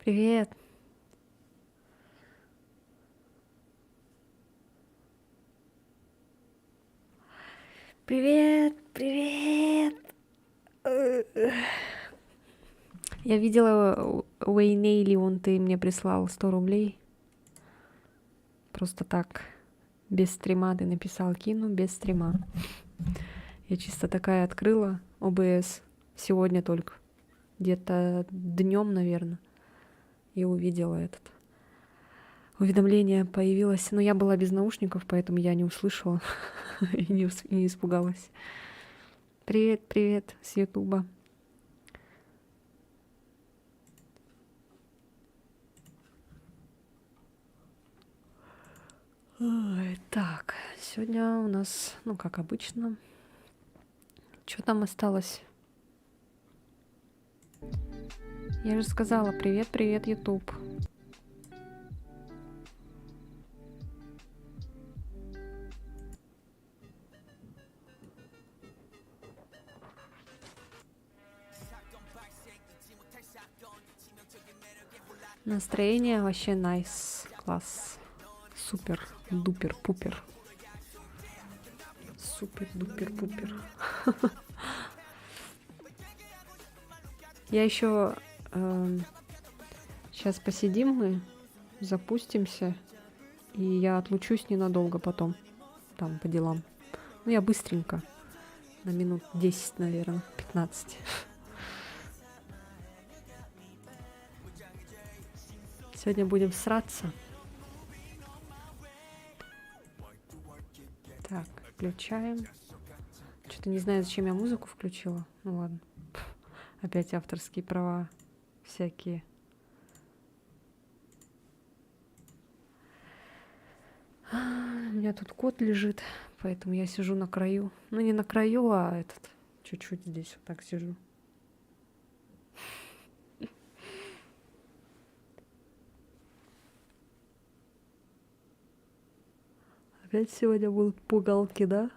Привет. Привет, привет. Я видела Уэйнейли, ты мне прислал 100 рублей. Просто так, без стрима ты написал, кину без стрима. Я чисто такая открыла ОБС сегодня только. Где-то днем, наверное, и увидела этот. Уведомление появилось, но я была без наушников, поэтому я не услышала и не испугалась. Привет, привет с Ютуба. Ой, так, сегодня у нас, как обычно, что там осталось? Я же сказала, привет, привет, Ютуб. Настроение вообще найс, класс, супер, дупер, пупер, супер, дупер, пупер. Я еще сейчас посидим мы, запустимся, и я отлучусь ненадолго потом, там по делам. Я быстренько, на минут 10, наверное, 15. Сегодня будем сраться. Так, включаем. Что-то не знаю, зачем я музыку включила. Ну ладно. Опять авторские права всякие. У меня тут кот лежит, поэтому я сижу на краю. Ну, не на краю, а чуть-чуть здесь вот так сижу. Опять сегодня будут пугалки, да?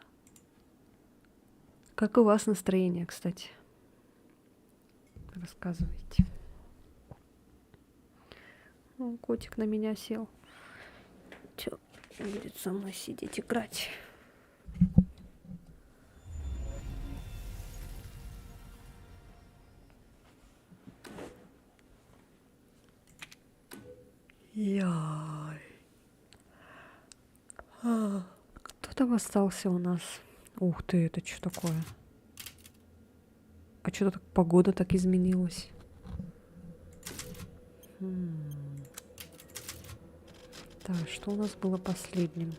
Как у вас настроение, кстати? Рассказывайте. Котик на меня сел. Чё, будет со мной сидеть играть? Яй. Кто там остался у нас? Ух ты, это что такое? А что так погода так изменилась? Так, что у нас было последним?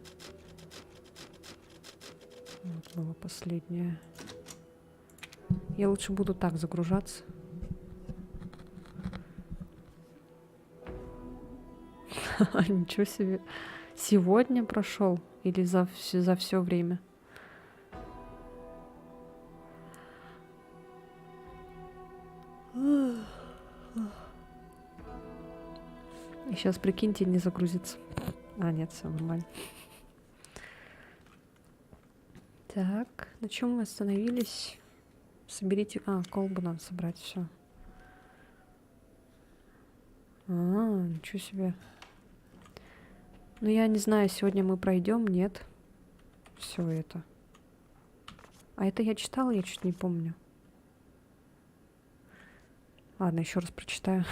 Вот было последнее. Я лучше буду так загружаться. Ничего себе. Сегодня прошел или за все время? И сейчас, прикиньте, не загрузится. А, нет, все нормально. Так, на чем мы остановились? Соберите... колбу надо собрать, все. Ничего себе. Ну, я не знаю, сегодня мы пройдем, нет. Все это. А это я читала, я чуть не помню. Ладно, еще раз прочитаю.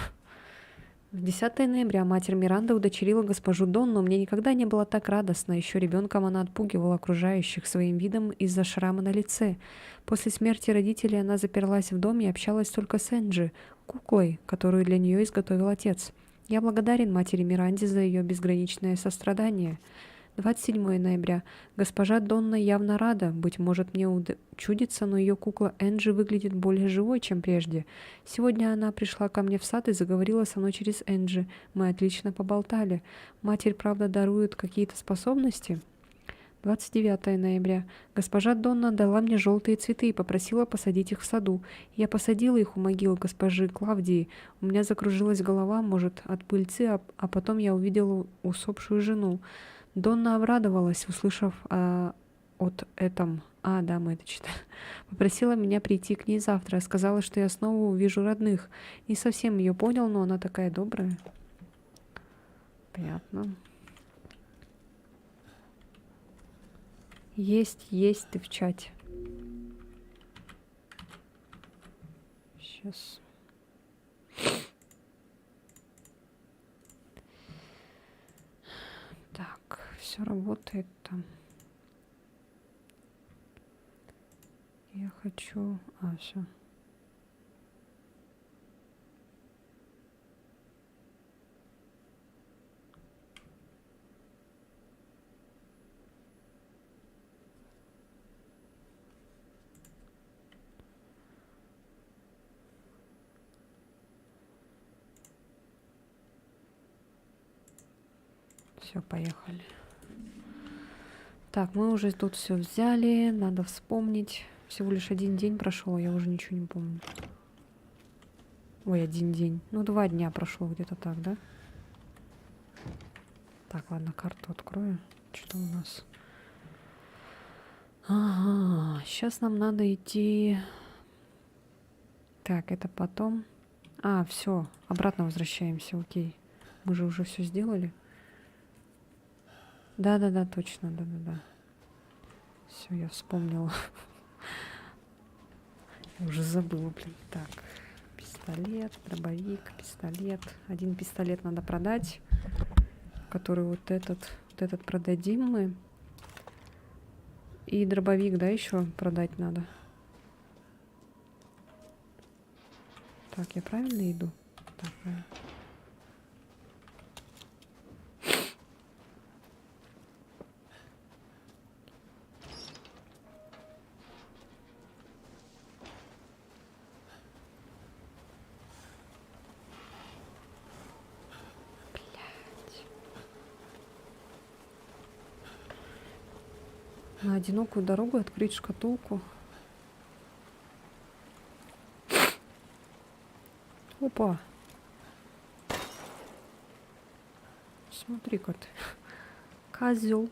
В 10 ноября матерь Миранды удочерила госпожу Донну. Мне никогда не было так радостно. Еще ребенком она отпугивала окружающих своим видом из-за шрама на лице. После смерти родителей она заперлась в доме и общалась только с Энджи, куклой, которую для нее изготовил отец. Я благодарен матери Миранде за ее безграничное сострадание. 27 ноября. Госпожа Донна явно рада. Быть может, мне чудится, но ее кукла Энджи выглядит более живой, чем прежде. Сегодня она пришла ко мне в сад и заговорила со мной через Энджи. Мы отлично поболтали. Матерь, правда, дарует какие-то способности? 29 ноября. Госпожа Донна дала мне желтые цветы и попросила посадить их в саду. Я посадила их у могилы госпожи Клавдии. У меня закружилась голова, может, от пыльцы, а потом я увидела усопшую жену. Донна обрадовалась, услышав о А, да, мы это читали. Попросила меня прийти к ней завтра. Сказала, что я снова увижу родных. Не совсем ее понял, но она такая добрая. Приятно. Есть ты в чате. Сейчас. Так, все работает там. Я хочу... А, все. Все, поехали. Так, мы уже тут все взяли. Надо вспомнить. Всего лишь один день прошел, я уже ничего не помню. Ой, один день. Ну, 2 дня прошло где-то так, да? Так, ладно, карту открою. Что у нас? Ага, сейчас нам надо идти... Так, это потом... А, все, обратно возвращаемся, окей. Мы же уже все сделали. Да-да-да, точно, да-да-да. Все, я вспомнила. Я уже забыла, блин. Так, пистолет, дробовик, пистолет. Один пистолет надо продать, который вот этот продадим мы. И дробовик, да, еще продать надо. Так, я правильно иду? Так, правильно. На одинокую дорогу открыть шкатулку. Опа. Смотри-ка ты. Козел.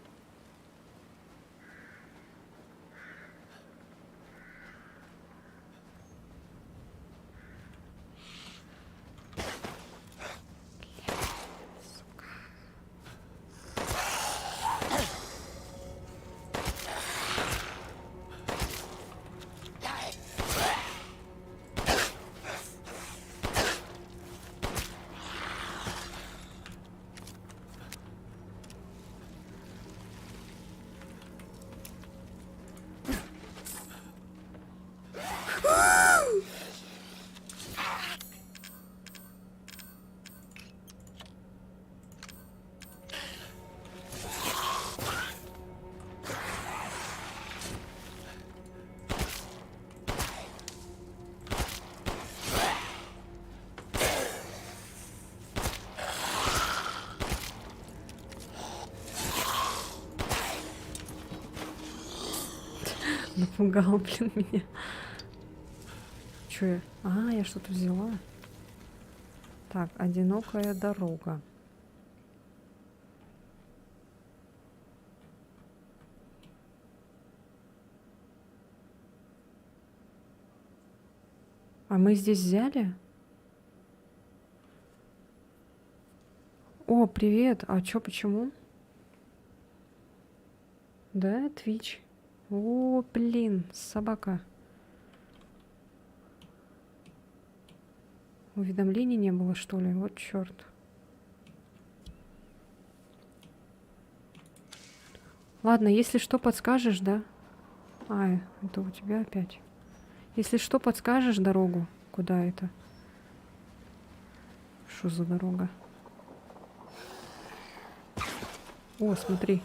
Напугал, блин, меня. Чё я? А, я что-то взяла. Так, одинокая дорога. А мы здесь взяли? О, привет. А чё, почему? Да, Twitch. О, блин, собака. Уведомлений не было, что ли? Вот черт. Ладно, если что, подскажешь, да? А, это у тебя опять. Если что, подскажешь дорогу? Куда это? Что за дорога? О, смотри.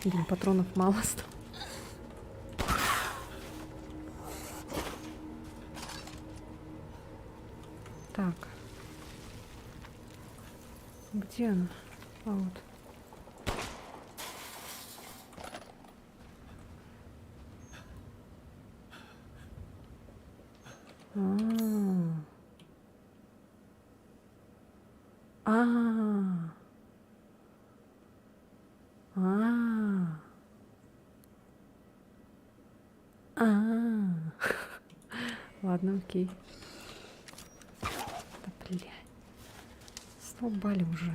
Блин, патронов мало стало. Так. Где она? А вот. А. А. А. А. Ладно, окей. Да, блядь. Столбали уже.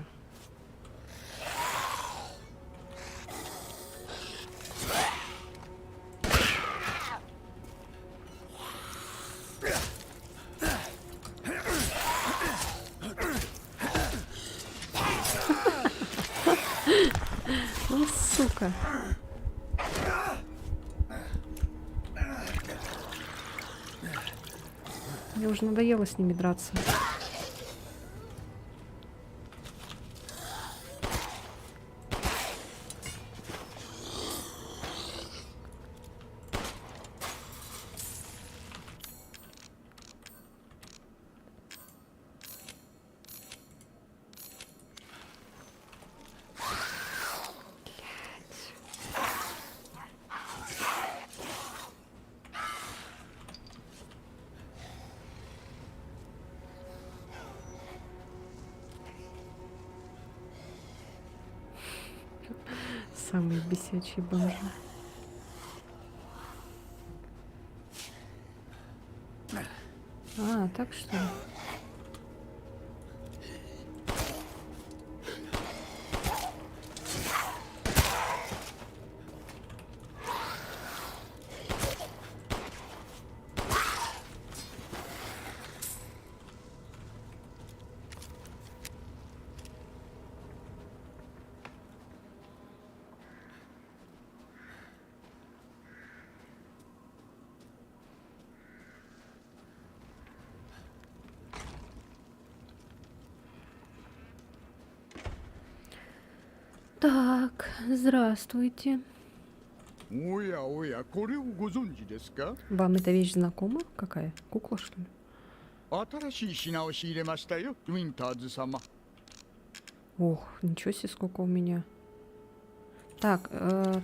Ну, сука. Мне уже надоело с ними драться. Самые бесячие бомжи. А, так что ли? Так, здравствуйте. おやおや、これをご存知ですか？ Вам эта вещь знакома? Какая? Кукла, что ли? 新しい品を仕入れましたよ、ウィンターズ様。 Ох, ничего себе, сколько у меня. Так,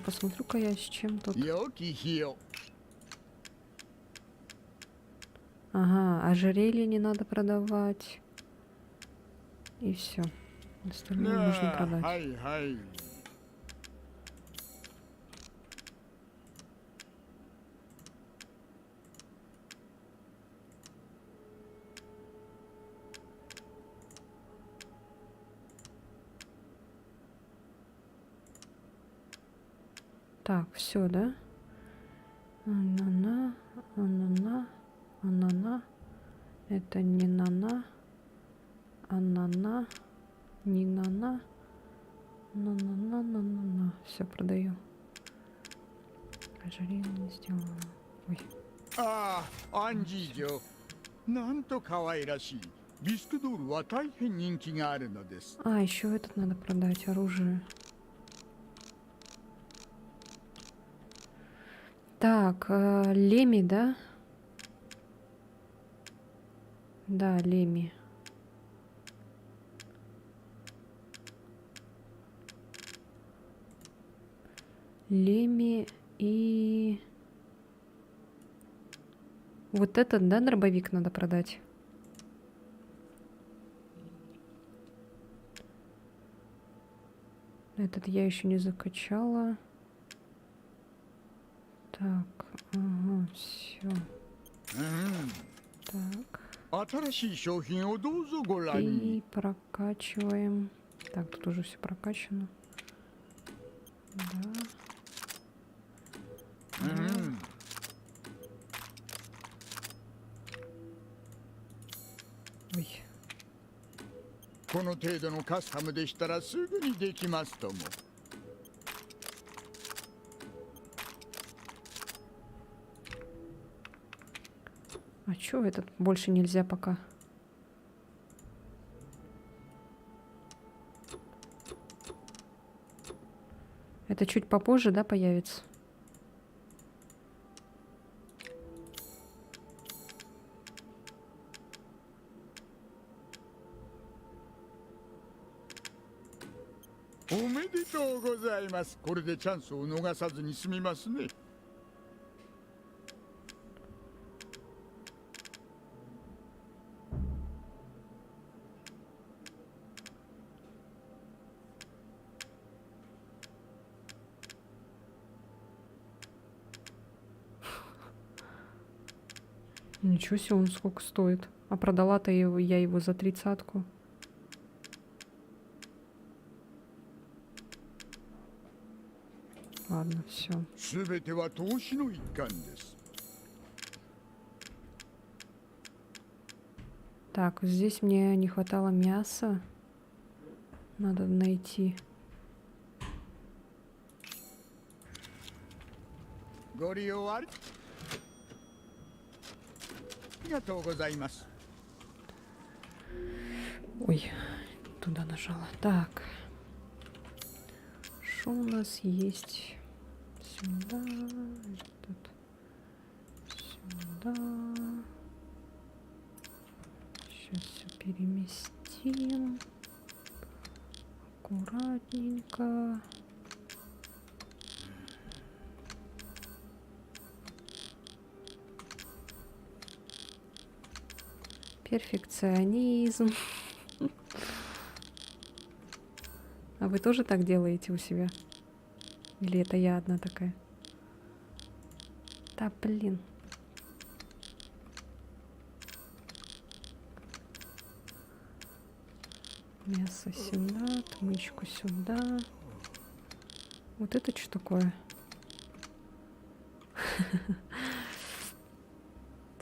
посмотрю-ка я с чем тут. 良き日を。 Ага, ожерелье не надо продавать. И все. Остальное можно は продать. いはい。 Так, все, да? Анана, анана, анана. Это не нана. Анана, не нана. На-на-на-на-на-на. Все, продаю. Ожерелье не сделала. Ой. ああ、アンジー嬢。なんと可愛らしい。ビスクドールは大変人気があるのです。 А, еще этот надо продать, оружие. Так, Леми, да? Да, Леми. Леми и... Вот этот, да, дробовик надо продать? Этот я еще не закачала. Так, ага, все. うん。 Так. 新しい商品をどうぞご覧 И に。 прокачиваем. Так, тут уже все прокачано. Да. うん。 Ой. この程度のカスタムでしたらすぐにできますとも。 А чё этот больше нельзя пока? Это чуть попозже, да, появится?おめでとうございます。これでチャンスを逃さずに済みますね。Ничего себе, он сколько стоит. А продала-то я его за 30-ку. Ладно, все. すべては投資の一環です。 Так, здесь мне не хватало мяса. Надо найти. ご利用ありがとうございます。 Ой, туда нажала. Так. Что у нас есть? Сюда. Тут. Сюда. Сейчас все переместим. Аккуратненько. Перфекционизм. А вы тоже так делаете у себя? Или это я одна такая? Да блин. Мясо сюда, отмычку сюда. Вот это что такое?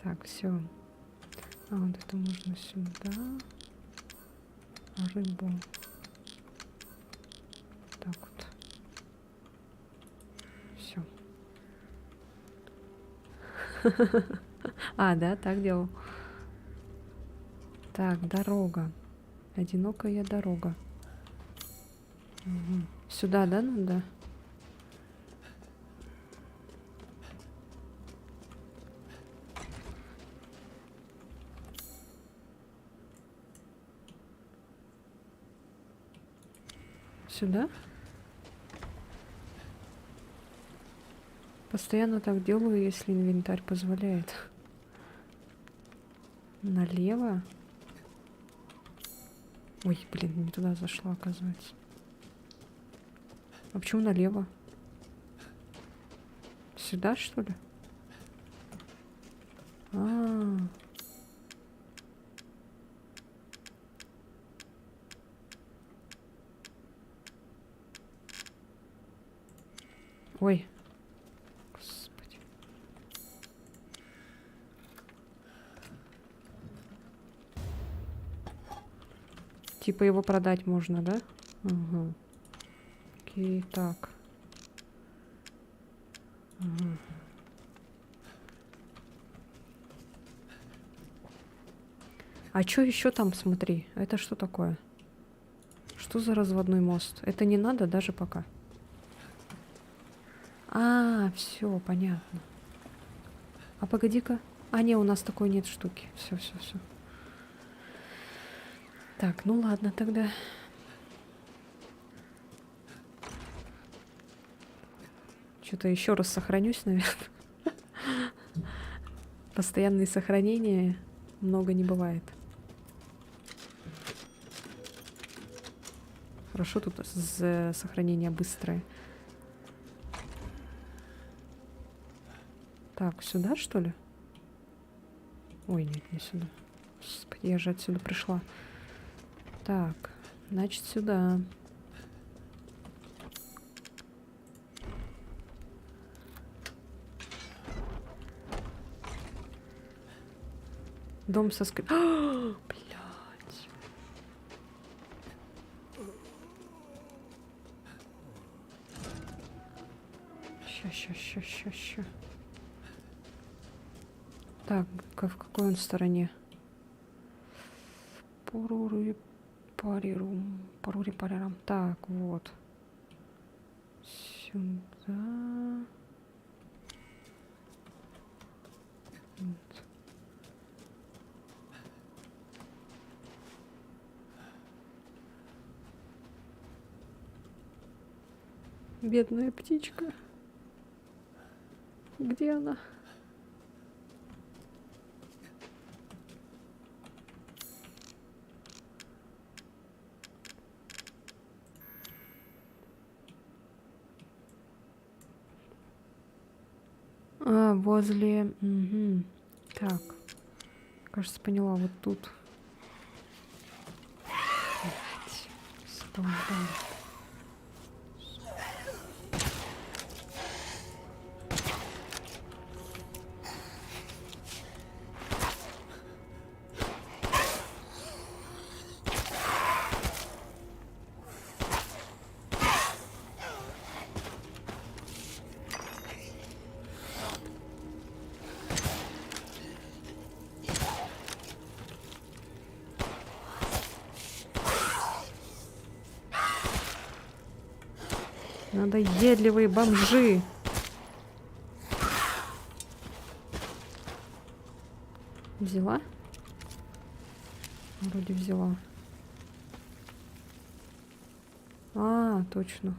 Так, все. А вот это можно сюда. А рыбу. Так вот. Все. А, да, так делал. Так, дорога. Одинокая дорога. Угу. Сюда, да, надо? Сюда? Постоянно так делаю, если инвентарь позволяет. Налево? Ой, блин, не туда зашла, оказывается. А почему налево? Сюда, что ли? А. Ой. Господи. Типа его продать можно, да? Угу. Окей, так. Угу. А что еще там, смотри? Это что такое? Что за разводной мост? Это не надо даже пока. А, все, понятно. А погоди-ка. А, не, у нас такой нет штуки. Все, все, все. Так, ну ладно тогда. Что-то еще раз сохранюсь, наверное. Постоянные сохранения много не бывает. Хорошо, тут сохранение быстрое. Так, сюда, что ли? Ой, нет, не сюда. Господи, я же отсюда пришла. Так, значит, сюда. Дом со скрипом. Блядь. Ща. Так, в какой он стороне? Парури парирум. Так, вот. Сюда. Вот. Бедная птичка. Где она? А, возле... Угу. Так. кажется, поняла. Вот тут. Блядь. Стой, да. Надоедливые бомжи. Взяла? Вроде взяла. А, точно.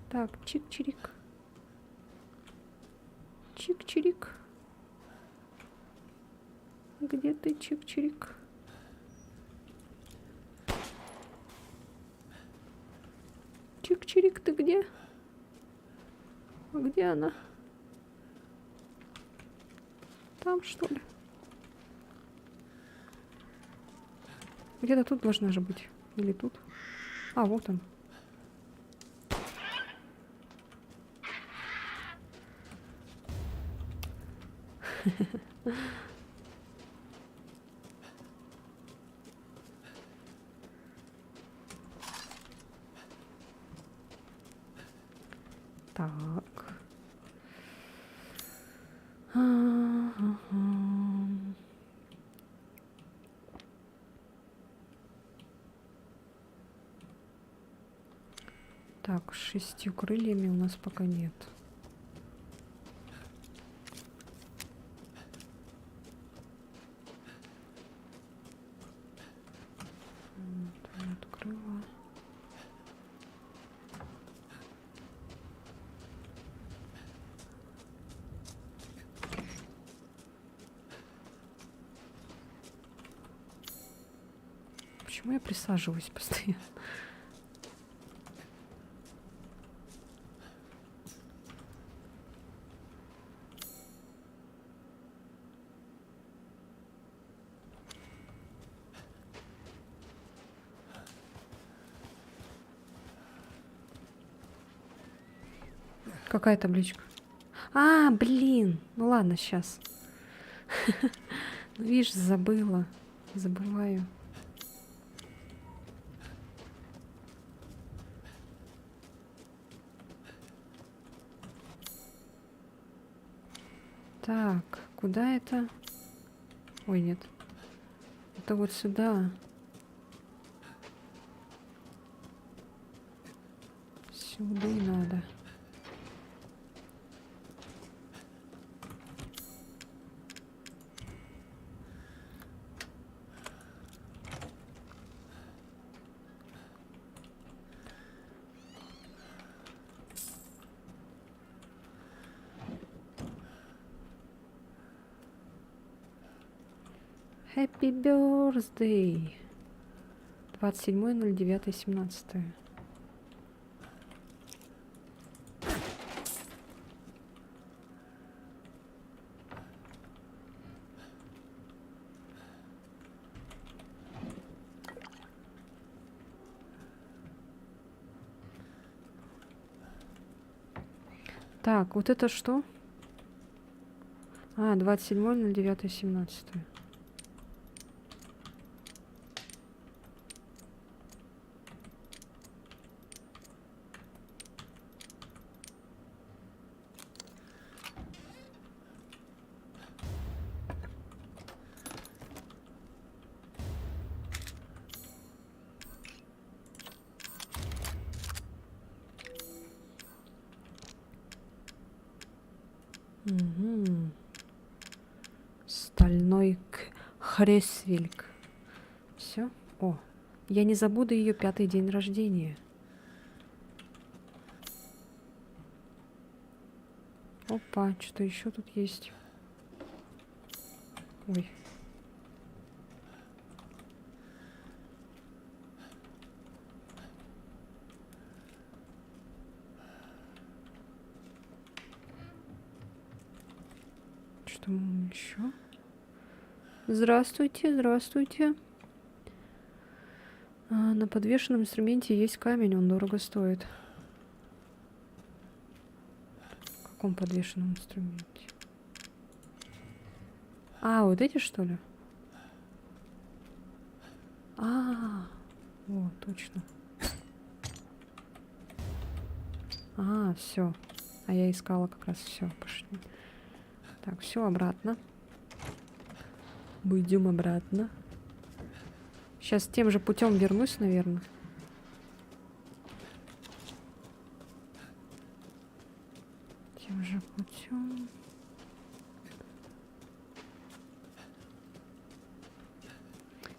Так, чик-чирик. Чик-чирик. Где ты, чик-чирик? Чик-чирик, ты где? А где она? Там, что ли? Где-то тут должна же быть. Или тут? А, вот он. Так. Так, с 6 крыльями у нас пока нет. Вот, я открыла. Почему я присаживаюсь постоянно? Какая табличка? А, блин. Ну ладно, сейчас. Ну, видишь, забыла. Забываю. Так, куда это? Ой, нет. Это вот сюда. Сюда и надо. Happy birthday. 27.09.17. Так, вот это что? А, 27.09.17. Угу. Стальной Хресвельк. Все. О, я не забуду ее 5-й день рождения. Опа, что еще тут есть? Ой. Что еще? Здравствуйте, здравствуйте. На подвешенном инструменте есть камень, он дорого стоит. В каком подвешенном инструменте? Вот эти, что ли? Вот, точно. Все. А я искала как раз все. Пошли. Так, все обратно. Мы идем обратно. Сейчас тем же путем вернусь, наверное. Тем же путем.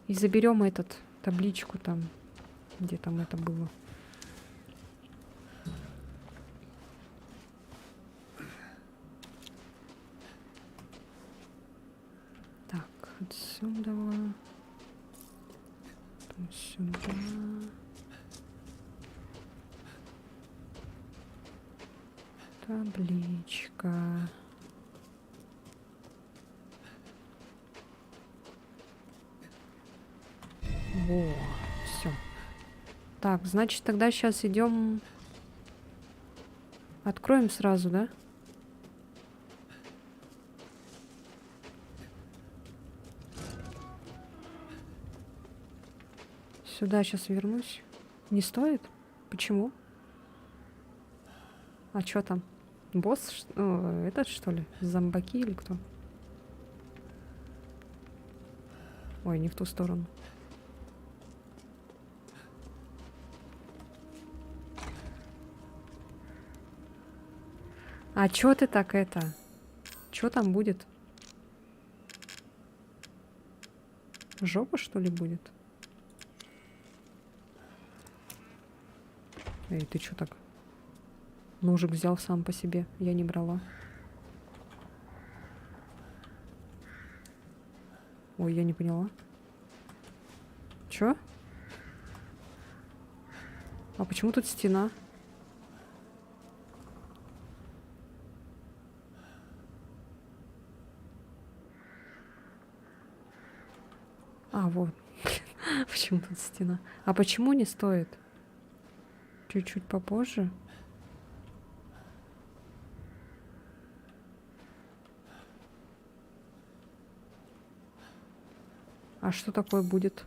И заберем этот табличку там, где там это было. Так, отсюда. Потом сюда. Табличка. Во, все. Так, значит, тогда сейчас идем. Откроем сразу, да? Сюда сейчас вернусь. Не стоит? Почему? А что там? Босс? Этот, что ли? Зомбаки или кто? Ой, не в ту сторону. А чё ты так это? Чё там будет? Жопа, что ли, будет? Эй, ты чё так? Ножик взял сам по себе. Я не брала. Ой, я не поняла. Чё? А почему тут стена? Вот. Почему тут стена? А почему не стоит? Чуть-чуть попозже. А что такое будет?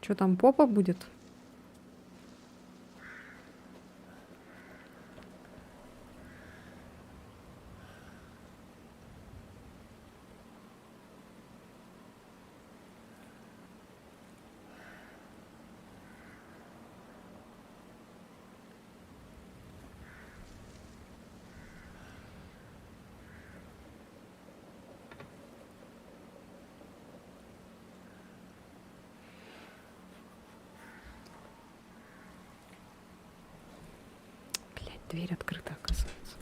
Что там, попа будет? Блядь, дверь открыта, оказывается.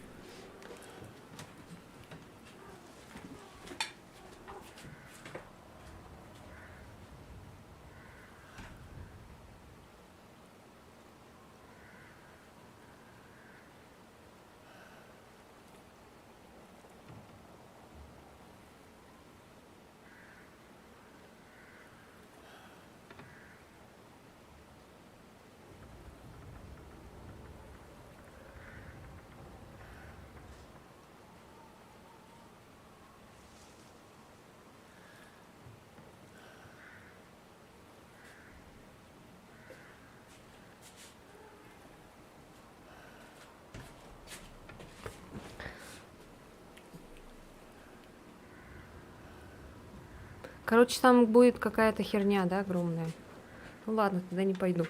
Короче, там будет какая-то херня, да, огромная. Ну ладно, тогда не пойду.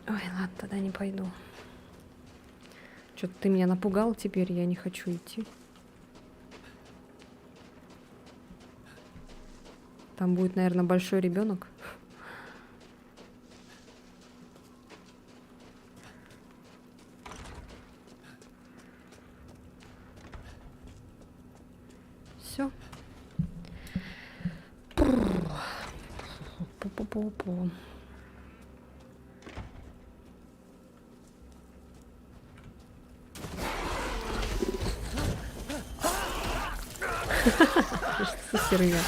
Ой, ладно, тогда не пойду. Что-то ты меня напугал теперь, я не хочу идти. Там будет, наверное, большой ребенок. Все. Пу-пу-пу-пу. Что за херня?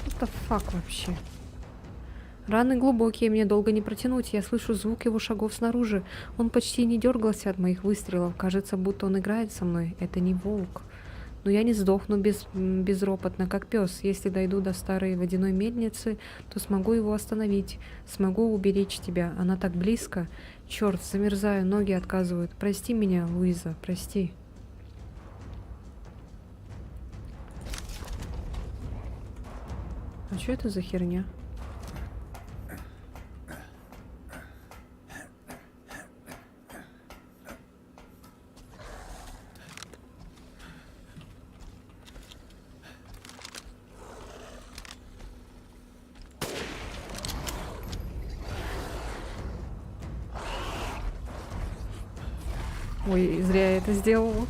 What the fuck вообще? Раны глубокие, мне долго не протянуть. Я слышу звук его шагов снаружи. Он почти не дергался от моих выстрелов. Кажется, будто он играет со мной. Это не волк. Но я не сдохну безропотно, как пес. Если дойду до старой водяной мельницы, то смогу его остановить. Смогу уберечь тебя. Она так близко. Черт, замерзаю, ноги отказывают. Прости меня, Луиза, прости. А что это за херня? Ой, зря я это сделала.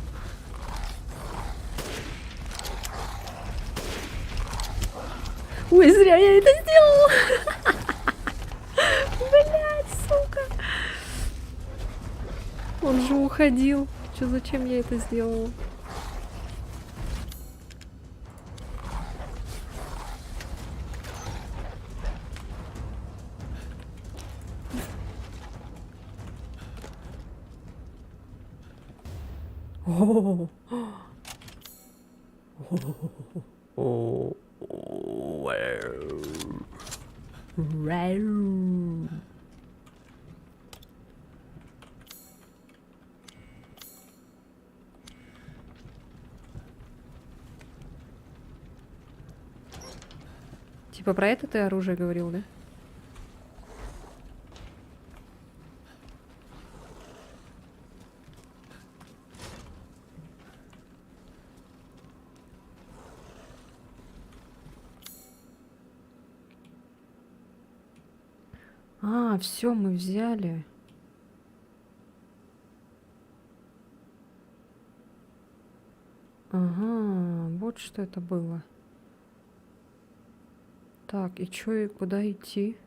Ой, зря я это сделала. Блять, сука. Он же уходил. Чё, зачем я это сделала? О, типа про это ты оружие говорил, да? А, все, мы взяли. Ага, вот что это было. Так, и чё, и куда идти?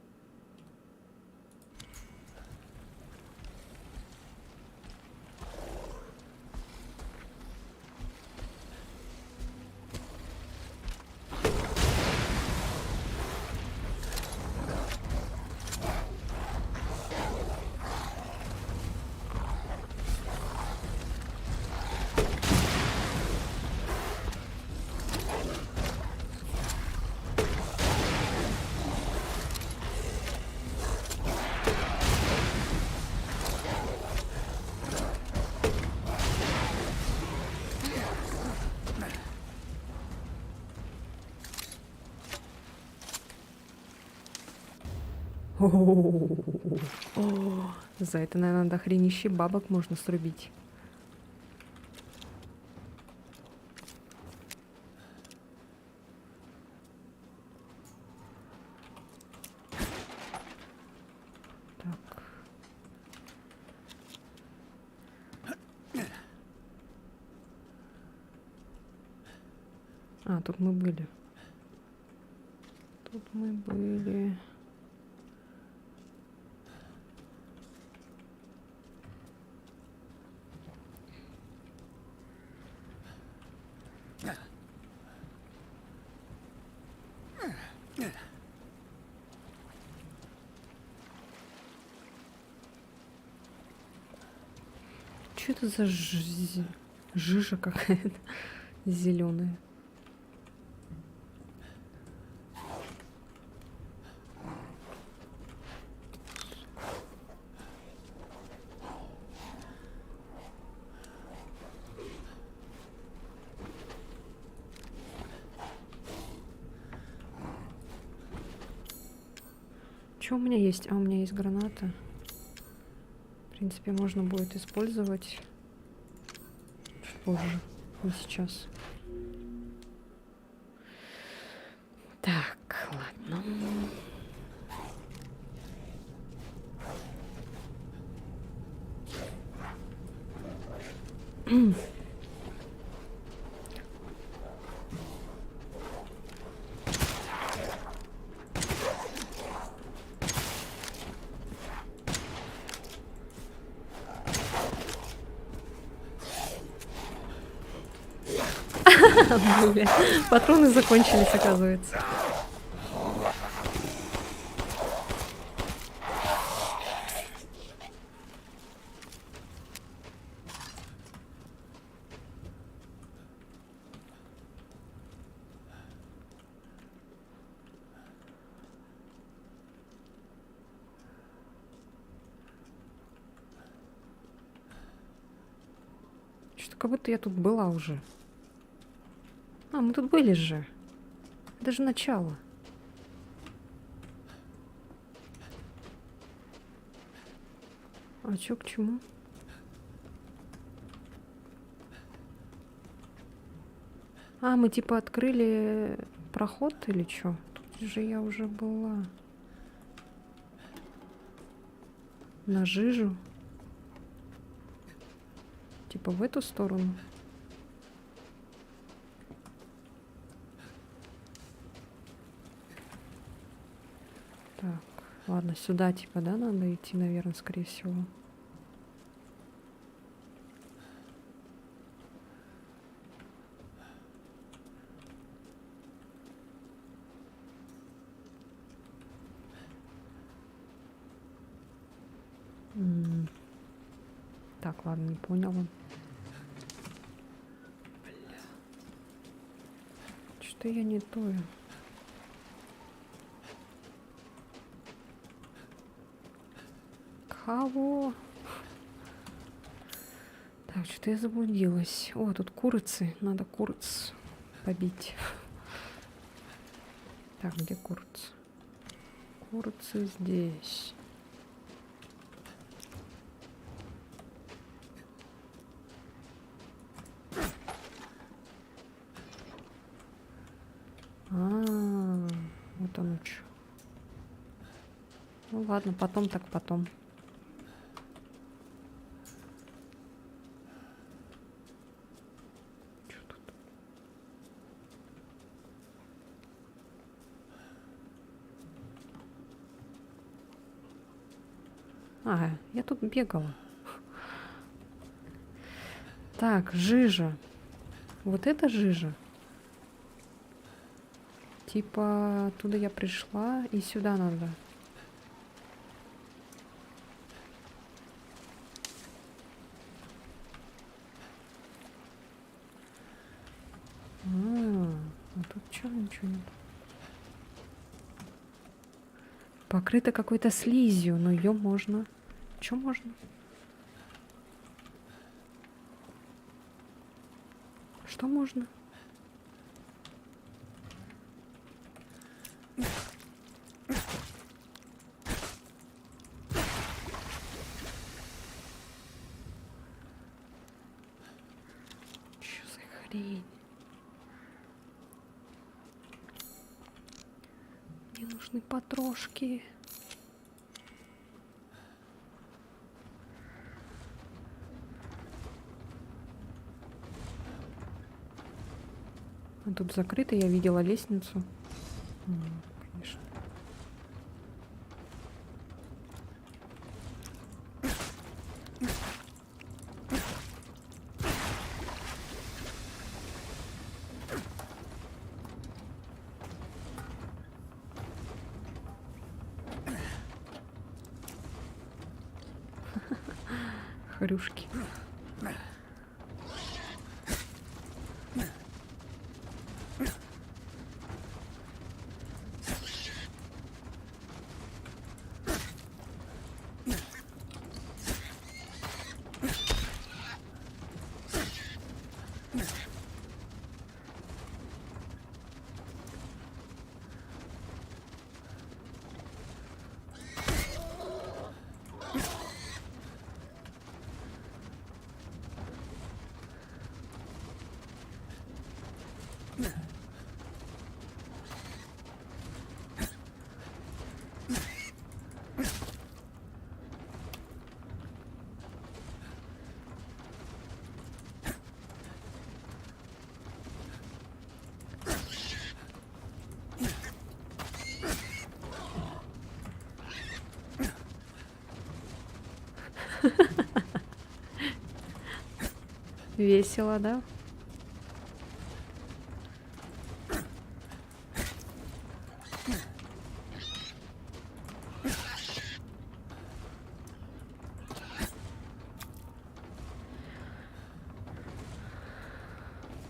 За это, наверное, до хренища бабок можно срубить. Так. А, тут мы были. Тут мы были. Что это за жижа какая-то зеленая? Что у меня есть? А, у меня есть граната. В принципе, можно будет использовать чуть позже, не сейчас. Так, ладно. Блин, патроны закончились, оказывается. Что-то как будто я тут была уже. А, мы тут были же. Это же начало. А чё к чему? А, мы типа открыли проход или чё? Тут же я уже была. На жижу. Типа в эту сторону. Так, ладно, сюда типа, да, надо идти, наверное, скорее всего. Так, ладно, не поняла. Что я не то. Кого? Так, что-то я заблудилась. О, тут курицы. Надо куриц побить. Так, где курицы? Курицы здесь. Вот оно что. Ну ладно, потом так потом. Чё тут? А, я тут бегала. Так, жижа. Вот это жижа. Типа, оттуда я пришла, и сюда надо. А тут что, ничего нет. Покрыта какой-то слизью, но ее можно. Что можно? Что можно? Что за хрень? Мне нужны потрошки. А тут закрыто, я видела лестницу. Конечно. Хрюшки. Весело, да?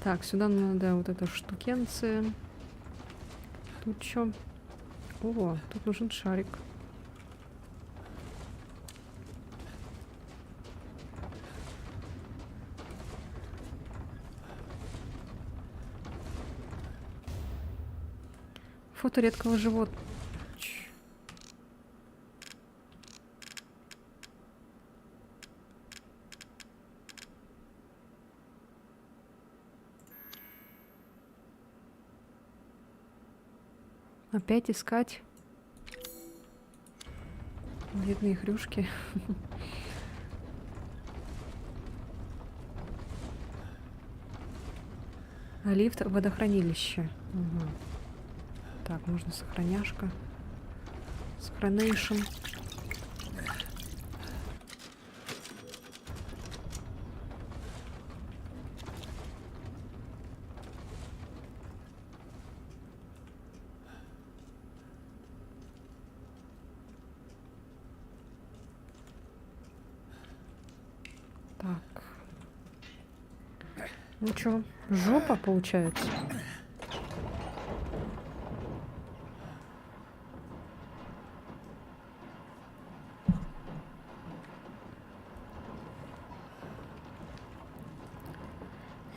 Так, сюда надо вот эту штукенцию. Тут что? О, тут нужен шарик. Фото редкого животного. Опять искать бедные хрюшки. А лифт в водохранилище. Угу. Так, нужно сохраняшка. Сохранейшн. Так. Ну чё, жопа получается?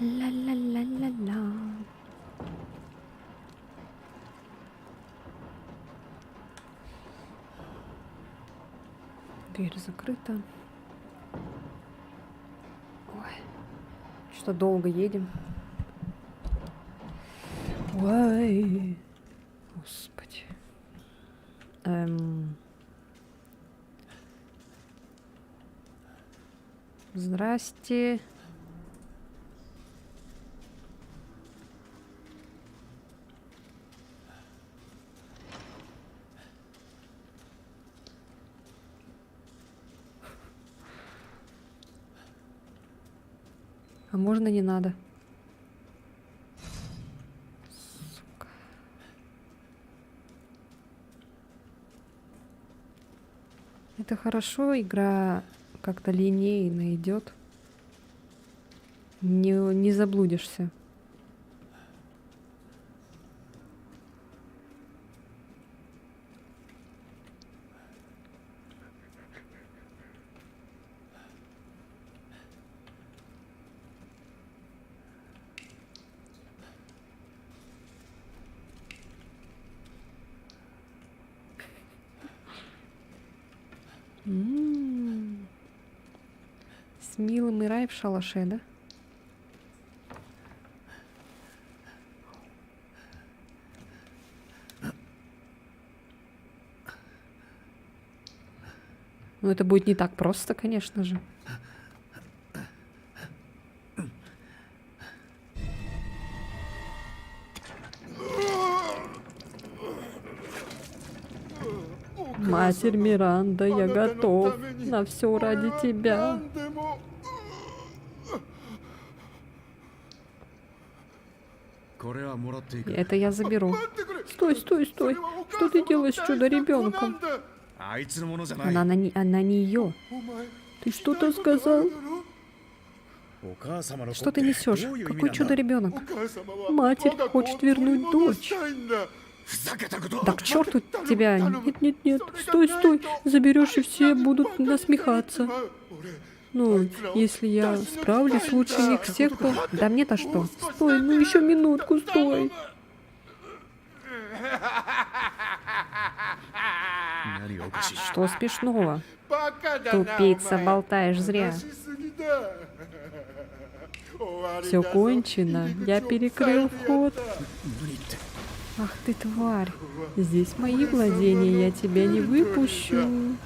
Ла-ла-ла-ла-ла. Дверь закрыта. Ой, что долго едем. Ой, господи. Здрасте. А можно не надо? Сука. Это хорошо, игра как-то линейно идет. Не заблудишься. С милым и рай в шалаше, да? Ну, это будет не так просто, конечно же. Матерь Миранда, я готов на все ради тебя. Это я заберу. Стой, стой, стой. Что ты делаешь с чудо-ребенком? Она на нее. Ты что-то сказал? Что ты несешь? Какой чудо-ребенок? Матерь хочет вернуть дочь. Да к черту тебя! Нет, нет, нет. Стой, стой. Заберешь, и все будут насмехаться. Ну, если я справлюсь лучше них всех, то... Да мне-то что? Стой, ну еще минутку, стой. Что смешного? Тупица, болтаешь зря. Все кончено. Я перекрыл вход. Ах ты, тварь. Здесь мои владения, я тебя не выпущу.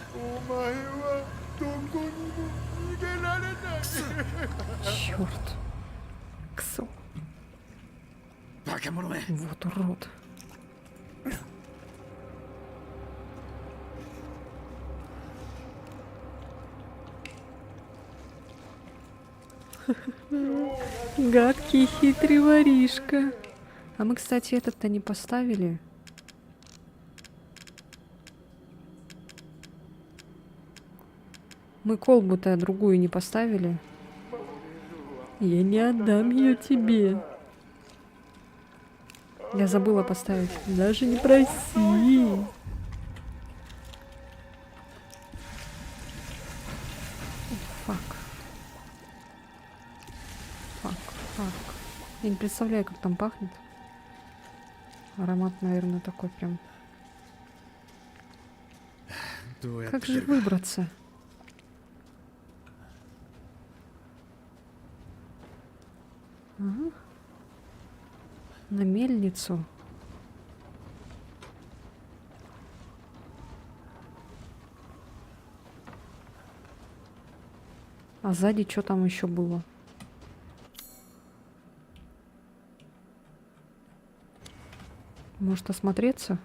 Черт. Ксо. Вот урод. Гадкий хитрый воришка. А мы, кстати, этот-то не поставили. Мы колбу-то другую не поставили. Я не отдам ее тебе. Я забыла поставить. Даже не проси. Фак. Фак, фак. Я не представляю, как там пахнет. Аромат, наверное, такой прям. Как же выбраться? Ага. На мельницу. А сзади что там еще было? Может осмотреться?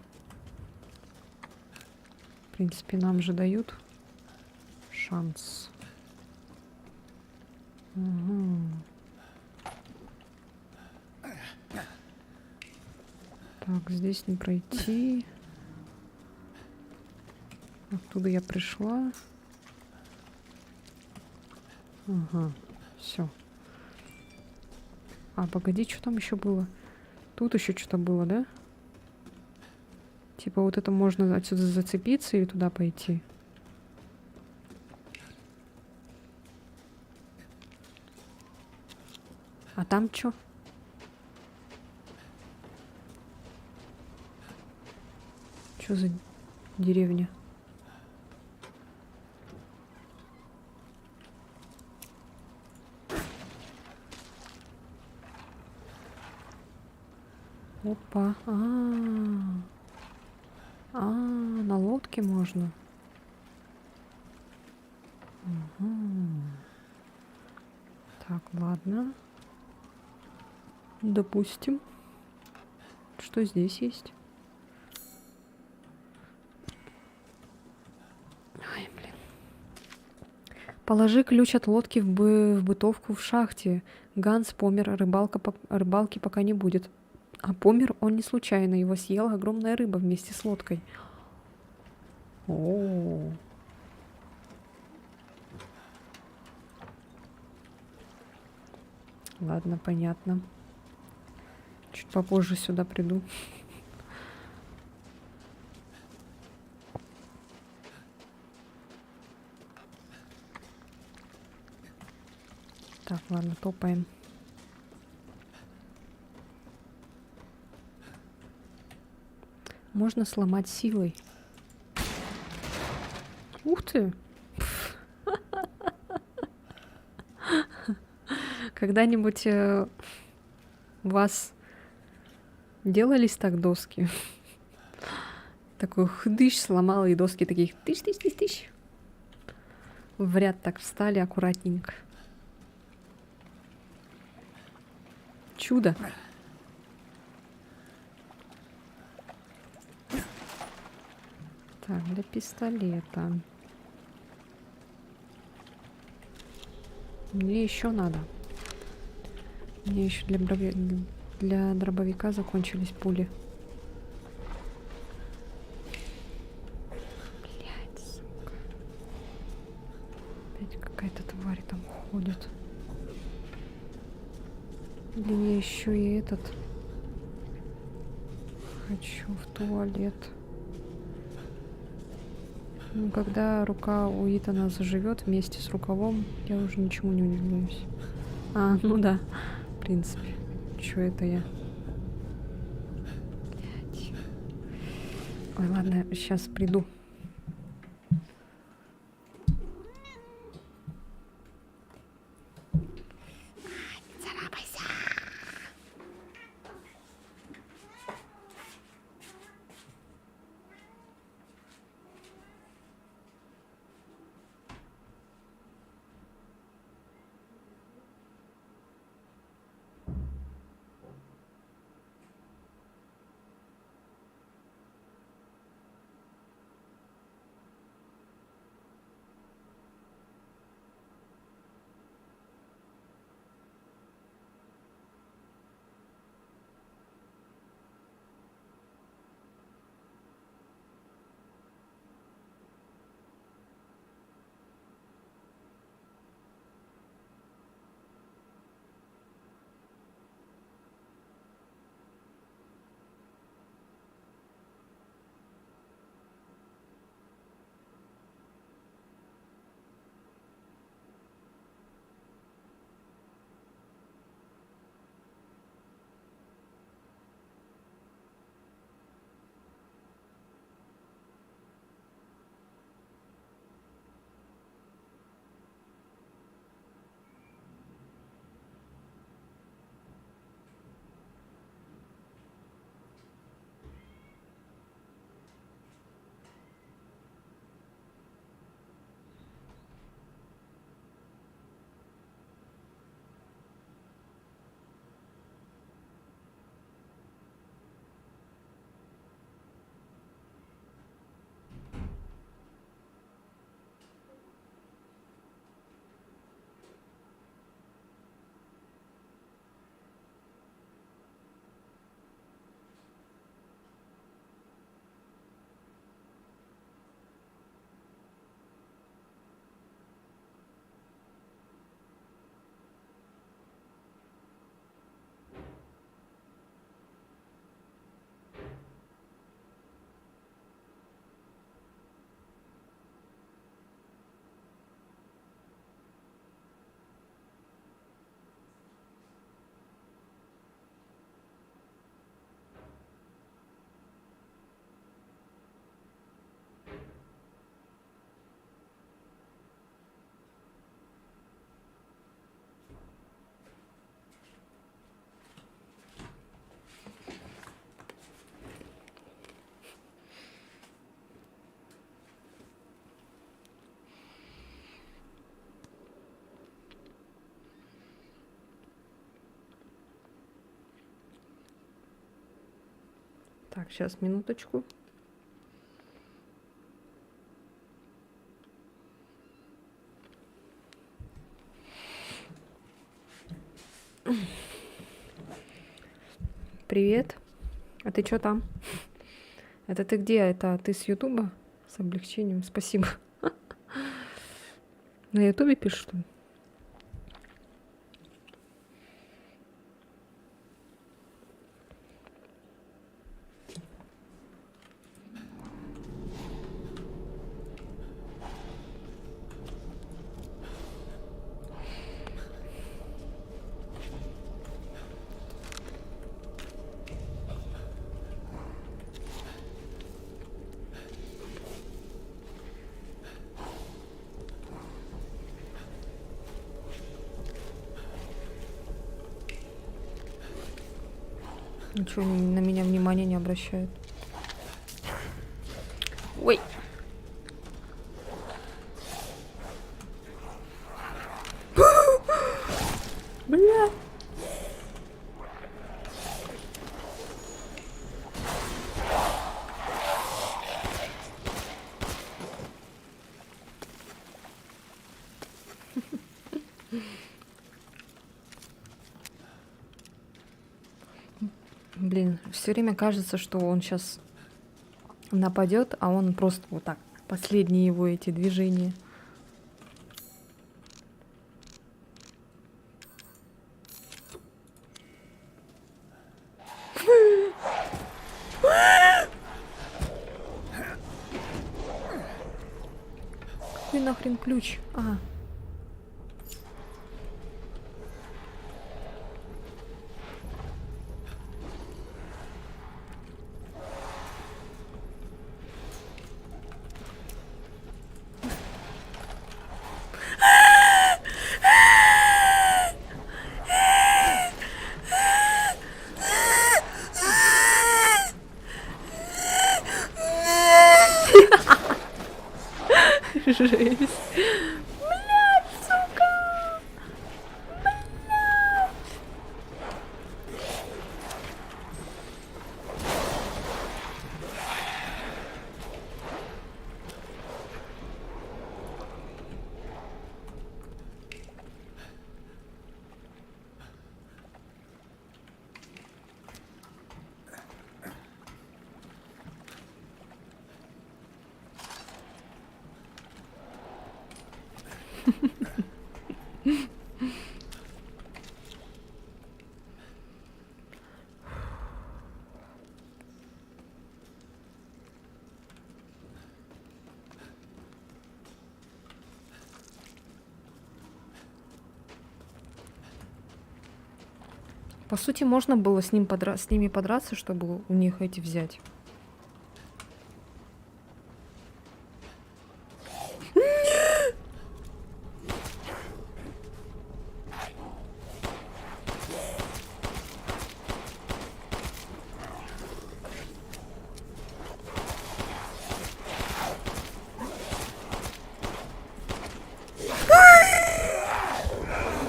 В принципе, нам же дают шанс. Угу. Так, здесь не пройти. Оттуда я пришла. Ага, все. А, погоди, что там еще было? Тут еще что-то было, да? Типа вот это можно отсюда зацепиться и туда пойти. А там что? Что за деревня? Опа. На лодке можно. Угу. Так, ладно. Допустим. Что здесь есть? Ай, блин. Положи ключ от лодки в бытовку в шахте. Ганс помер, рыбалки пока не будет. А помер он не случайно, его съела огромная рыба вместе с лодкой. О. Ладно, понятно. Чуть попозже сюда приду. Так, ладно, топаем. Можно сломать силой. Ух ты! Когда-нибудь у вас делались так доски? Такой хдыщ сломала, и доски таких тыщ-тыщ-тыщ-тыщ. В ряд так встали аккуратненько. Чудо. Так, для пистолета. Мне еще надо. Мне еще для дробовика закончились пули. Блядь, сука. Опять какая-то тварь там ходит. Или я еще и этот. Хочу в туалет. Ну, когда рука у Итана заживет вместе с рукавом, я уже ничему не удивляюсь. А, ну да, в принципе. Чё это я? Блядь. Ой, ладно, сейчас приду. Так, сейчас, минуточку. Привет. А ты чё там? Это ты где? Это ты с Ютуба? С облегчением. Спасибо. На Ютубе пишешь, что ли? Ничего на меня внимания не обращают. Ой. Бля. Блин, все время кажется, что он сейчас нападет, а он просто вот так. Последние его эти движения. Какой нахрен ключ? А. Жесть. По сути, можно было с ними подраться, чтобы у них эти взять.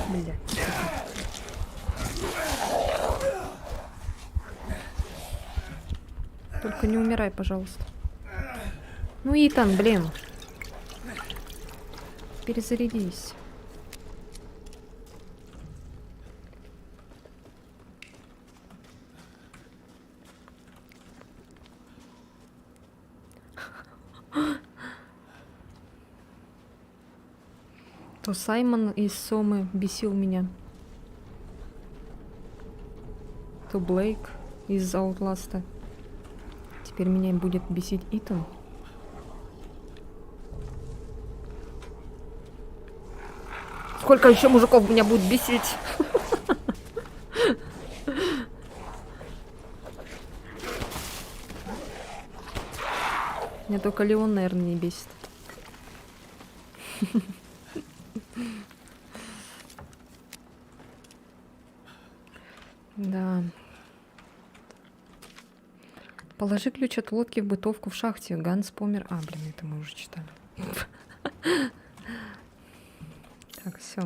Бля. Только не умирай, пожалуйста. Ну, Итан, блин. Перезарядись. То Саймон из Сомы бесил меня. То Блейк из Аутласта. Теперь меня будет бесить Итан. Сколько еще мужиков меня будет бесить? Меня только Леон, наверное, не бесит. Да. Положи ключ от лодки в бытовку в шахте. Ганс помер. А, блин, это мы уже читали. Так, все.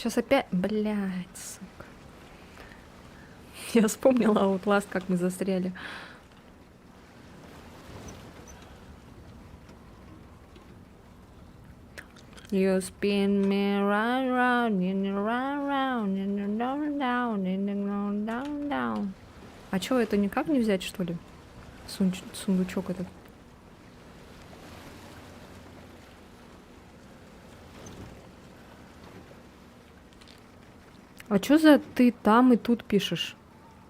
Сейчас опять... Блядь, сука. Я вспомнила Outlast, как мы застряли. You spin me round, round, and round, round, and down, down, and down, down. А чё, это никак не взять, что ли? Сундучок этот. А чё за ты там и тут пишешь?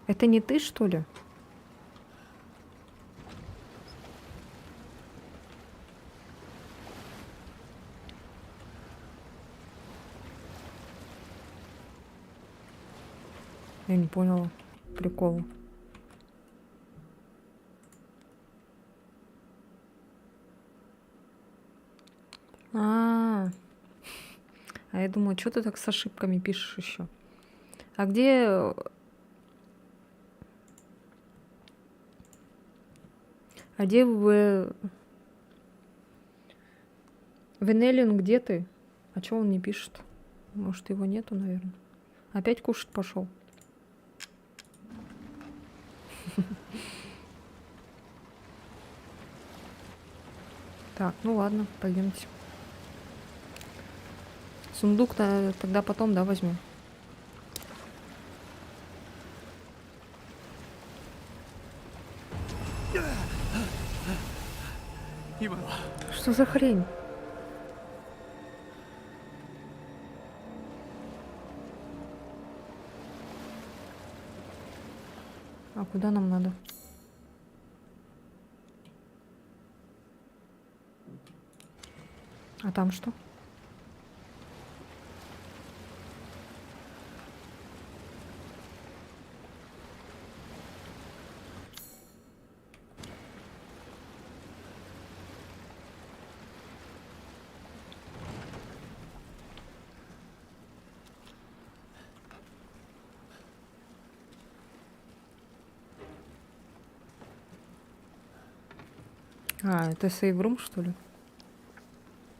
Это не ты, что ли? Я не поняла прикола. А я думаю, что ты так с ошибками пишешь еще? А где... А где Венелин, где ты? А чё он не пишет? Может, его нету, наверное. Опять кушать пошел. Так, ну ладно, пойдемте. Сундук-то тогда потом, да, возьмем. Что за хрень? А куда нам надо? А там что? А, это сейврум, что ли?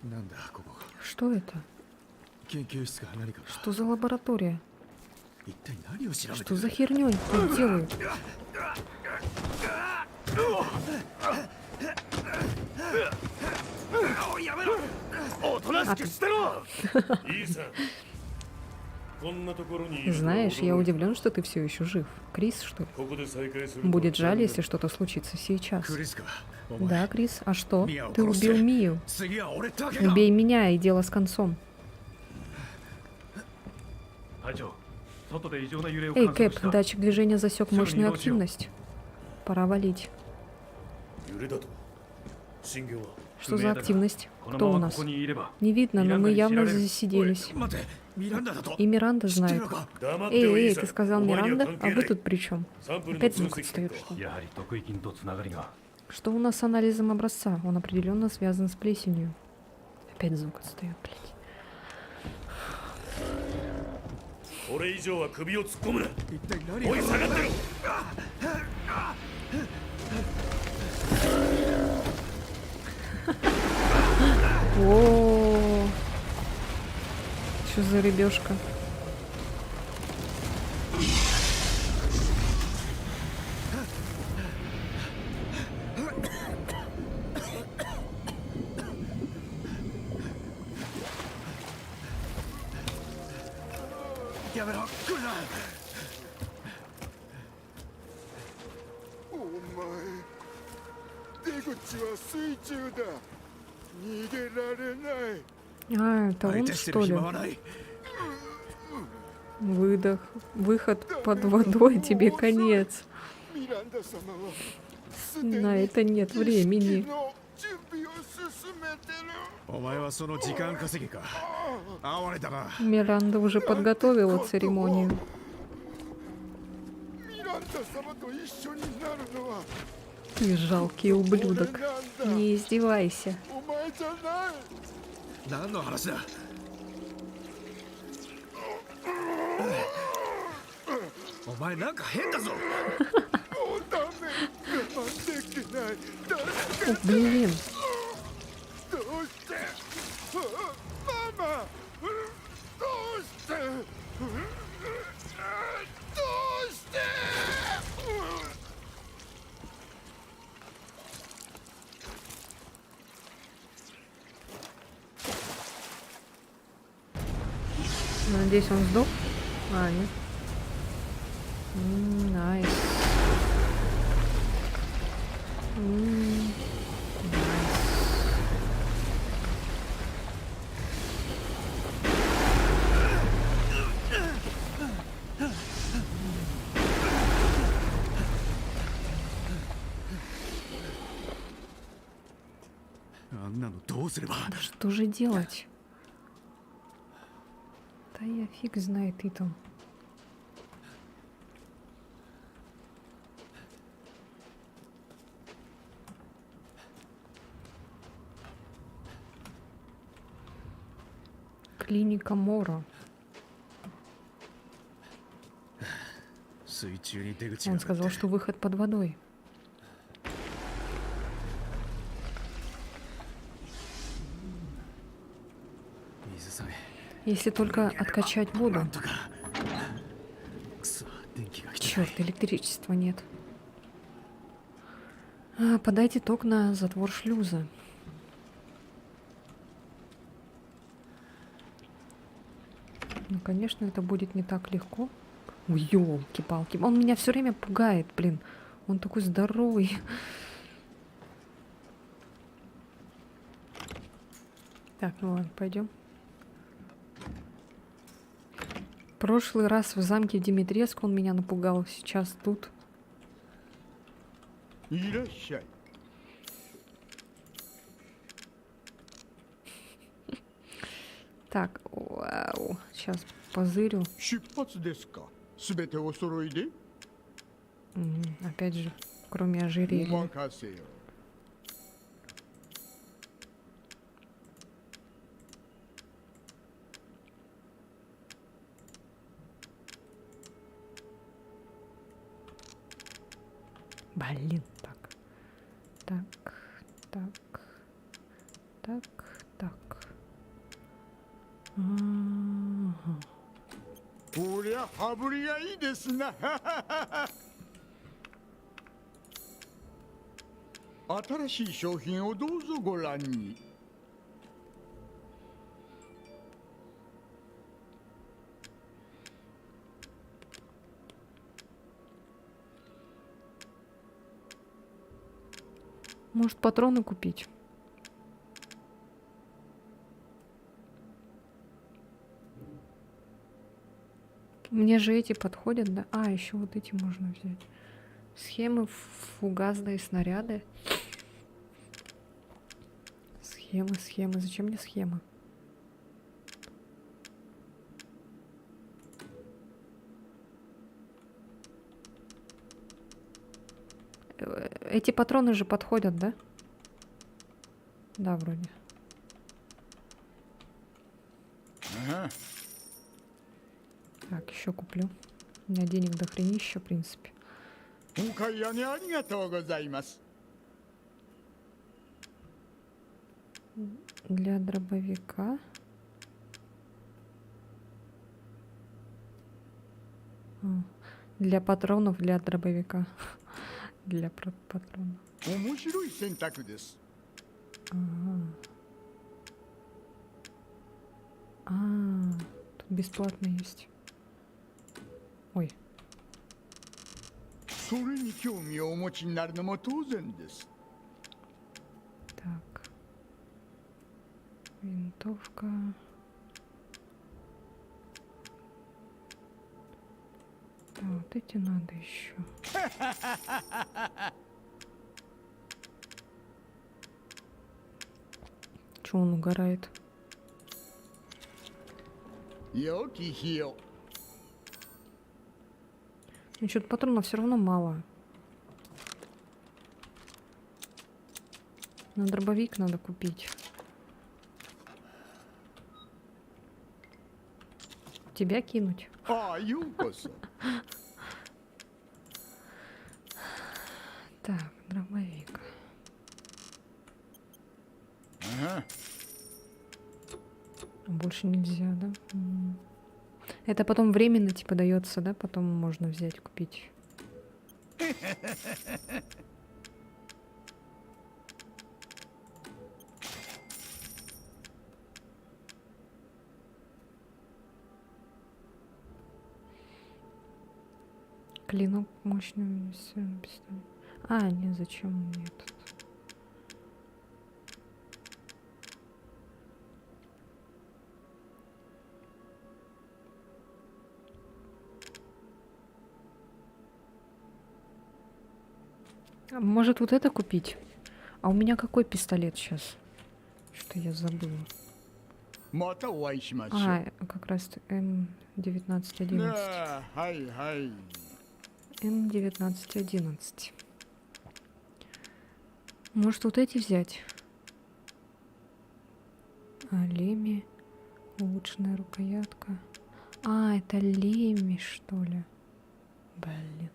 なんだここ Что это? 研究室か何か Что за лаборатория? 一体何を調べて Что за херню тут делают? Знаешь, я удивлен, что ты все еще жив. Крис, что ли? Будет жаль, если что-то случится сейчас. クリスかお Да, 前 Крис, а что? Мия Ты укрости. убил Мию. 次は俺だけだ Убей меня, и дело с концом. 隊長、外で異常な揺れを Эй, 観測 Кэп, した。 датчик движения засек мощную активность. Пора валить. 揺れだと。震源は Что за активность? この Кто ま у ま нас? ここにいれば。 Не видно, но мы явно засиделись. 待てミランダだと И Миранда 知って знает. るのか 黙って Эй, おい эй, さ ты сказал お前には Миранда? 関 А 係 вы ない тут при чем? サンプルの Опять 分 звук 析 отстает, 結 что 果 ли? やはり得意菌とつながりが。 Что у нас с анализом образца? Он определенно связан с плесенью. Опять звук отстает, блядь. これ以上は首を突っ込むな。一体何がおい下がってろ。 О, что за рыбешка?やめろ来るなお前出口は水中だ逃げられない А, это 相 он, 手して что る ли? 暇はない Выдох. Выход под водой, тебе конец. ミランダ様はす На это нет времени. の準備を進めてるお前はその時間稼ぎか哀れだな Миранда уже подготовила церемонию. ミランダ様と一緒になるのは Ты жалкий 俺 ублюдок. なんだ Не издевайся. お前じゃない何の話だお前なんか変だぞもうダメ我慢できない助け О, блин. どうしてママどうして Надеюсь, он сдох. А, нет. Найс. Найс.あんなのどうすれば。 Что же делать? Да я фиг знает, Итан. Клиника Моро. 水中に出口が Он あるって сказал, что выход под водой. 水さえ Если только откачать な воду. んとか。くそ、電気が来てない。 Черт, электричества нет. Подайте ток на затвор шлюза. Ну, конечно, это будет не так легко. Ой, ёлки-палки. Он меня все время пугает, блин. Он такой здоровый. Так, ну ладно, пойдем. Прошлый раз в замке Димитреску он меня напугал. Сейчас тут. いらっしゃい。 Так, вау. Сейчас позырю. 出発ですか。すべてお揃いで。 Опять же, кроме お ожерелья. 任せよ。 Блин, так. Так, так, так, так. Ага. こりゃ羽振りがいいですな。新しい商品をどうぞご覧に。 Может, патроны купить? Мне же эти подходят, да? А, еще вот эти можно взять. Схемы, фугасные снаряды. Схемы, схемы. Зачем мне схемы? Эти патроны же подходят, да? Да, вроде. Ага. Так, еще куплю. У меня денег до хренища, в принципе. お買い上げありがとうございます。 Для дробовика. Для патронов для дробовика. Для патронов. 面白い選択です。 Тут бесплатно есть. Ой, それに興味をお持ちになるのも当然です。 так. Винтовка. Да, вот эти надо еще. Че он угорает? 良き日よ。 Ну, что-то патронов все равно мало. На дробовик надо купить. Тебя кинуть? ああ、ようこそ。 Так, дробовик. Ага. Больше нельзя, да? Это потом временно типа дается, да? Потом можно взять, купить. Клинок мощный. Пистолет. А, нет, зачем мне этот? А может вот это купить? А у меня какой пистолет сейчас? Что я забыла. またお会いしましょう。 А, как раз М1911. ああ、はいはい。 М1911. Может вот эти взять? Леми. Улучшенная рукоятка. А, это Леми, что ли? Блин.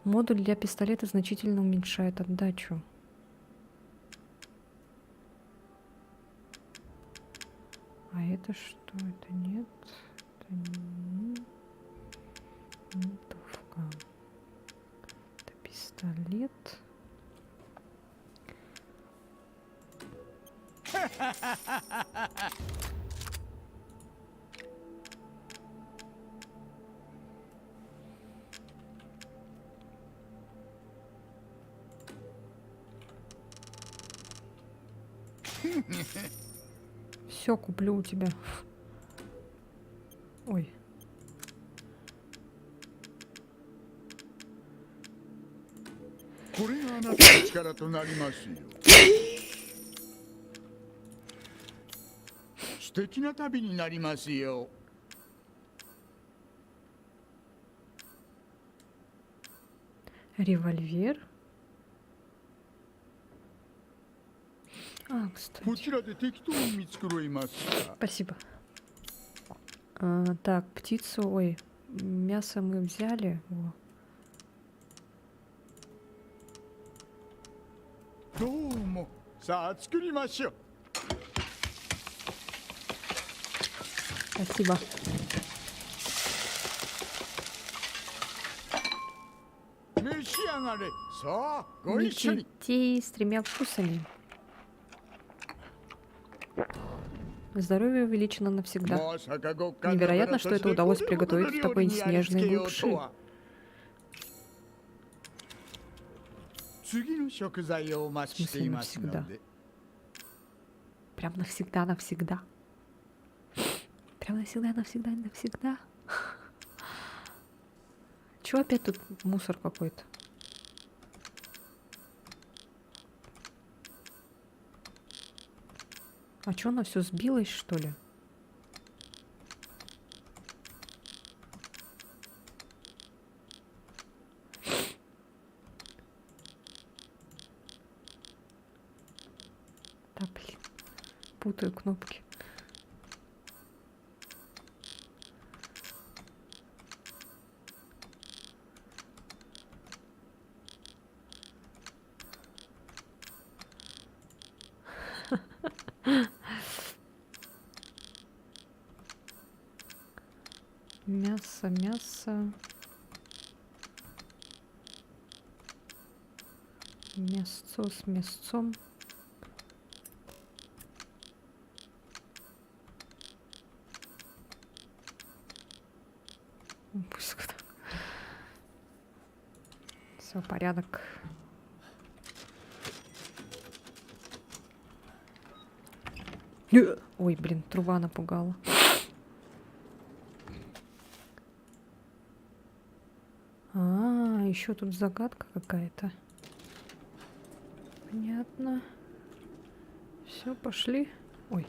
Модуль для пистолета значительно уменьшает отдачу. А это что? Это нет. Это не винтовка. Это пистолет. Все, куплю у тебя. Ой.これがあなたの力となりますよ。素敵な旅になりますよ。 Револьвер. А, こ кстати. ちらで適当に見繕いますか。 Спасибо. Так, птицу, ой, мясо мы взяли. Во. どうも。さあ作りましょう。 Спасибо. «召し上がれ。さあご一緒に。 Детей с 3 вкусами. Здоровье увеличено навсегда. まさか極寒の Невероятно, что это удалось приготовить в такой снежной глуши. 次の食材をお待ちしていますので。 Прям навсегда, навсегда. Прям навсегда, навсегда, навсегда. Чё опять тут мусор какой-то? А чё она все сбилась, что ли? Да, блин. Путаю кнопки. Мясо, мясо. Мясцо с мясцом. Все, порядок. Ой, блин, труба напугала. Еще тут загадка какая-то. Понятно. Все, пошли. Ой.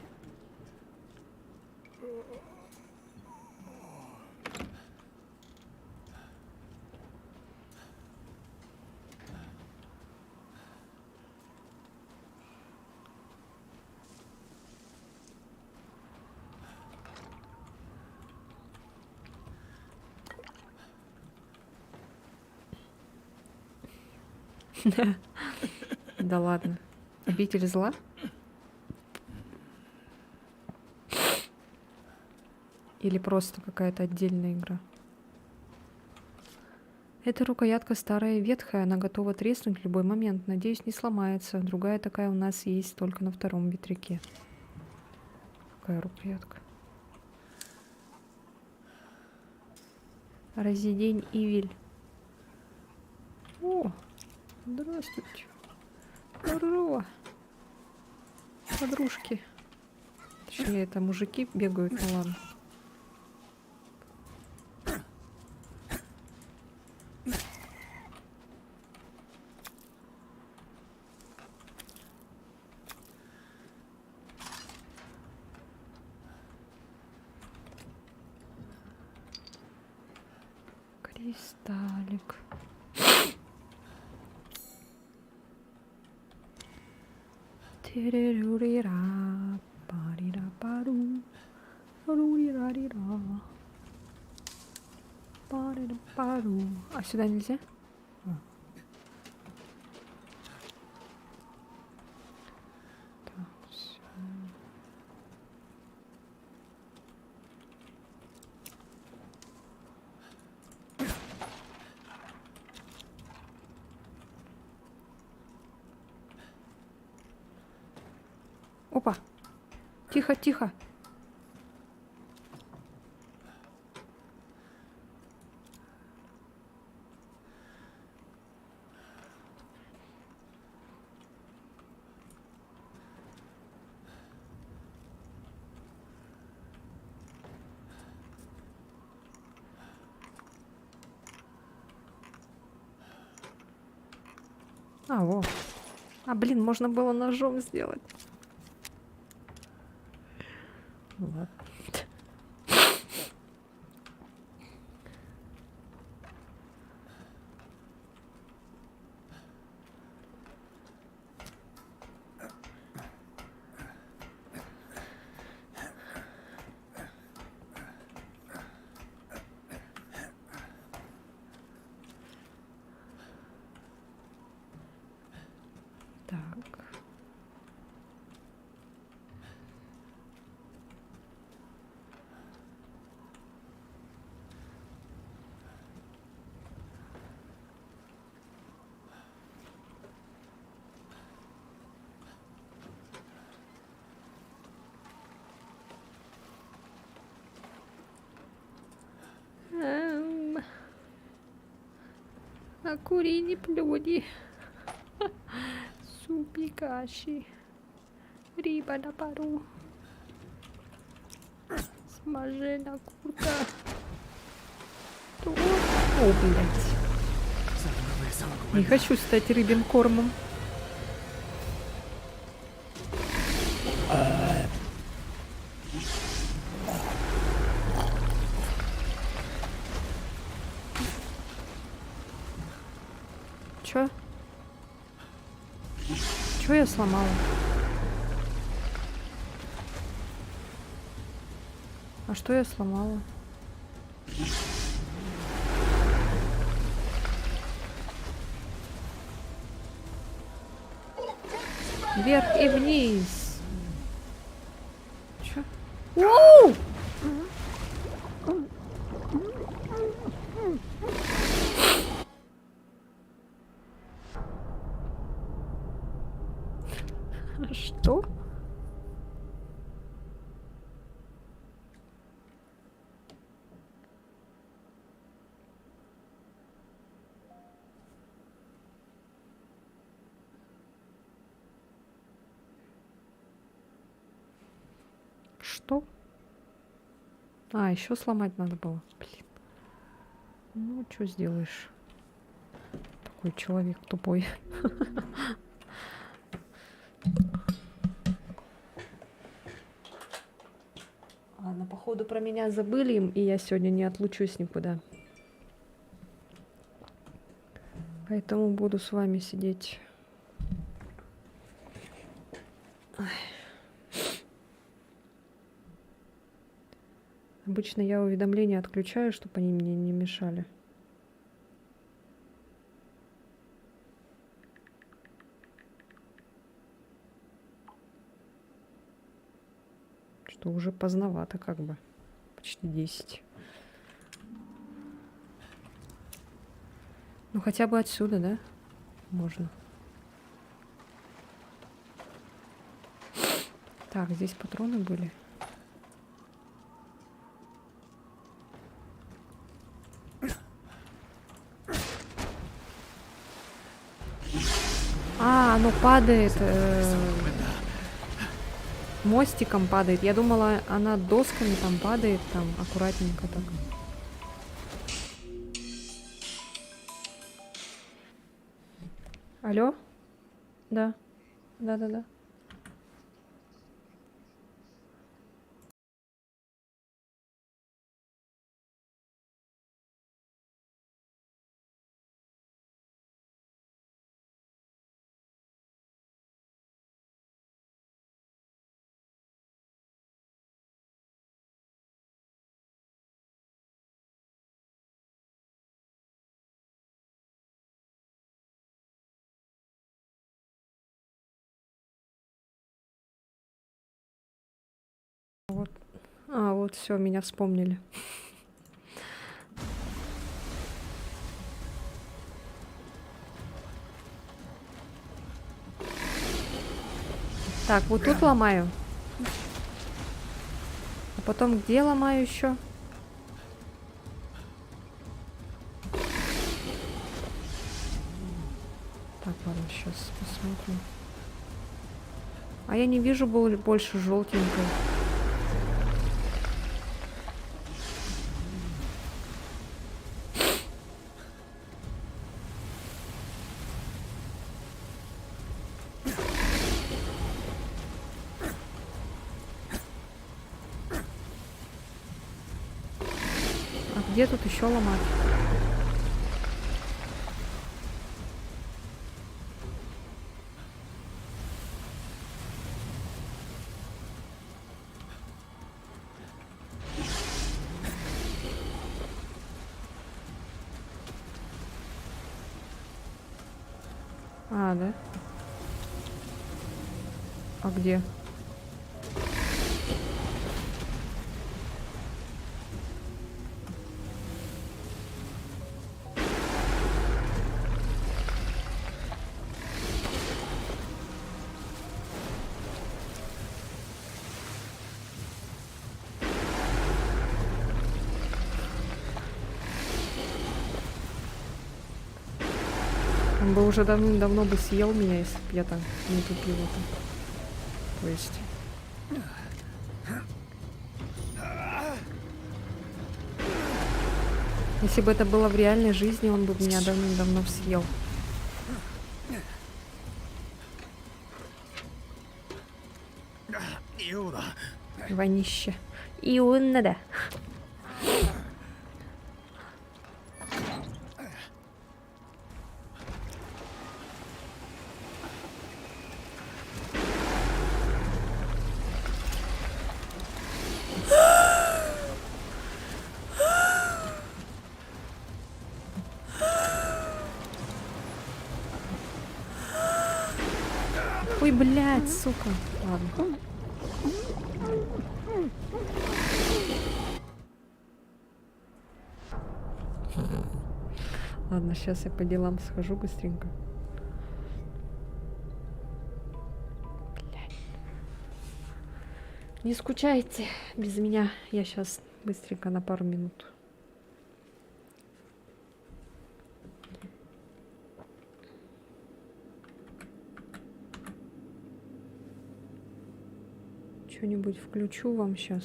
Да ладно. Обитель зла? Или просто какая-то отдельная игра? Эта рукоятка старая и ветхая, она готова треснуть в любой момент. Надеюсь, не сломается. Другая такая у нас есть только на втором ветряке. Какая рукоятка? Resident Evil. О, здравствуйте. Здорово. Подружки. Точнее, это мужики бегают, ну ладно. Кристаллик. Терерурира, парира-пару, рурирарира, парира-пару. А сюда нельзя? А. Так, всё. Опа! Тихо, тихо! А, во. А, блин, можно было ножом сделать. Ну ладно. Так. А курині плюді. Супі каші. Риба на пару. Смажена курка. О, блядь. Не хочу стать рыбьим кормом. Чё? Чё я сломала? А что я сломала? Вверх и вниз. Чё? Воу! Что? Что? А, еще сломать надо было. Блин. Ну, что сделаешь? Такой человек тупой. Ладно, походу про меня забыли, и я сегодня не отлучусь никуда. Поэтому буду с вами сидеть. Ай. Обычно я уведомления отключаю, чтобы они мне не мешали. Что уже поздновато как бы. Почти 10. Ну хотя бы отсюда, да? Можно. Так, здесь патроны были. оно падает, мостиком падает. Я думала, она досками там падает, там аккуратненько так. Алло? Да. Да-да-да. Вот. А, вот все, меня вспомнили. Так, вот тут ломаю. А потом где ломаю еще? Так, ладно, сейчас посмотрим. А я не вижу больше желтенькой. А где тут еще ломать? А, да? А где? Он бы уже давным-давно бы съел меня, если бы я так не тупила. То есть... Если бы это было в реальной жизни, он бы меня давным-давно съел. Вонище. Иуннада. Ой, блядь, сука. Ладно. Ладно, сейчас я по делам схожу быстренько. Блядь. Не скучайте без меня. Я сейчас быстренько на пару минут. Что-нибудь включу вам сейчас.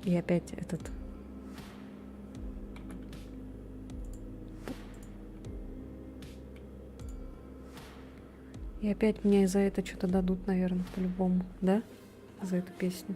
И опять этот... И опять мне за это что-то дадут, наверное, по-любому, да? За эту песню.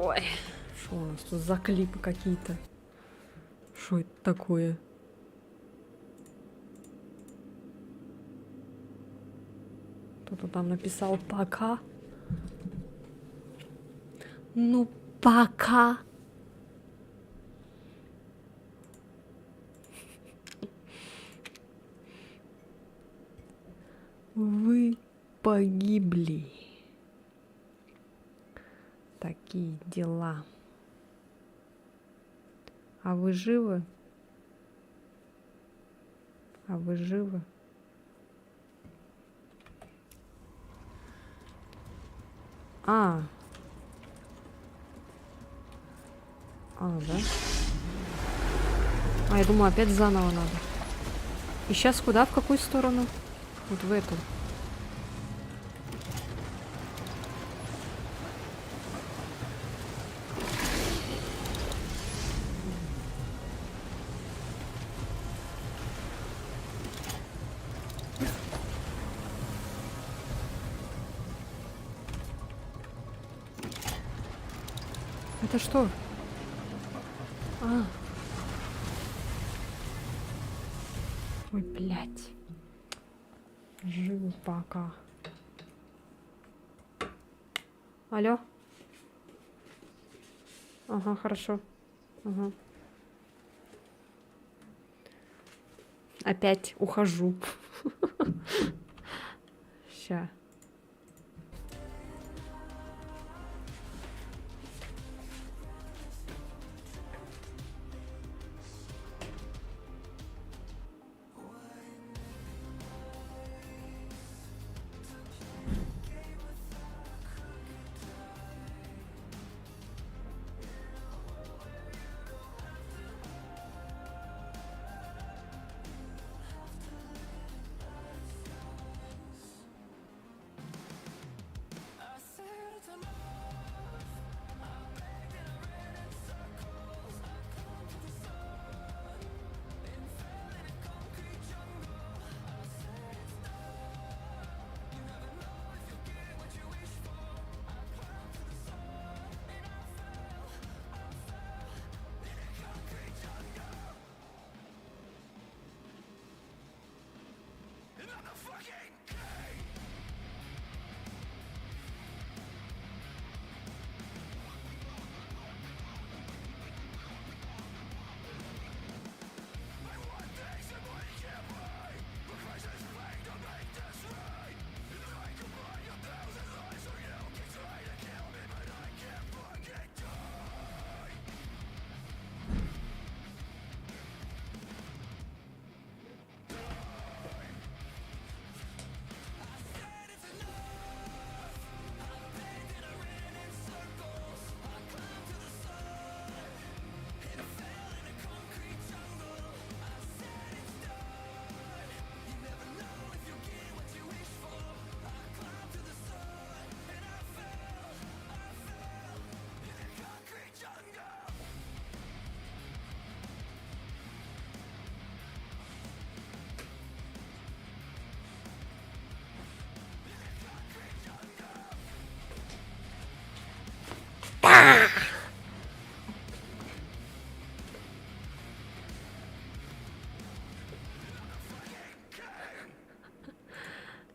Ой, что у нас тут за клипы какие-то? Что это такое? Кто-то там написал «пока». Ну, пока. Вы погибли. Такие дела. А вы живы? А вы живы? А, да? А, я думаю, опять заново надо. И сейчас куда? В какую сторону? Вот в эту. Это что? А. Ой, блядь. Живу пока. Алло? Ага, хорошо. Ага. Опять ухожу. Ща.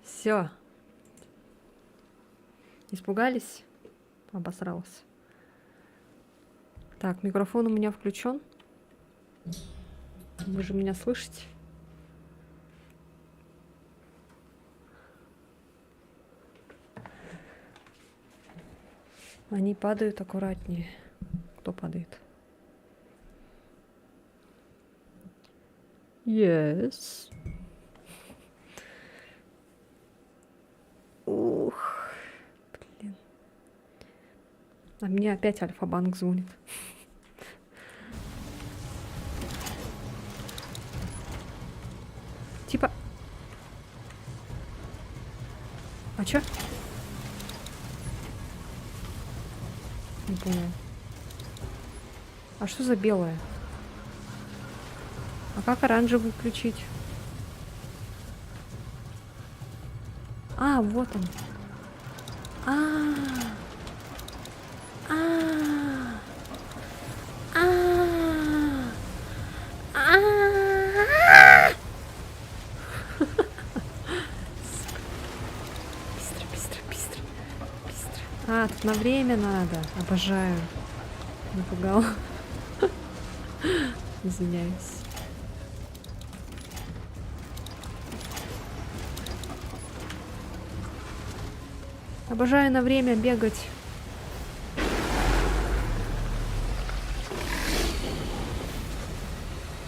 Все. Испугались? Обосрался. Так, микрофон у меня включен. Вы же меня слышите? Они падают аккуратнее. Кто падает? Yes. Ух, блин. А мне опять Альфа-банк звонит. Типа... А чё? Не понял. А что за белое? А как оранжевый включить? А, вот он. А. на время надо. Обожаю. Напугал. Извиняюсь. Обожаю на время бегать.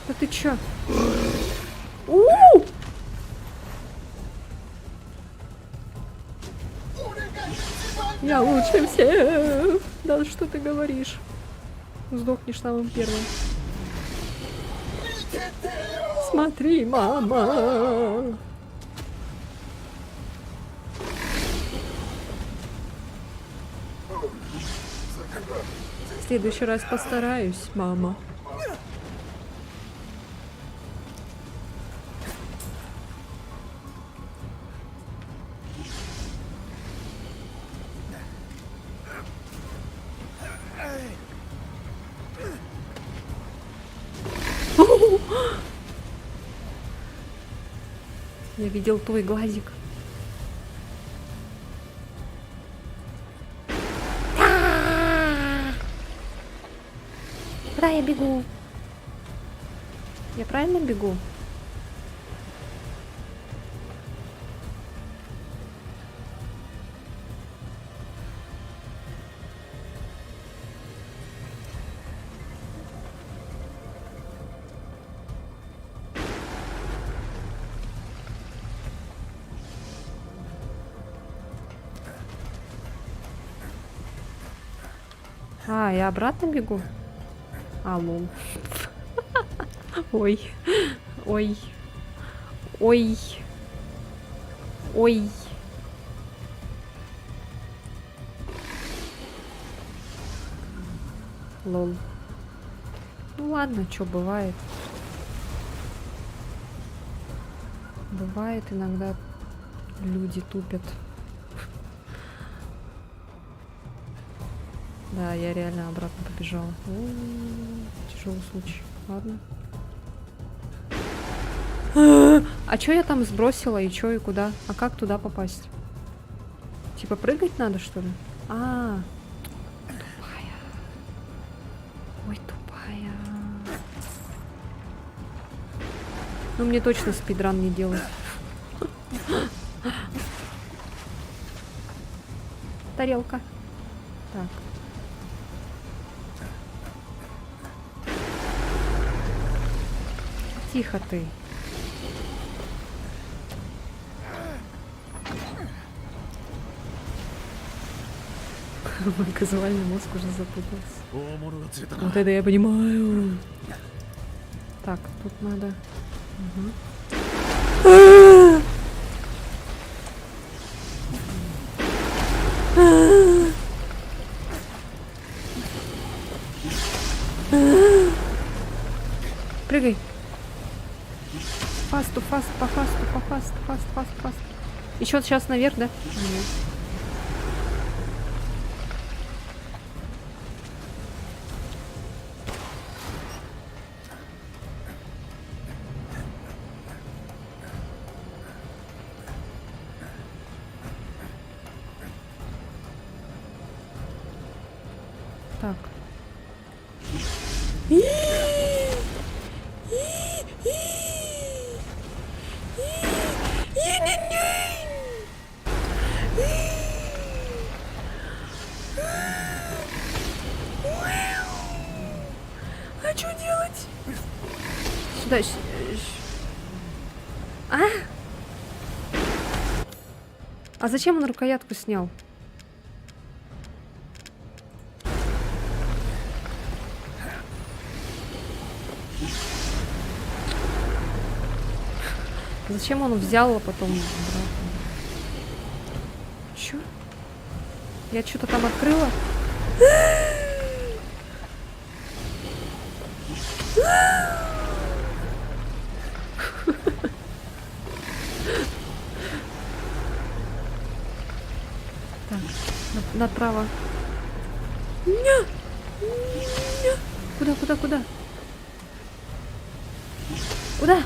Да ты чё? У-у-у! Я лучше всех. Да что ты говоришь? Сдохнешь самым первым. Смотри, мама. В следующий раз постараюсь, мама. Я видел твой глазик. Куда я бегу? Я правильно бегу? А, я обратно бегу? А, лол. Ой. Ой. Ой. Ой. Лол. Ну ладно, что бывает. Бывает иногда люди тупят. Да, я реально обратно побежала. Тяжелый случай. Ладно. А чё я там сбросила и чё и куда? А как туда попасть? Типа прыгать надо, что ли? А, тупая. Ой, тупая. Ну мне точно спидран не делать. Тарелка. Так. Тихо ты. Мой казуальный мозг уже запутался. 大物が釣れたな Вот это я понимаю. Так, тут надо. Прыгай. Фасту, фаст, по фасту, по фаст, фаст, фаст, фаст. Еще сейчас наверх, да? Нет. Так. А что делать? Сюда. А? А зачем он рукоятку снял? Зачем он взял, а потом обратно? Чё? Я что-то там открыла? Так, направо. Куда, куда, куда? Куда?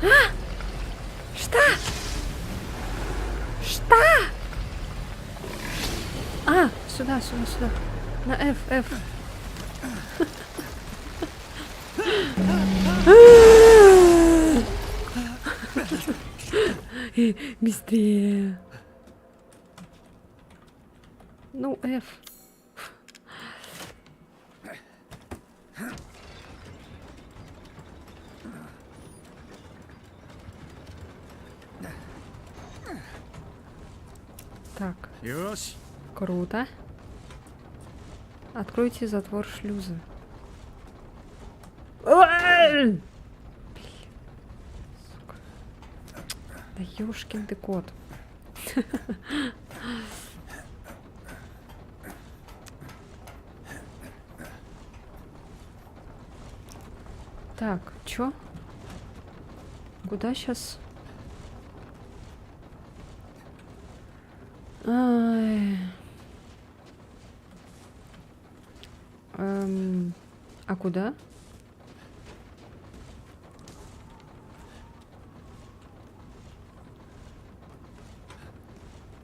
А? Что? Что? А, сюда, сюда, сюда. На F, F. Быстрее. Ну, F. Так, よし круто. Откройте затвор шлюза. Ой! Сука. Да ёшкин ты кот. Так, чё? Куда сейчас? Ай. А куда?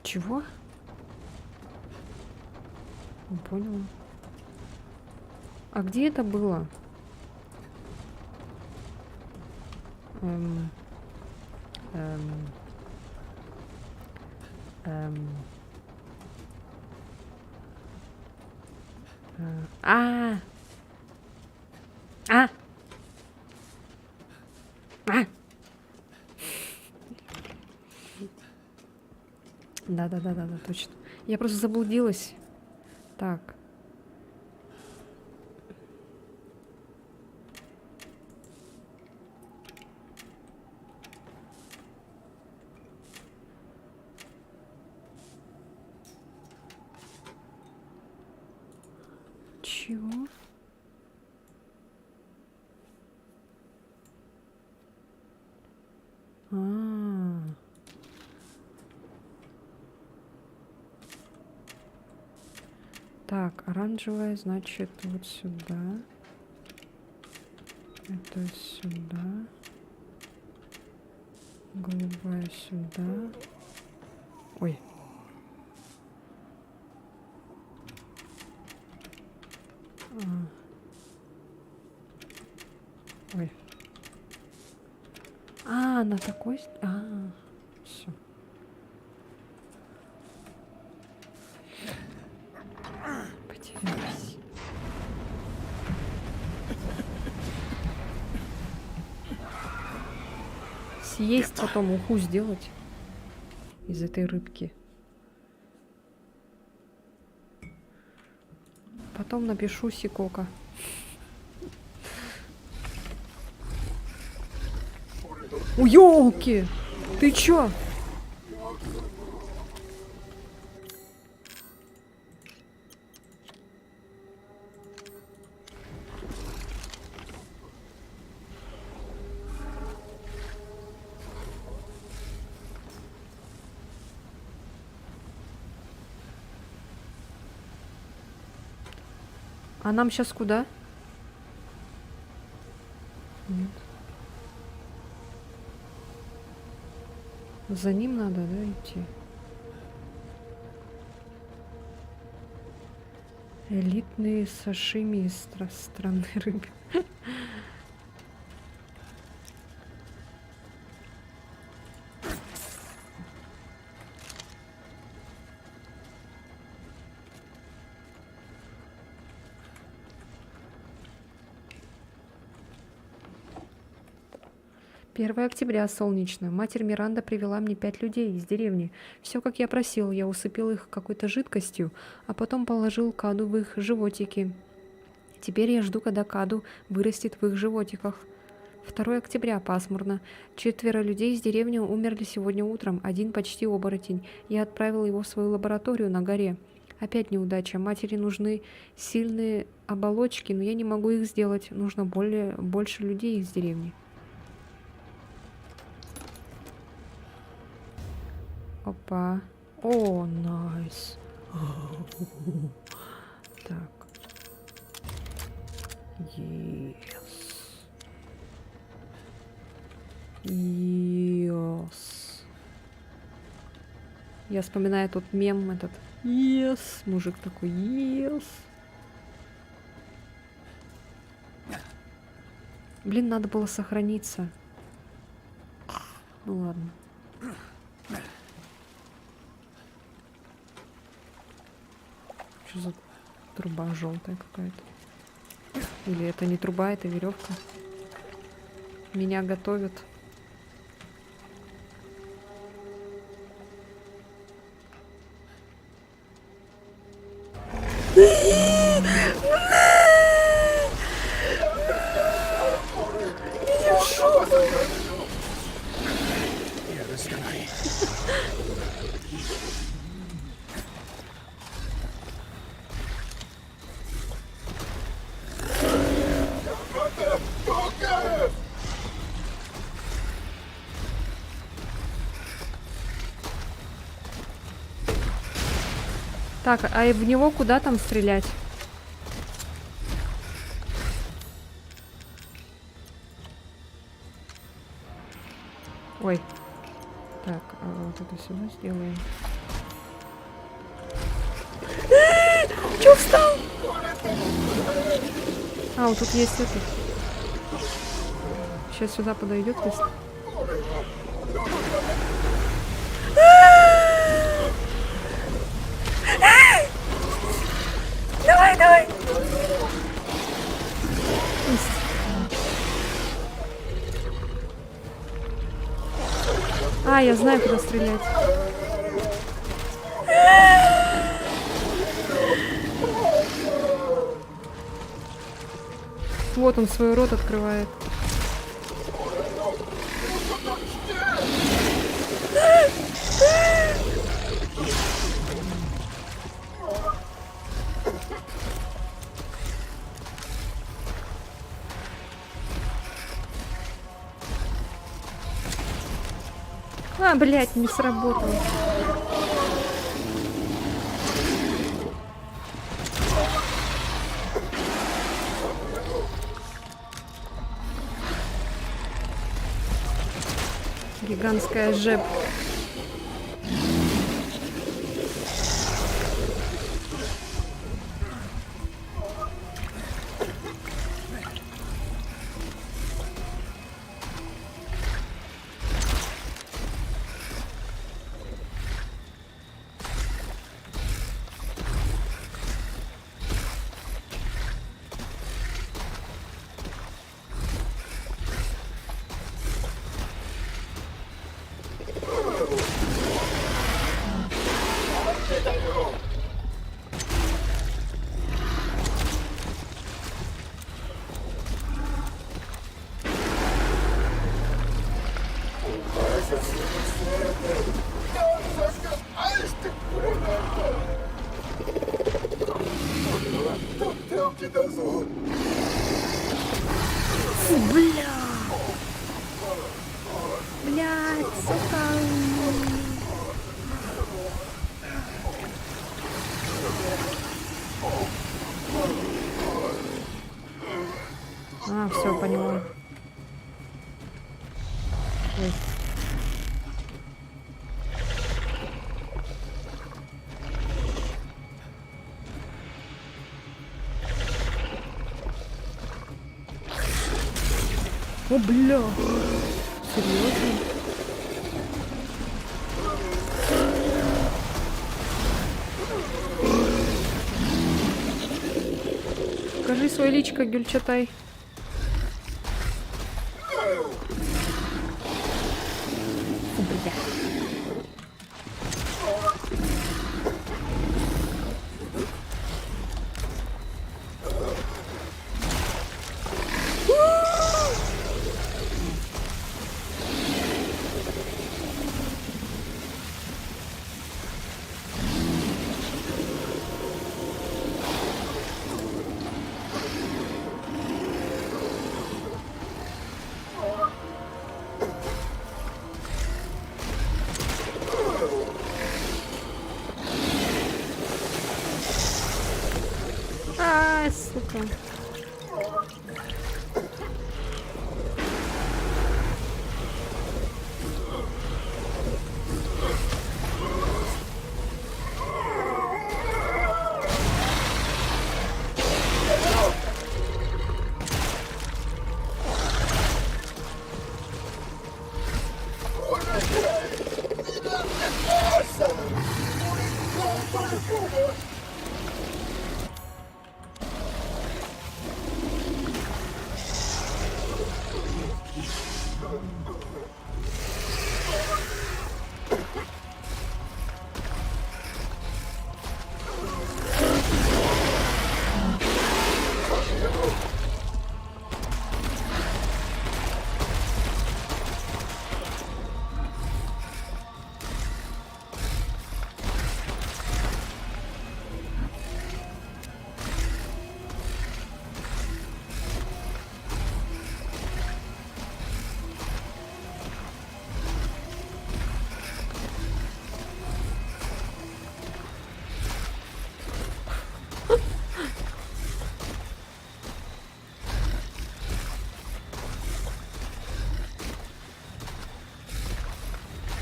Чего? Не поняла. А где это было? Эм, эм, эм. А, а, а. Да, точно. Я просто заблудилась. Так. Чего? А. Так, оранжевая, значит, вот сюда. Это сюда. Голубая сюда. Ой. Ой. А, на такой... Все. Потерялась. Съесть потом уху сделать из этой рыбки. Потом напишу Сикока. О, ёлки! Ты чё? А нам сейчас куда? Нет. За ним надо, да, идти? Элитные сашими из страны рыбы. Первое октября, солнечно. Матерь Миранда привела мне 5 людей из деревни. Все, как я просил, я усыпил их какой-то жидкостью, а потом положил каду в их животики. Теперь я жду, когда каду вырастет в их животиках. 2 октября, пасмурно. 4 людей из деревни умерли сегодня утром, 1 почти оборотень. Я отправил его в свою лабораторию на горе. Опять неудача. Матери нужны сильные оболочки, но я не могу их сделать. Нужно больше людей из деревни. Опа. О, найс. Так. Yes. Yes. Я вспоминаю тут мем этот. Yes. Мужик такой, yes. Блин, надо было сохраниться. Ну ладно. Что за труба желтая какая-то? Или это не труба, это веревка? Меня готовят. Так, а в него куда там стрелять? Ой. Так, а вот это сюда сделаем. Чё встал? А, вот тут есть этот. Сейчас сюда подойдет, если... Давай, давай! А, я знаю, куда стрелять. Вот он свой рот открывает. А, блядь, не сработало. Гигантская жеп. Фу, бля! Блядь, сука! А, все, поняла. Ой. О, бля! Серьезно? Покажи свое личико, Гюльчатай. Фу, бля. А, сука.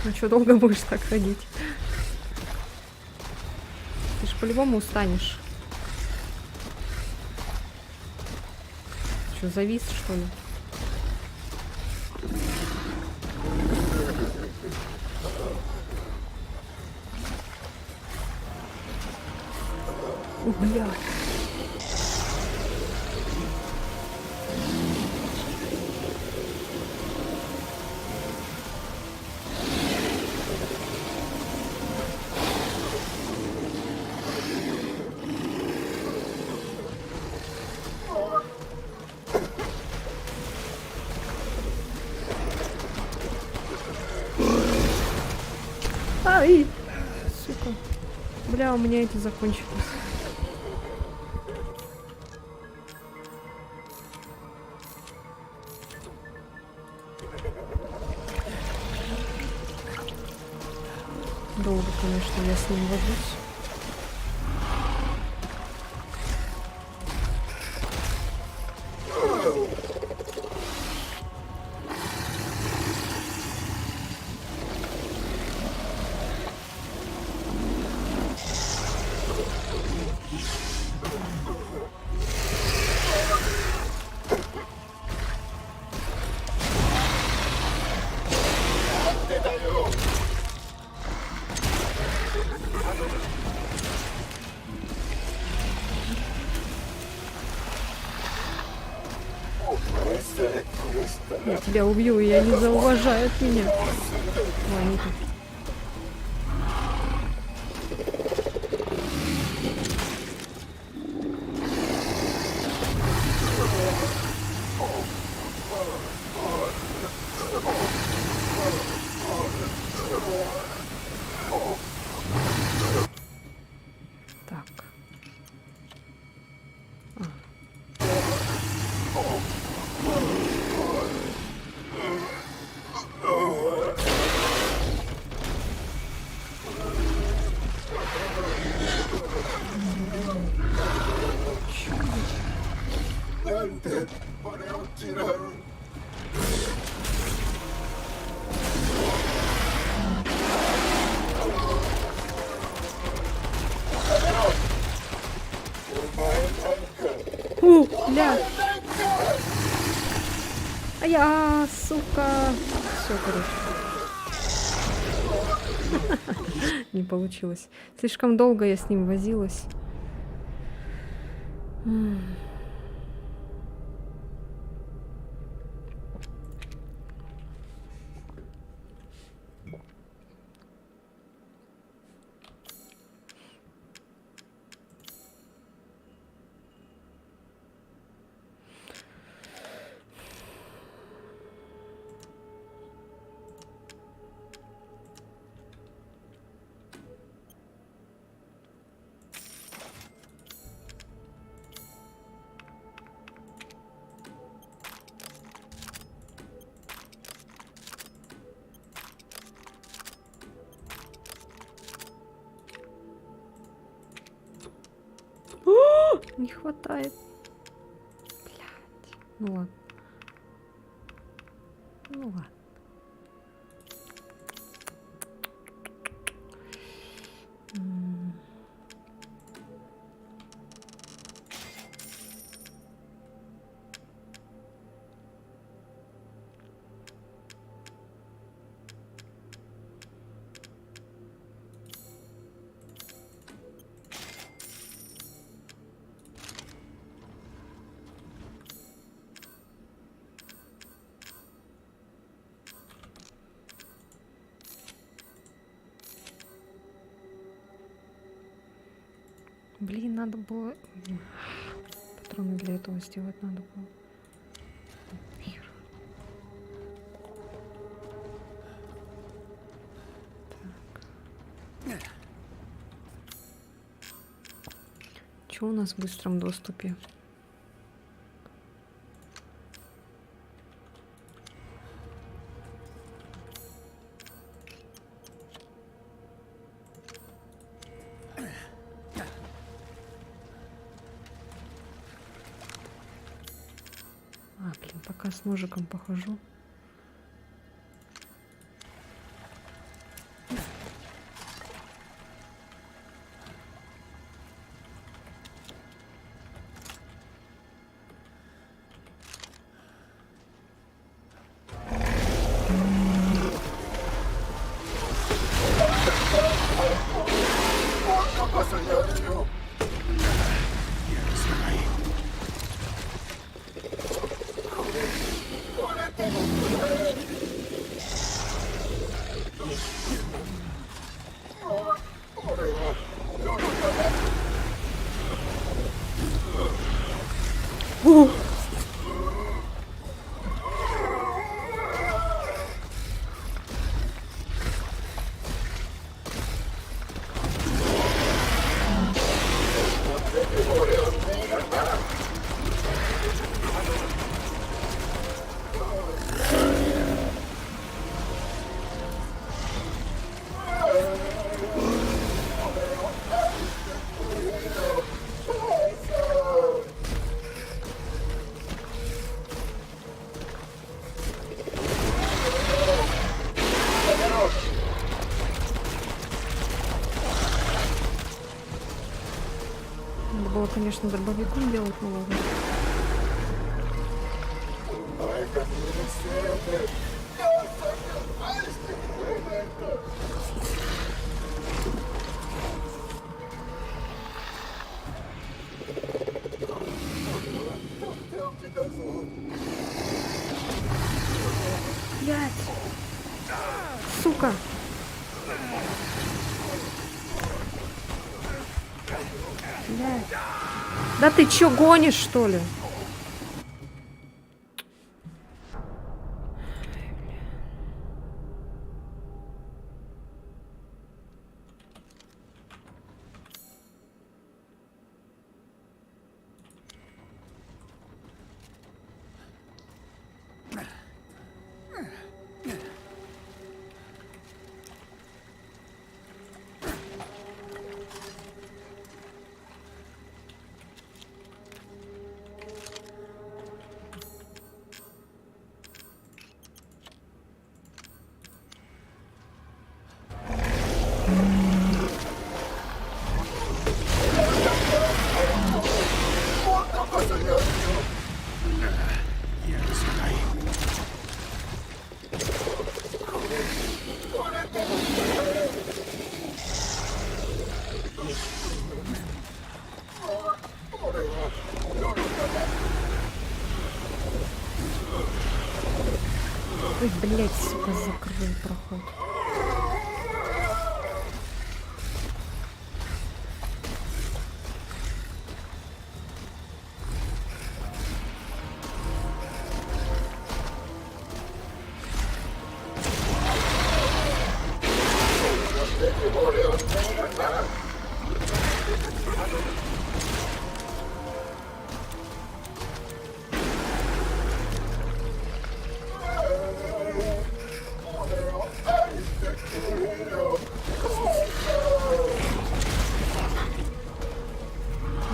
Ну что, долго будешь так ходить? Ты ж по-любому устанешь. Что, завис, что ли? О, бля. Ай! Сука. Бля, у меня это закончилось. Долго, конечно, я с ним вожусь. Я тебя убью, и они зауважают меня. Ой, они тут. Так. Бля. А я, сука. Все, короче. Не получилось. Слишком долго я с ним возилась. Не хватает. Блядь. Ну ладно. Ну ладно. Блин, надо было... Патроны для этого сделать надо было. Хер. Так. Что у нас в быстром доступе? Пока с ножиком похожу. О! Надо было, конечно, дробовиком делать, но ладно. Блядь! Сука! Блядь. Да ты чё, гонишь, что ли? Ой, блядь, сука, закрыл проход.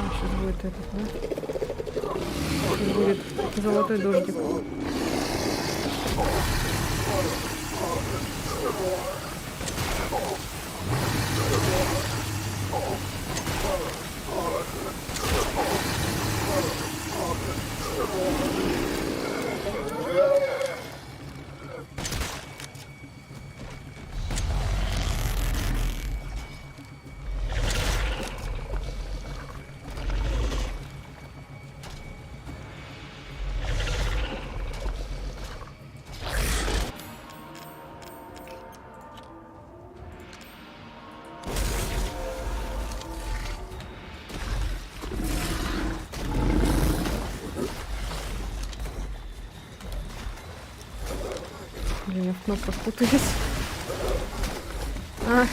Сейчас будет этот, да? Сейчас будет золотой дождик. Блин, я в кнопках путаюсь. А.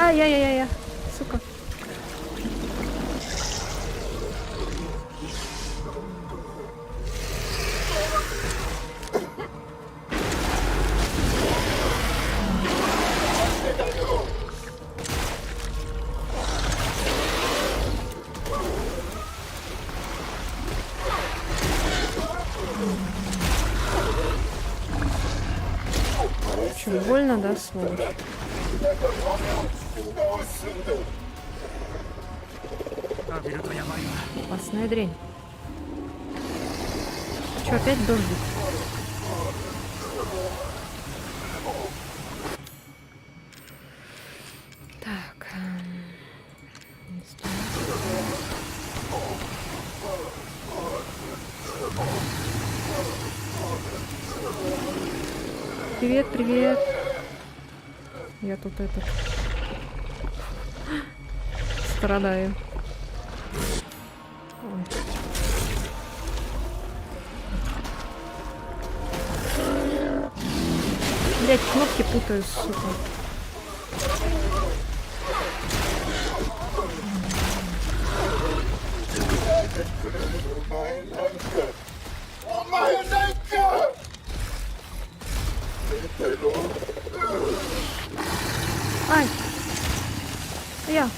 Ай-яй-яй-яй, сука. Что, больно, да, сволочь? Опасная дрянь. Что, опять дождик? Так. Не знаю. Привет, привет. Я тут этот страдаю. Ой. Блять, кнопки путаю, сука. Ай! Я!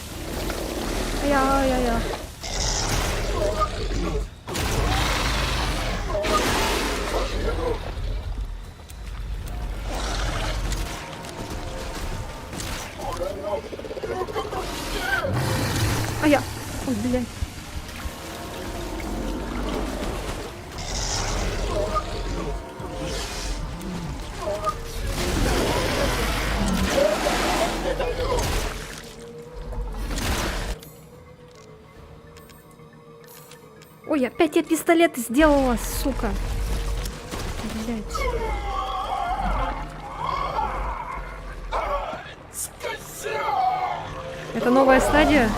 Я! Ой, блядь. Ой, опять я пистолет сделала, сука. Блять. Это новая стадия?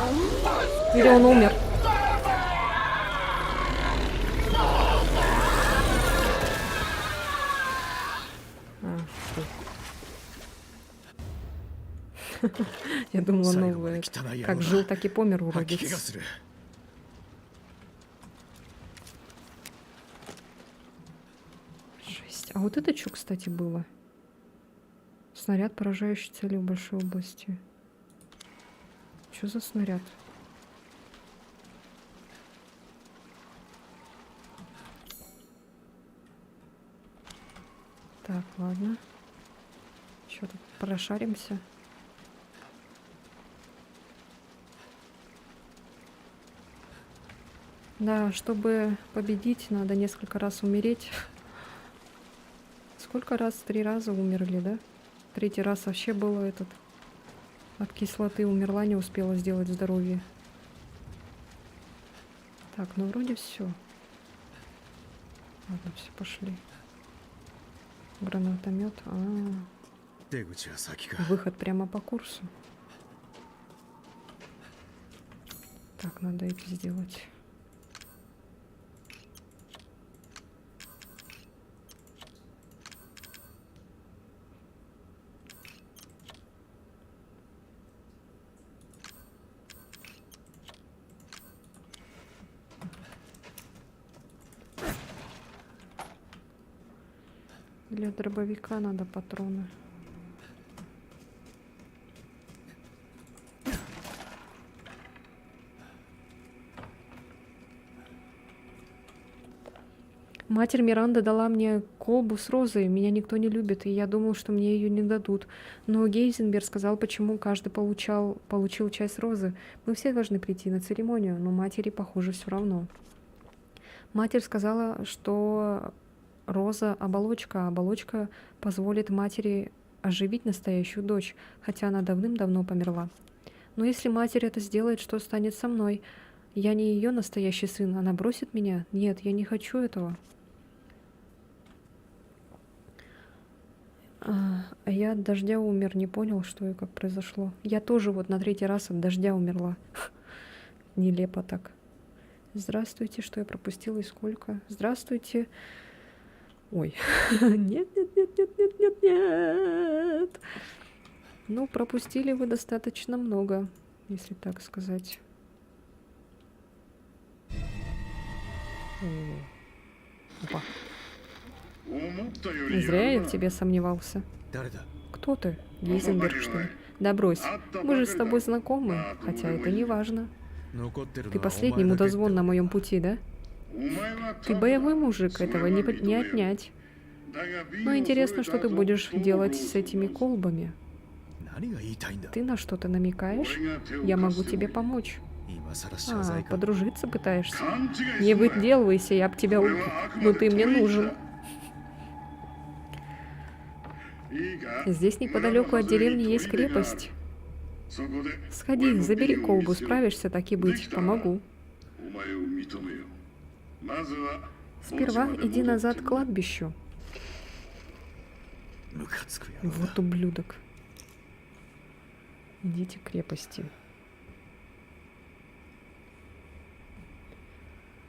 Или он умер? Я думала, новая. Как жил, так и помер, уродец. Жесть. А вот это что, кстати, было? Снаряд, поражающий цели в большой области. Что за снаряд? Так, ладно. Еще тут прошаримся. Да, чтобы победить, надо несколько раз умереть. Сколько раз? 3 раза умерли, да? 3-й раз вообще было этот... От кислоты умерла, не успела сделать здоровье. Так, ну вроде все. Ладно, все, пошли. Гранатомет. Выход прямо по курсу. Так, надо это сделать. Для дробовика надо патроны. Матерь Миранды дала мне колбу с розой. Меня никто не любит, и я думал, что мне ее не дадут. Но Гейзенберг сказал, почему каждый получил часть розы. Мы все должны прийти на церемонию, но матери, похоже, все равно. Матерь сказала, что роза — оболочка, а оболочка позволит матери оживить настоящую дочь, хотя она давным-давно померла. Но если матерь это сделает, что станет со мной? Я не ее настоящий сын, она бросит меня? Нет, я не хочу этого. А я от дождя умер, не понял, что и как произошло. Я тоже вот на 3-й раз от дождя умерла. Нелепо так. Здравствуйте, что я пропустила и сколько? Здравствуйте. Ой. Нет. Ну, пропустили вы достаточно много, если так сказать. Опа. Зря я в тебе сомневался. Кто ты? Гейзенберг, что ли? Да брось, мы же с тобой знакомы, хотя это не важно. Ты последний мудозвон на моем пути, да? Ты боевой мужик, этого не отнять. Ну, интересно, что ты будешь делать с этими колбами. 何が言いたいんだ Ты на что-то намекаешь? Я могу тебе помочь. 今さら謝罪か Подружиться пытаешься? Не выделывайся, я б тебя убил. Но ты мне нужен. Здесь неподалеку от деревни есть крепость. Сходи, забери колбу, справишься, так и быть. Помогу. Сперва иди назад к кладбищу. ムカつくやろ Вот ублюдок. Идите к крепости.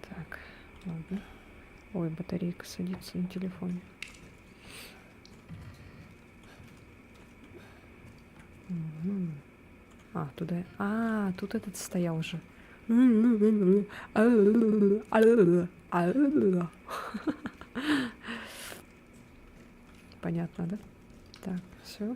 Так, ладно. Ой, батарейка садится на телефоне. Мгм. Туда. Тут этот стоял же. Понятно, да? Так, все.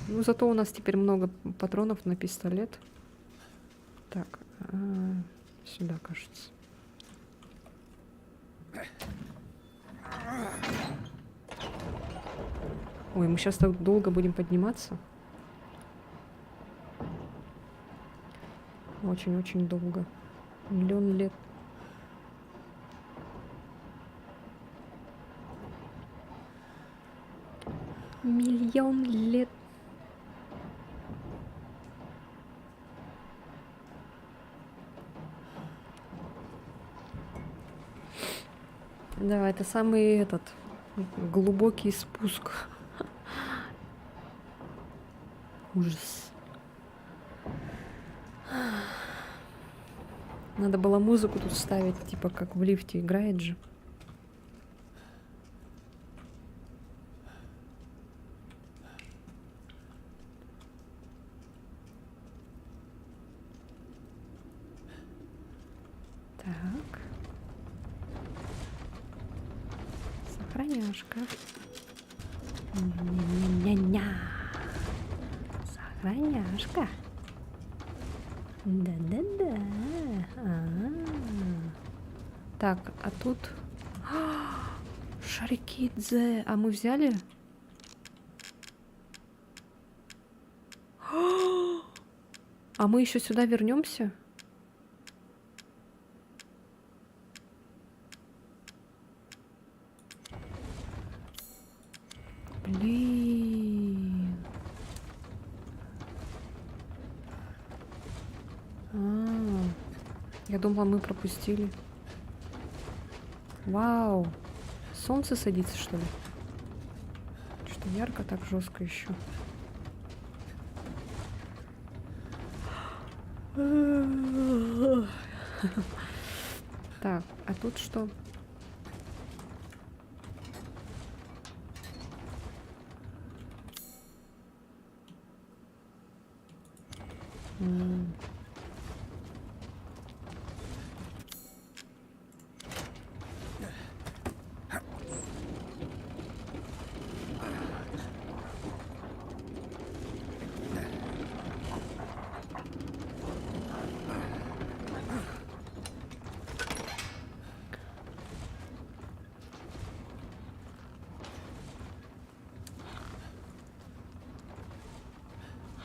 Ну, зато у нас теперь много патронов на пистолет. Так, сюда, кажется. Ой, мы сейчас так долго будем подниматься. Очень-очень долго. 1 000 000 лет. Миллион лет. Да, это самый этот глубокий спуск. Ужас. Надо было музыку тут ставить, типа как в лифте играет же. Так. Сохраняшка. Ня-ня-ня. Сохраняшка. Да-да-да. Так, а тут... Шарикидзе. А мы взяли? А мы еще сюда вернемся? Блин. Я думала, мы пропустили. Вау. Солнце садится, что ли? Что ярко так жестко еще. Так, а тут что?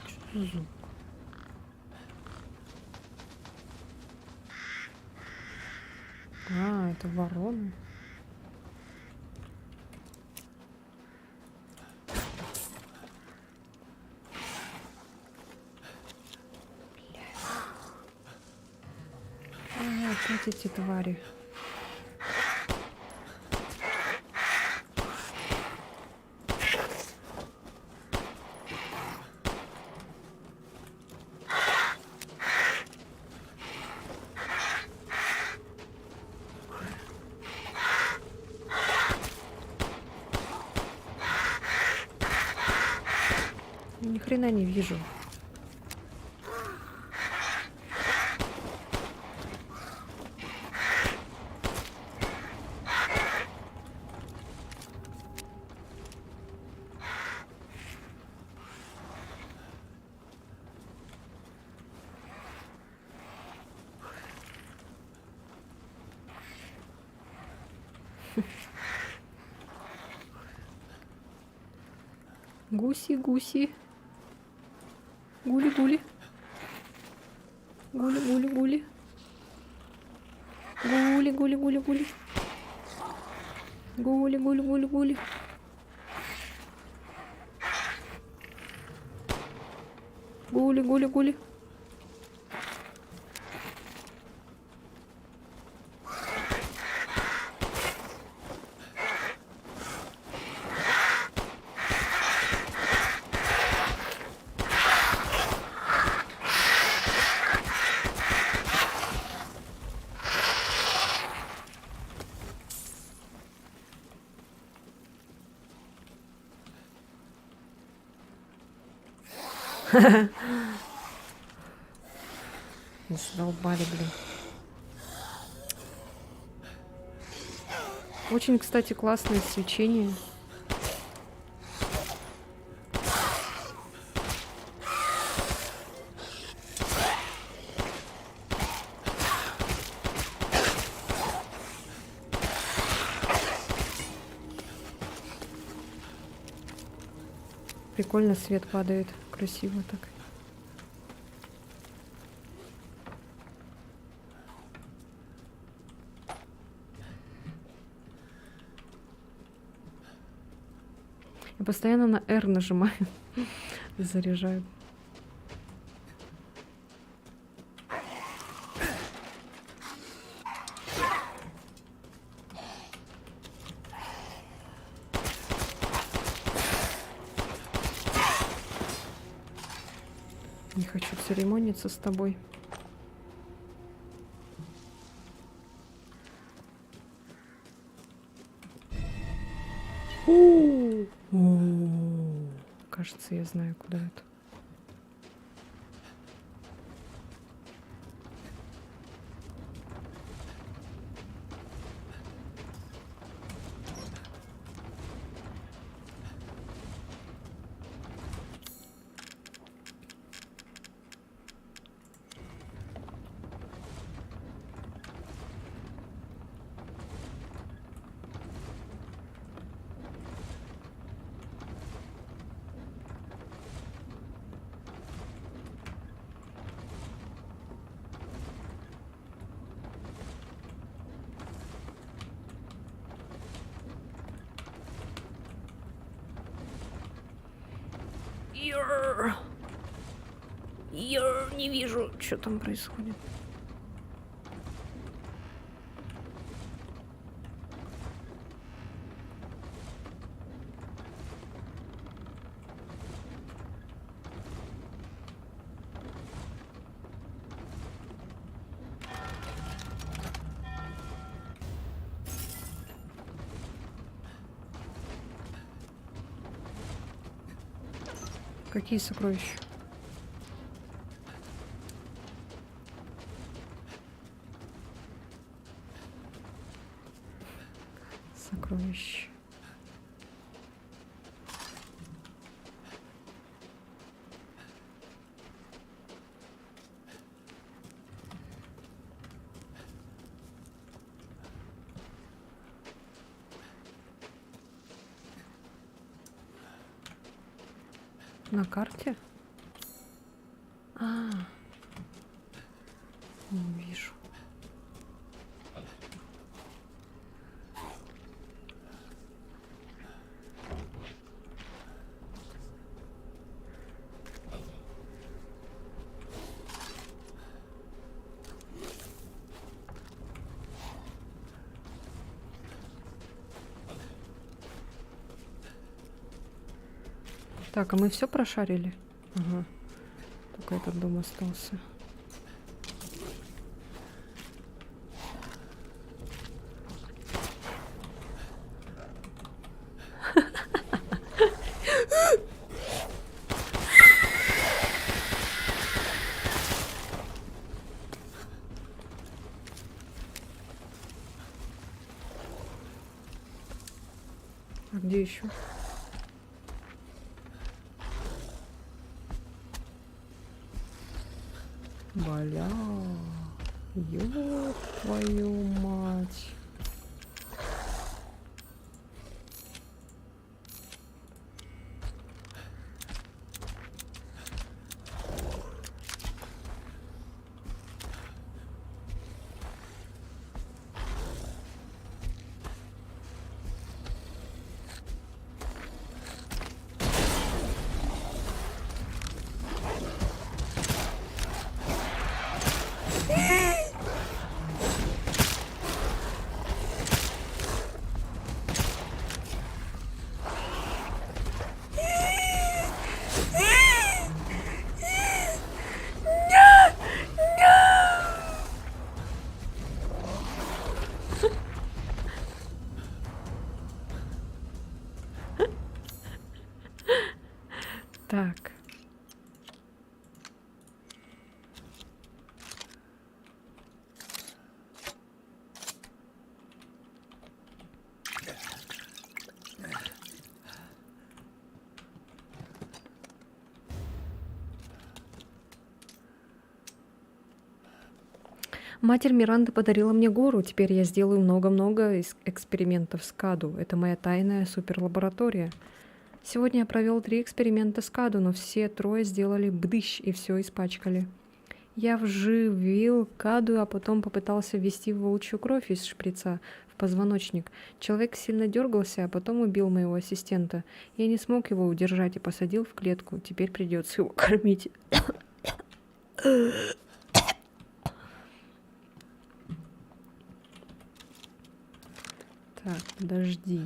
Что за звук? Это вороны. Опять эти твари. Ни хрена не вижу. Гуси, гуси. Гули, гули. Гули, гули, гули. Гули, гули, гули, гули. Гули, гули, гули, гули. Гули, гули, гули. Задолбали, блин. Очень, кстати, классное свечение. Прикольно свет падает. Красиво так. Я постоянно на R нажимаю. Заряжаю. Не хочу церемониться с тобой. Кажется, я знаю, куда это. Я не вижу, что там происходит. Какие сокровища? Сокровища. На карте? Не вижу. Так, а мы все прошарили? Ага. Только этот дом остался. А где еще? Бля, ёб твою мать. Матерь Миранды подарила мне гору. Теперь я сделаю много-много экспериментов с Каду. Это моя тайная суперлаборатория. Сегодня я провел 3 эксперимента с Каду, но все 3 сделали бдыщ и все испачкали. Я вживил Каду, а потом попытался ввести волчью кровь из шприца в позвоночник. Человек сильно дергался, а потом убил моего ассистента. Я не смог его удержать и посадил в клетку. Теперь придется его кормить. Так, подожди.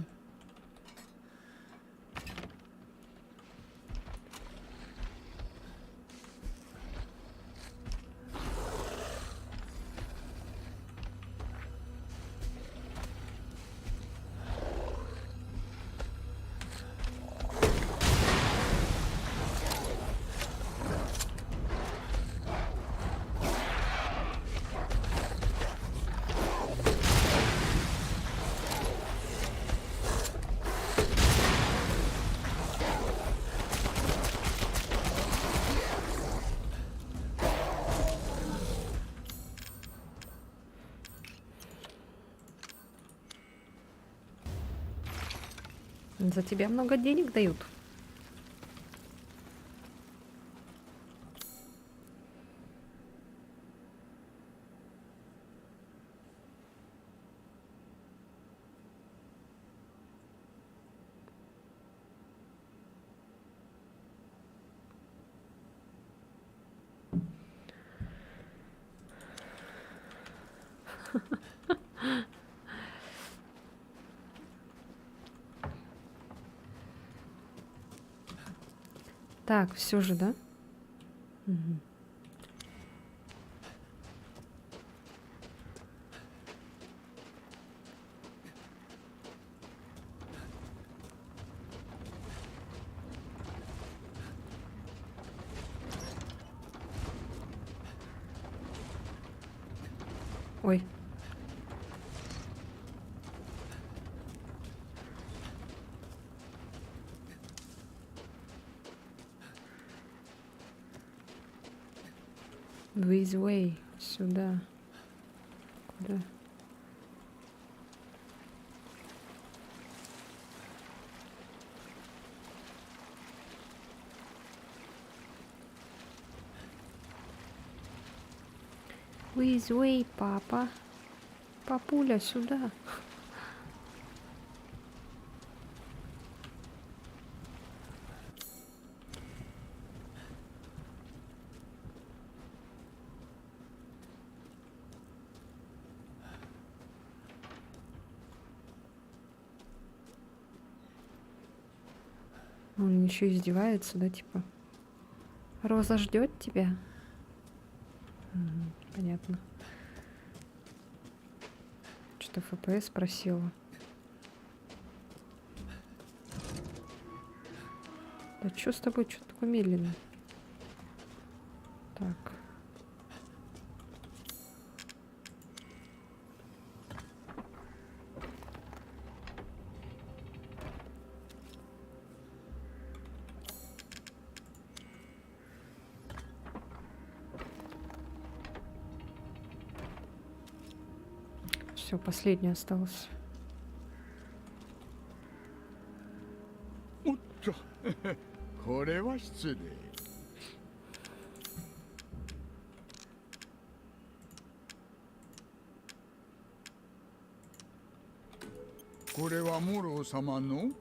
За тебя много денег дают. Так, все же, да? Мгм. Ой. This way. Сюда. Куда? This way, папа. Папуля, сюда. Он еще издевается, да, типа. Роза ждет тебя? Мгм, понятно. Что ФПС просила. Да что с тобой? Что такое медленно? Так. Все, последний остался. おっとこれは失礼。これはモロー様の？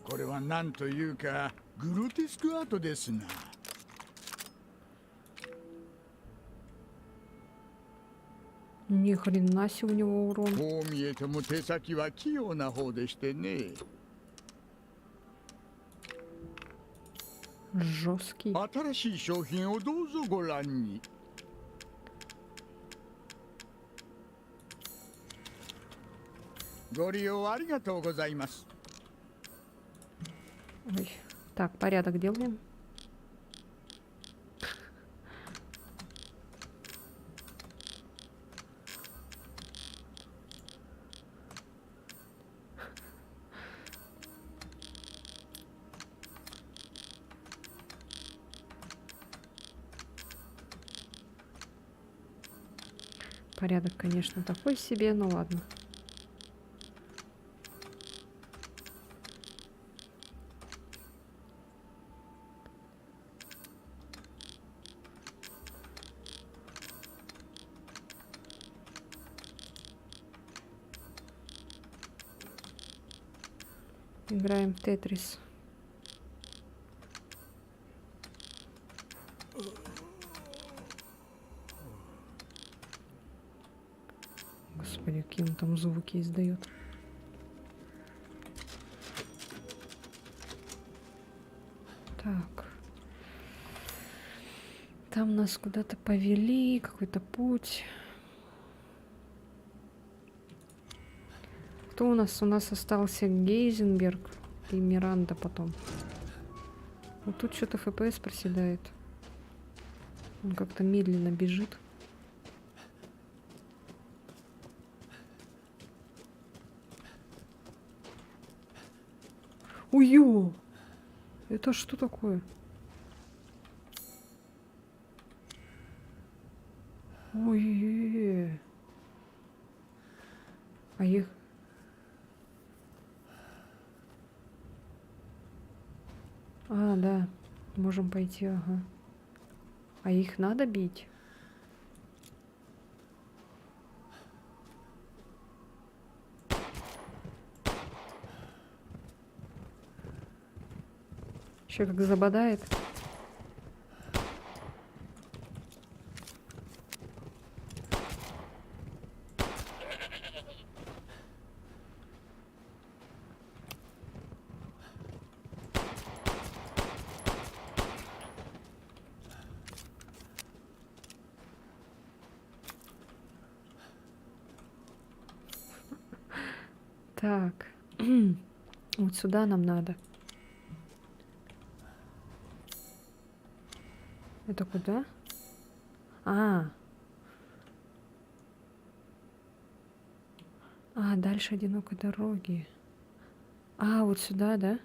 これは何というかグロテスクアートですな。Ни хрена себе у него урон. こう見えても手先は器用な方でしてね。 Жесткий. 新しい商品をどうぞご覧に。ご利用ありがとうございます。 Ой. Так, порядок делаем. Порядок, конечно, такой себе, но ладно. Играем в Тетрис. Господи, какие он там звуки издает. Так. Там нас куда-то повели, какой-то путь. Кто у нас? У нас остался Гейзенберг и Миранда потом. Вот тут что-то FPS проседает. Он как-то медленно бежит. Ой-ё! Это что такое? Ой, а их... А, да, можем пойти, ага. А их надо бить? Еще как забодает. Так, вот сюда нам надо. Это куда? Дальше одинокой дороги. Вот сюда, да?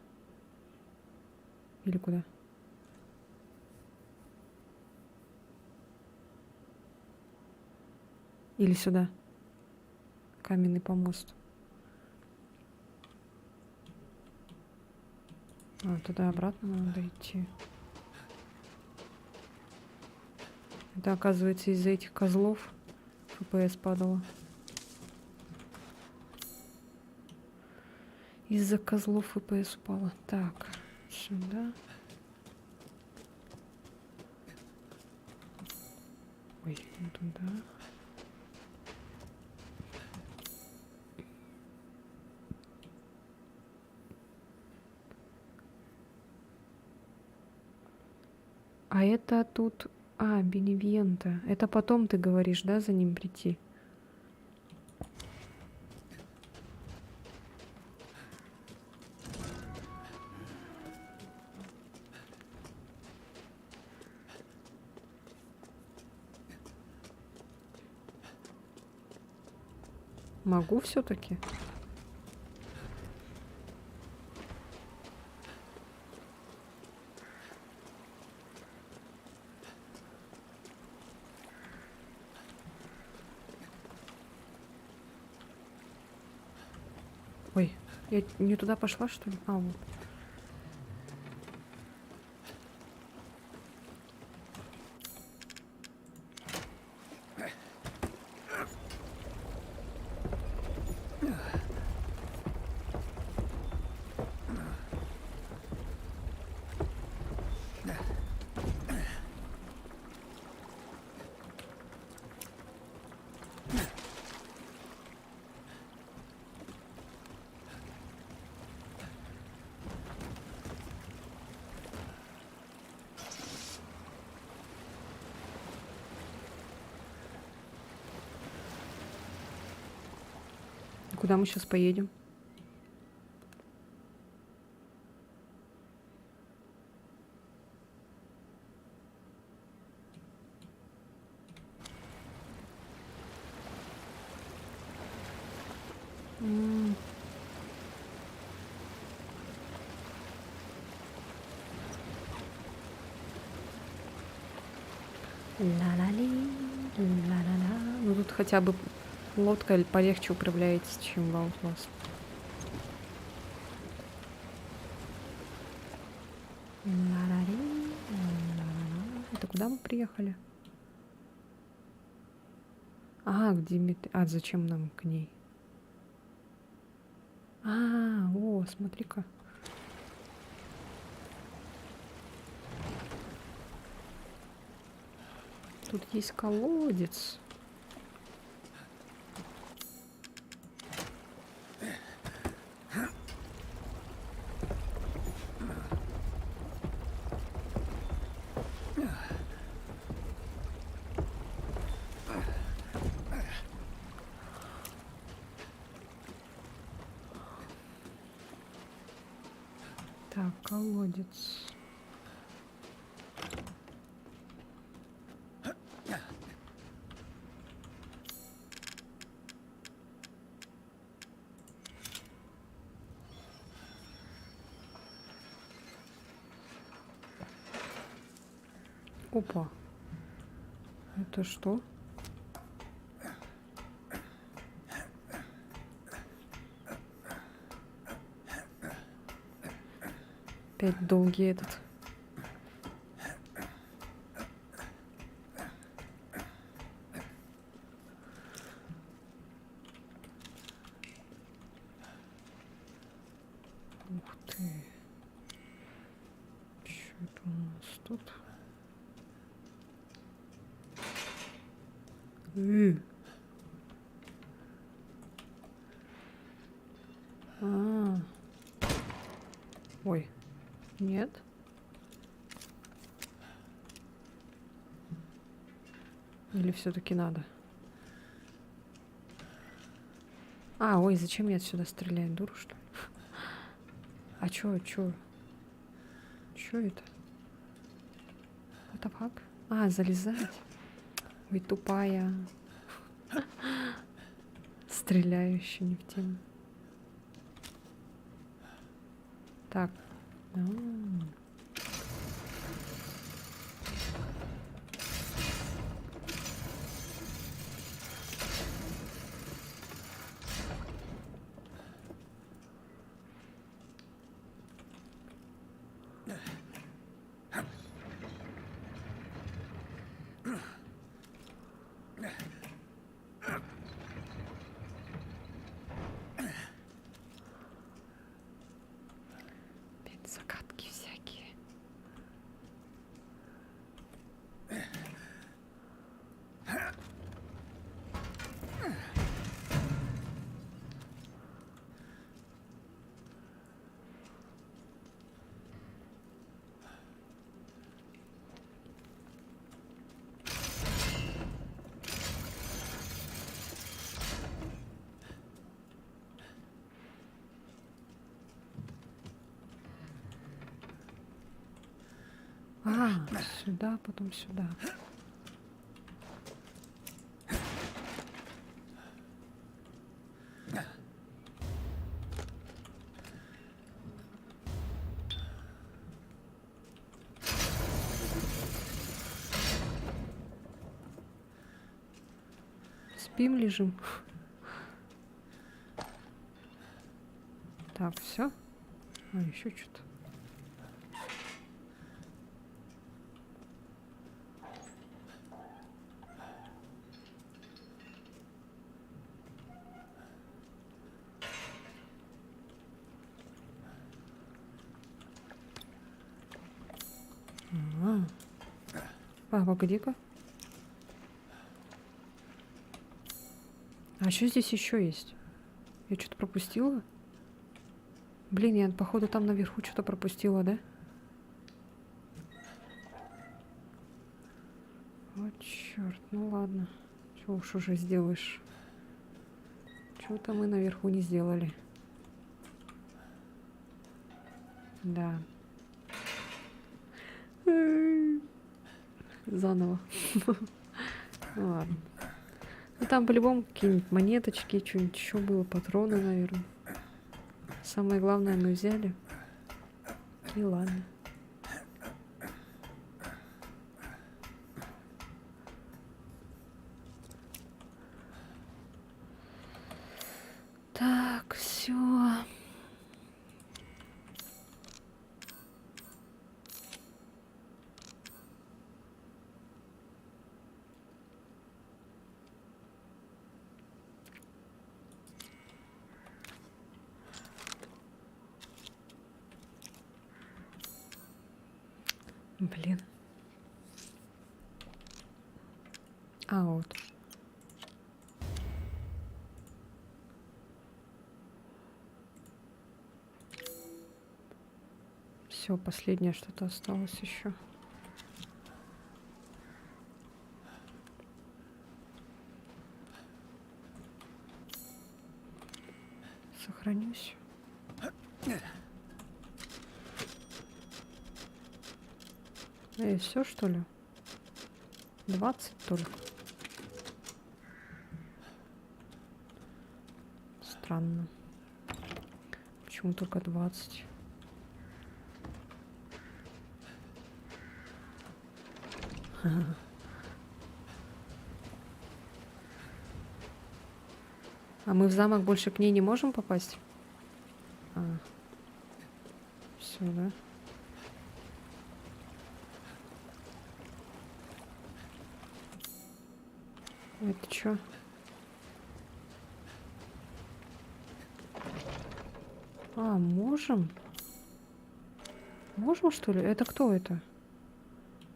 Или куда? Или сюда? Каменный помост. Туда обратно надо идти. Это, оказывается, из-за этих козлов FPS падало. Из-за козлов FPS упало. Так, сюда. Ой, не туда. А это тут... Беневьента. Это потом ты говоришь, да, за ним прийти? Могу все-таки? Ой, я не туда пошла, что ли? Вот. Куда мы сейчас поедем? Ла-ла-ли, Ла-ла-ла. Ну тут хотя бы лодка полегче управляется, чем в Outlast. Ла-ла-ли, ла-ла-ла. Это куда мы приехали? А, к Димитри. А, зачем нам к ней? А, о, смотри-ка. Тут есть колодец. Так, колодец. Опа. Это что? Опять долгий этот. Ух ты. Что это у нас тут? А. Ой. Нет. Или все-таки надо? А, ой, зачем я отсюда стреляю? Дура, что ли? А чё? Чё это? What the fuck? А, залезать? Ой, тупая. Стреляю еще не в тему. Так. Опять загадки всякие. А, сюда, потом сюда. Спим, лежим. Так, все. А, еще что-то. А, погоди-ка. А что здесь еще есть? Я что-то пропустила? Блин, я, походу, там наверху что-то пропустила, да? Вот черт, ну ладно. Чего уж уже сделаешь? Чего-то мы наверху не сделали. Да. Заново. Ну ладно. Ну там по-любому какие-нибудь монеточки, что-нибудь еще было, патроны, наверное. Самое главное мы взяли. И ладно. Так, все. Блин. А, вот. Все, последнее что-то осталось еще. Сохранюсь. Все, что ли? 20 только. Странно. Почему только 20? А мы в замок больше к ней не можем попасть? Все, да? Это что? А, можем? Можем, что ли? Это кто это?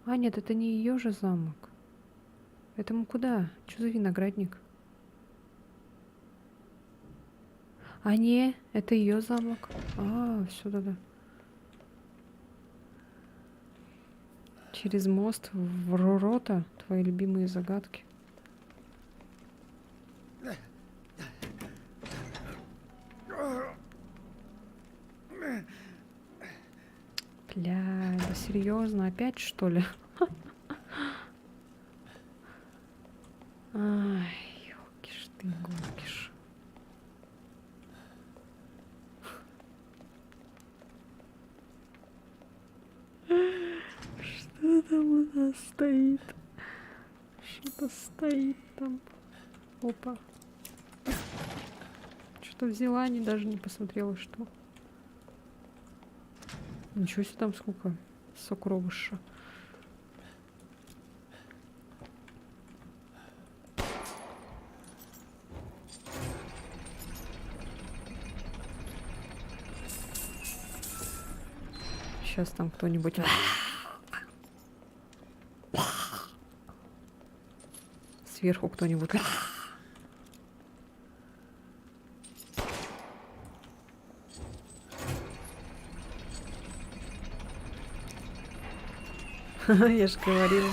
А, нет, это не ее же замок. Это мы куда? Что за виноградник? А, не, это ее замок. А, все, да-да. Через мост в ворота. Твои любимые загадки. Бля, да серьезно, опять что ли? Ай, ёлки ж ты, голки ж. Что там у нас стоит? Что-то стоит там. Опа. Что-то взяла, не даже не посмотрела, что. Ничего себе там сколько сокровища. Сейчас там кто-нибудь... Сверху кто-нибудь... Я же говорила.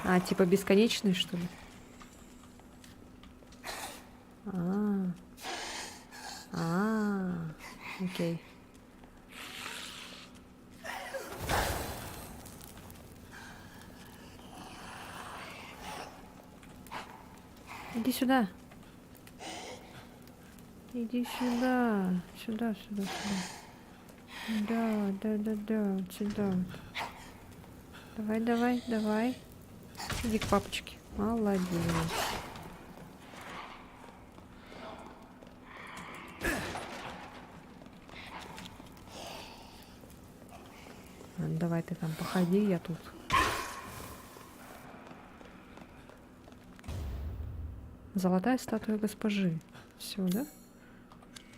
А, типа бесконечный, что ли? Окей. Иди сюда. Иди сюда. Сюда, сюда, сюда. Да, сюда. Давай, давай, давай. Иди к папочке. Молодец. Давай ты там походи, я тут. Золотая статуя госпожи. Все, да?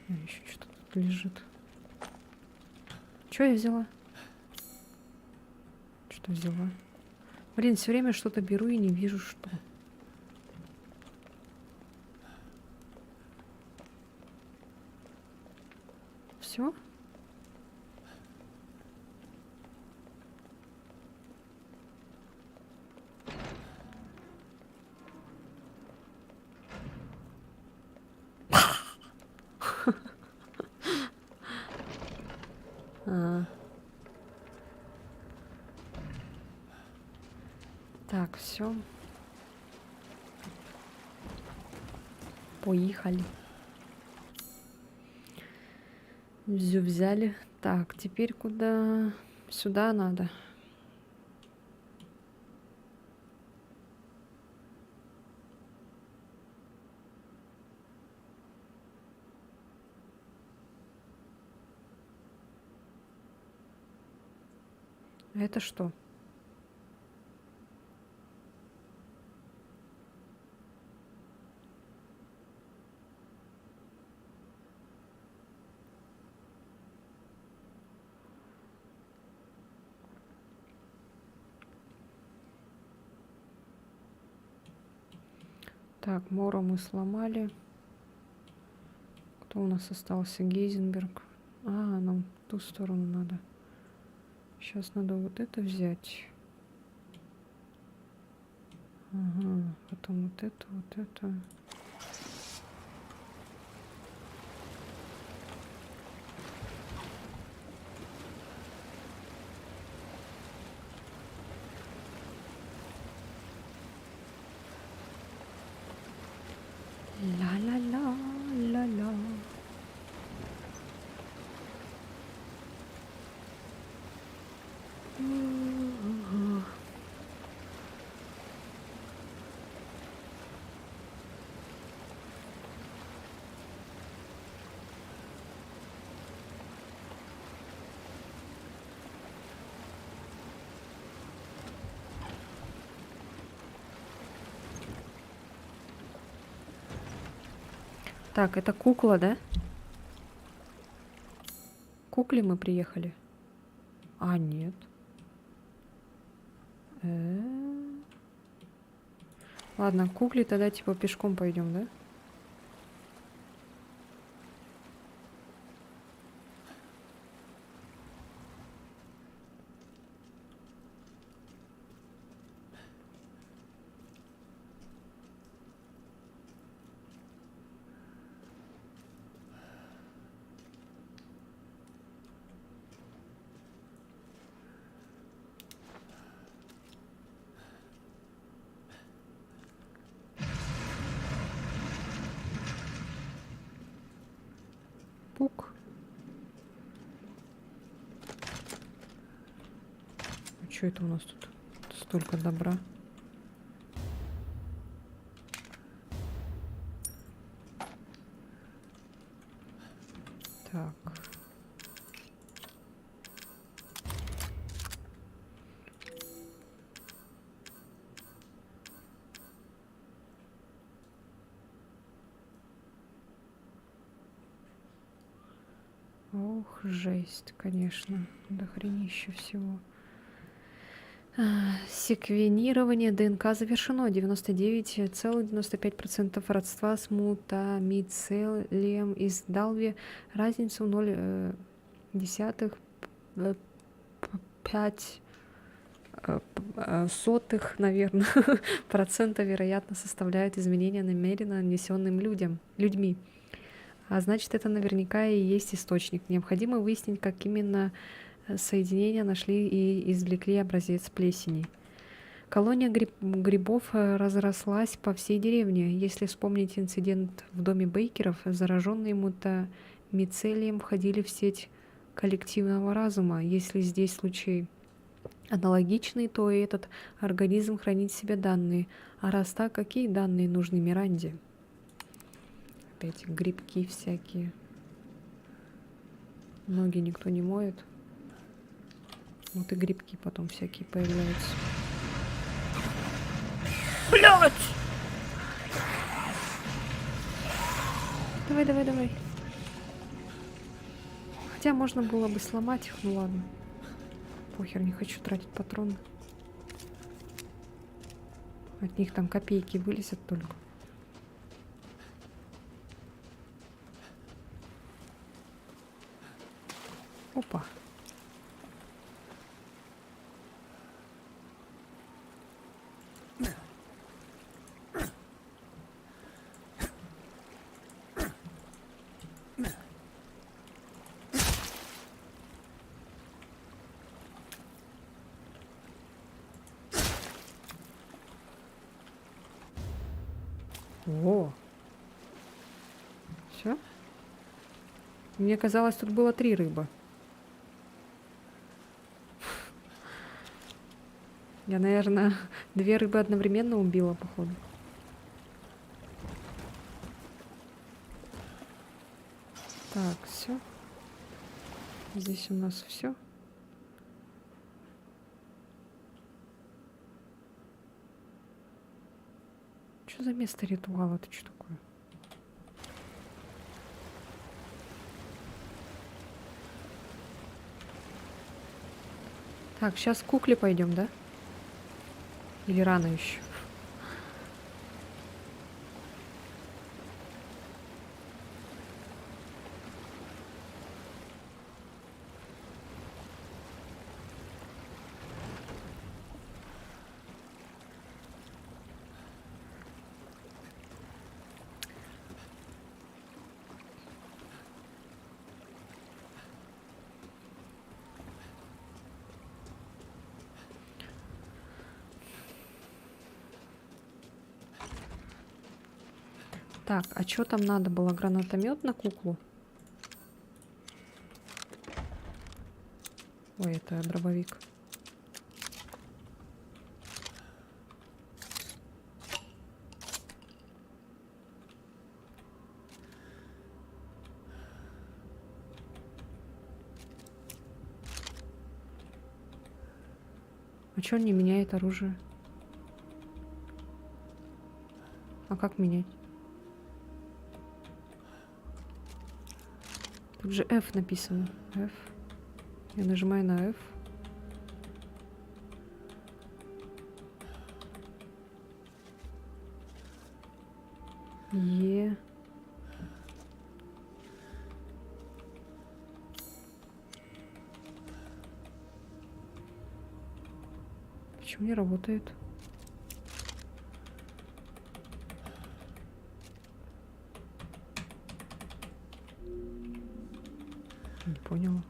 Еще что-то тут лежит. Что я взяла? Что взяла? Блин, все время что-то беру и не вижу, что. Все? Так, все. Поехали. Всё взяли. Так, теперь куда? Сюда надо. А это что? Так, Мора мы сломали. Кто у нас остался? Гейзенберг. А, нам в ту сторону надо. Сейчас надо вот это взять. Ага, потом вот это, вот это. Ла-ла-ла, ла-ла. Так, это кукла, да? К кукле мы приехали. А, нет. Ладно, к кукле тогда типа пешком пойдем, да? Пук. А что это у нас тут? Столько добра. Так. Ох, жесть, конечно. Дохренища всего. Секвенирование ДНК завершено. 99,95% родства с мутамицелием из Далви. Разницу 0,5 сотых, наверное, процента вероятно составляют изменения, намеренно нанесенным людьми. А значит, это наверняка и есть источник. Необходимо выяснить, как именно соединения нашли и извлекли образец плесени. Колония грибов разрослась по всей деревне. Если вспомнить инцидент в доме Бейкеров, зараженные мутамицелием входили в сеть коллективного разума. Если здесь случай аналогичный, то и этот организм хранит в себе данные. А раз так, какие данные нужны Миранде? Опять грибки всякие. Ноги никто не моет. Вот и грибки потом всякие появляются. Блять! Давай, давай, давай. Хотя можно было бы сломать их, ну ладно. Похер, не хочу тратить патроны. От них там копейки вылезят только. Опа. Во. Все? Мне казалось, тут было 3 рыбы. Я, наверное, 2 рыбы одновременно убила, походу. Так, все. Здесь у нас все. Что за место ритуала? Это что такое? Так, сейчас к кукле пойдем, да? Или рано еще? Так, а что там надо было? Гранатомет на куклу? Ой, это дробовик. А чё он не меняет оружие? А как менять? Тут же F написано. F. Я нажимаю на F. Е. Почему не работает? Не поняла.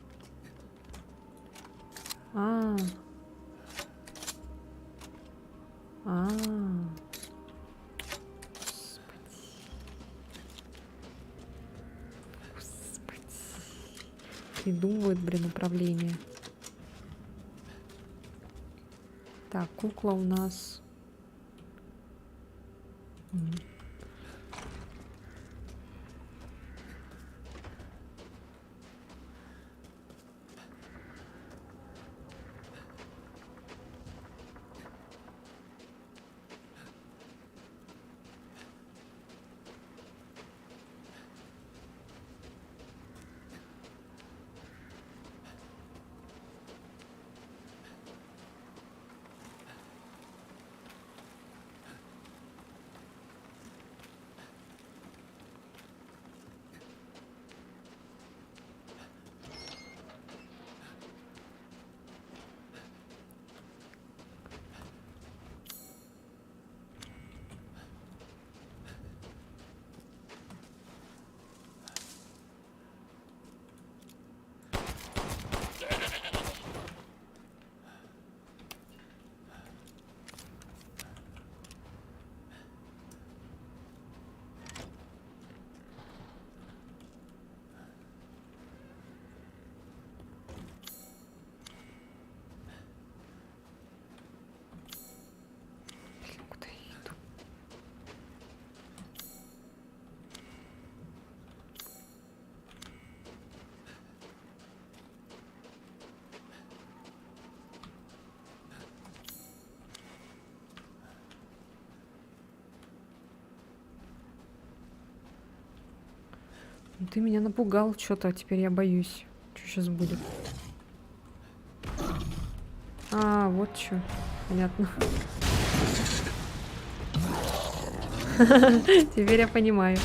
А. А. Господи. Придумывают, блин, управление. Так, кукла у нас. Куда я иду? Ну, ты меня напугал что-то, теперь я боюсь. Что сейчас будет? А, вот что. Понятно. Теперь я понимаю.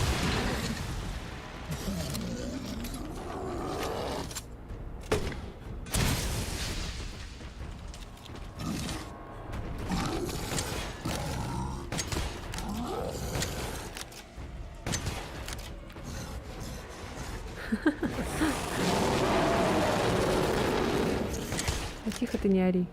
А тихо ты не ори.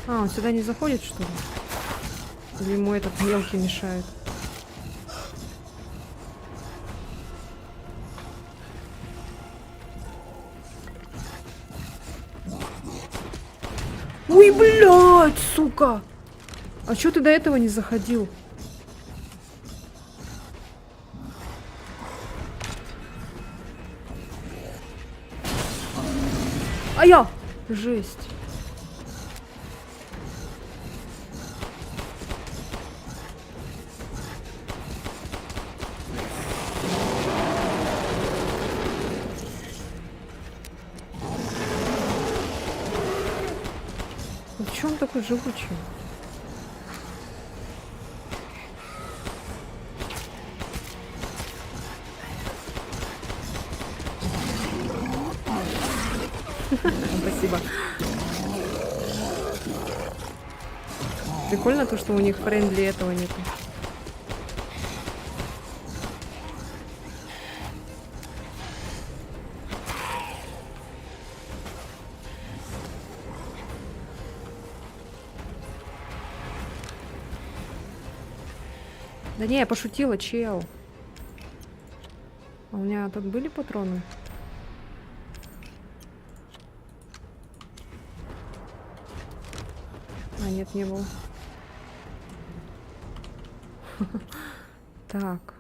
А, он сюда не заходит, что ли? Или ему этот мелкий мешает? Ой, блядь, сука! А чё ты до этого не заходил? А я! Жесть. Ну, чё он такой живучий? Спасибо. Прикольно то, что у них френдли этого нету. Да не, я пошутила, чел. А у меня тут были патроны? А, нет, не было. Так.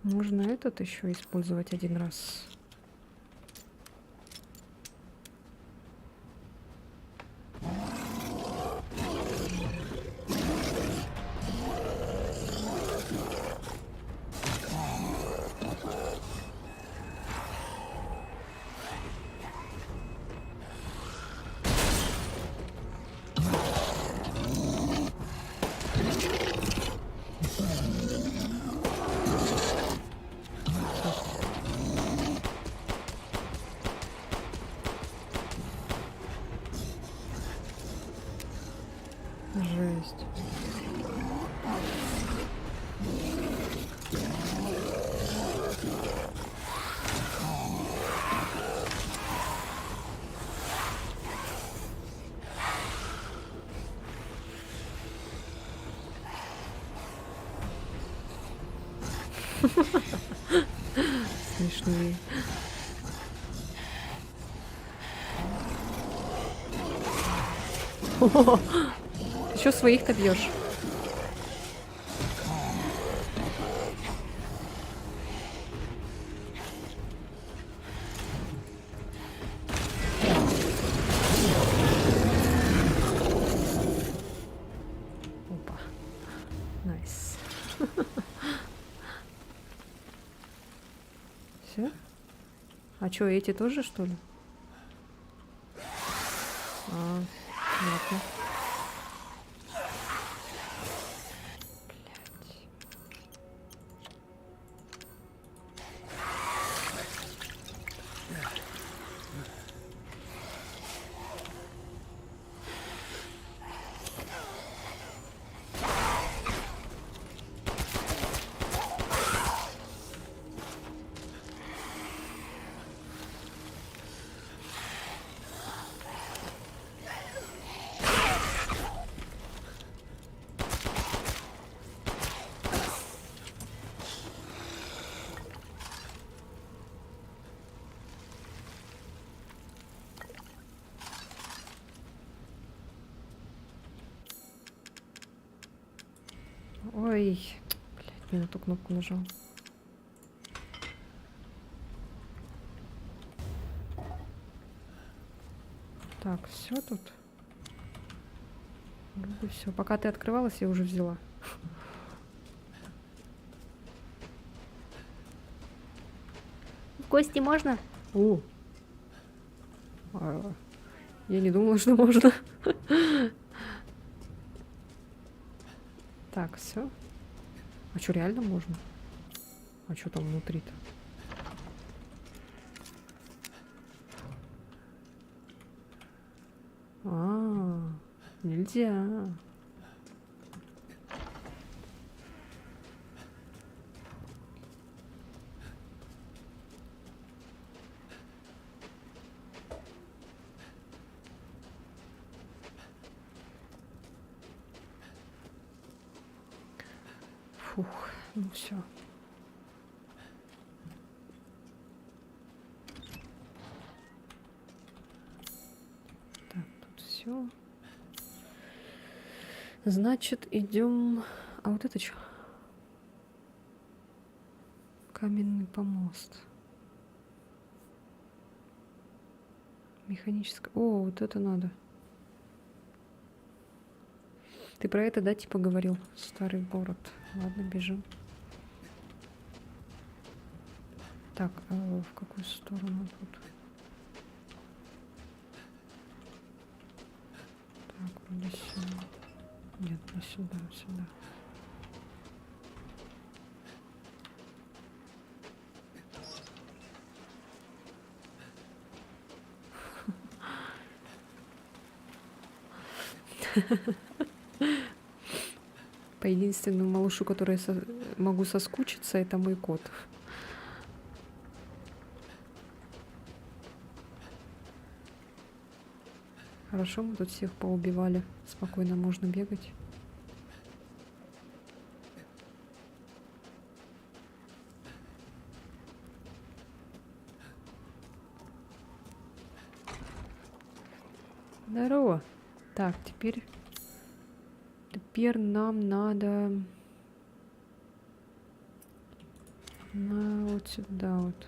Можно этот еще использовать один раз. Жесть. Смешные. Ты чё своих-то бьешь? Опа. Найс. Все? А чё, эти тоже, что ли? А, понятно. Ой, блядь, не на ту кнопку нажал. Так, все тут. Вроде все. Пока ты открывалась, я уже взяла. В гости можно? О. Я не думала, что можно. Так, все. А что, реально можно? А что там внутри-то? Нельзя. Фух, ну все. Так, тут все. Значит, идем. А вот это что? Каменный помост. Механическое. О, вот это надо. Ты про это, да, типа говорил? Старый город. Ладно, бежим. Так, а в какую сторону тут? Так, вроде сюда. Нет, не сюда, сюда. По единственному малышу, который могу соскучиться, это мой кот. Хорошо, мы тут всех поубивали. Спокойно можно бегать. Здорово. Так, теперь нам надо на вот сюда вот.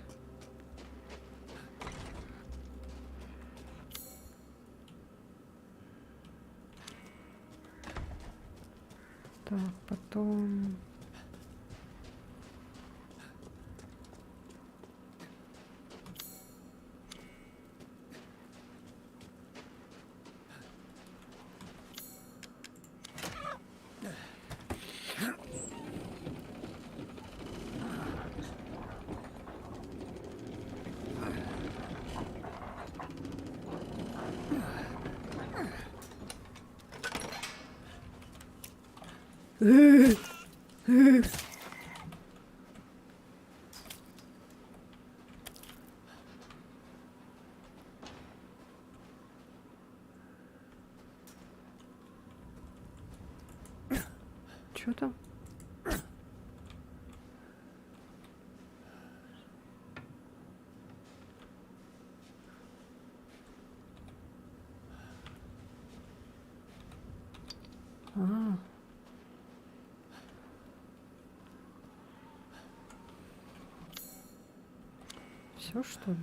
Так, потом... Чё там? А. Все, что ли?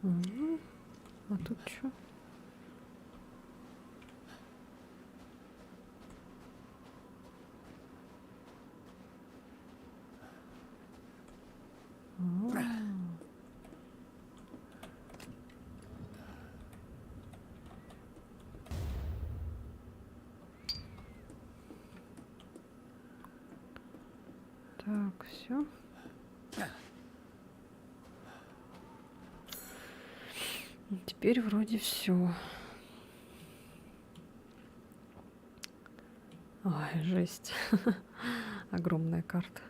Ага. А тут что? Так, все. Теперь вроде все. Ой, жесть. Огромная карта.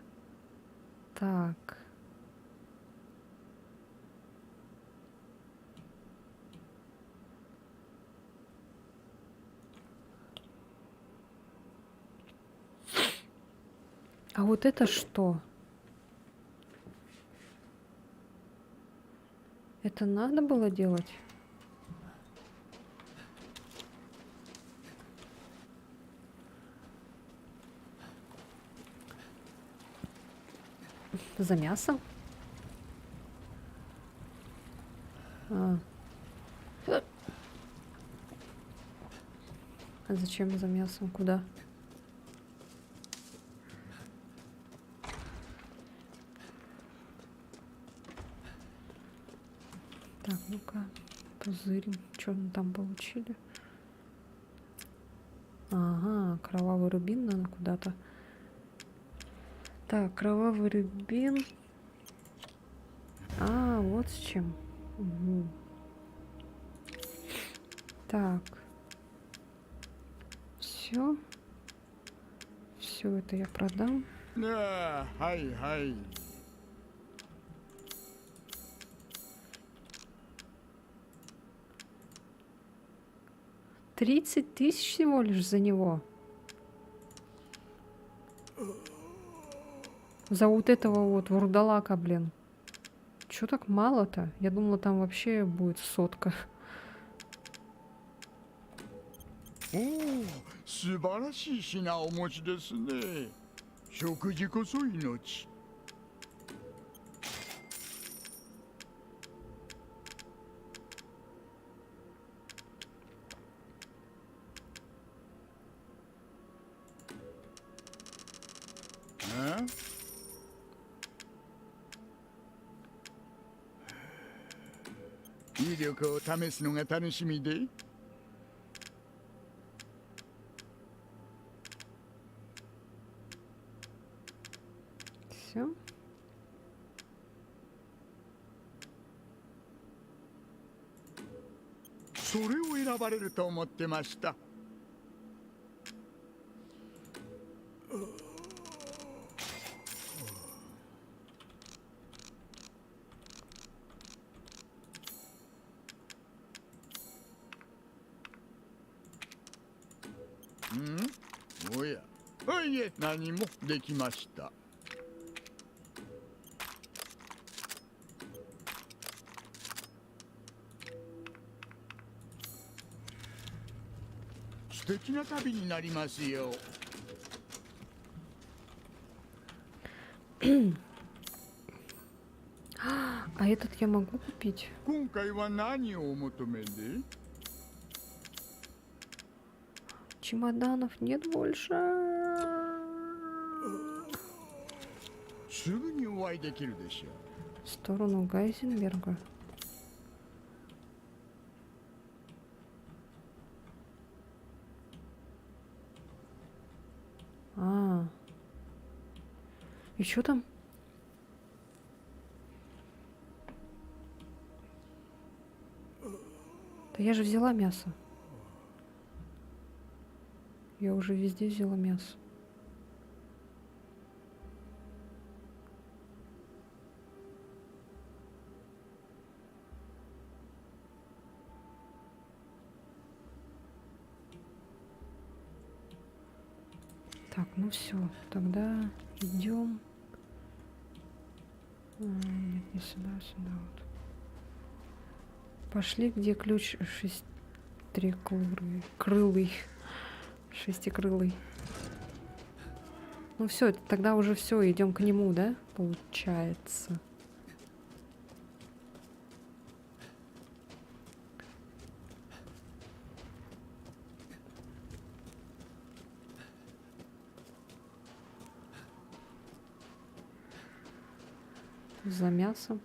Так. А вот это что? Это надо было делать? За мясом? А. А зачем за мясом? Куда? Так, ну-ка, позырим, что мы там получили. Ага, кровавый рубин надо куда-то. Так, кровавый рубин. А, вот с чем. Угу. Так. Все. Все это я продам. 30 тысяч всего лишь за него. За вот этого вот вурдалака, блин. Чё так мало-то? Я думала, там вообще будет сотка. おお、素晴らしい品をお持ちですね。食事こそ命。威力を試すのが楽しみで。Все. それを選ばれると思ってました。おや、いえ、何もできました。素敵な旅になりますよ。А этот я могу купить? 今回は何をお求めで？ Чемоданов нет больше. すぐにお会いできるでしょう。 В сторону Гайзенберга. А. И что там? Да я же взяла мясо. Я уже везде взяла мясо. Так, ну все, тогда идем. Нет, не сюда, сюда вот. Пошли, где ключ шестикрылый. Шестикрылый. Ну все, тогда уже все, идем к нему, да? Получается. За мясом.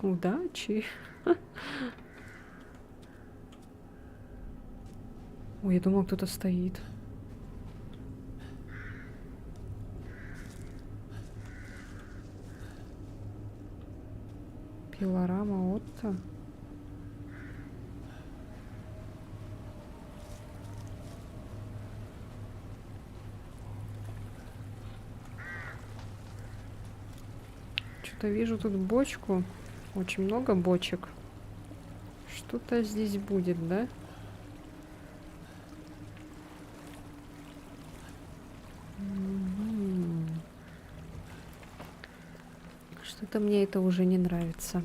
Удачи. Ой, я думала, кто-то стоит. Пилорама Отто. Что-то вижу тут бочку. Очень много бочек. Что-то здесь будет, да? Что-то мне это уже не нравится.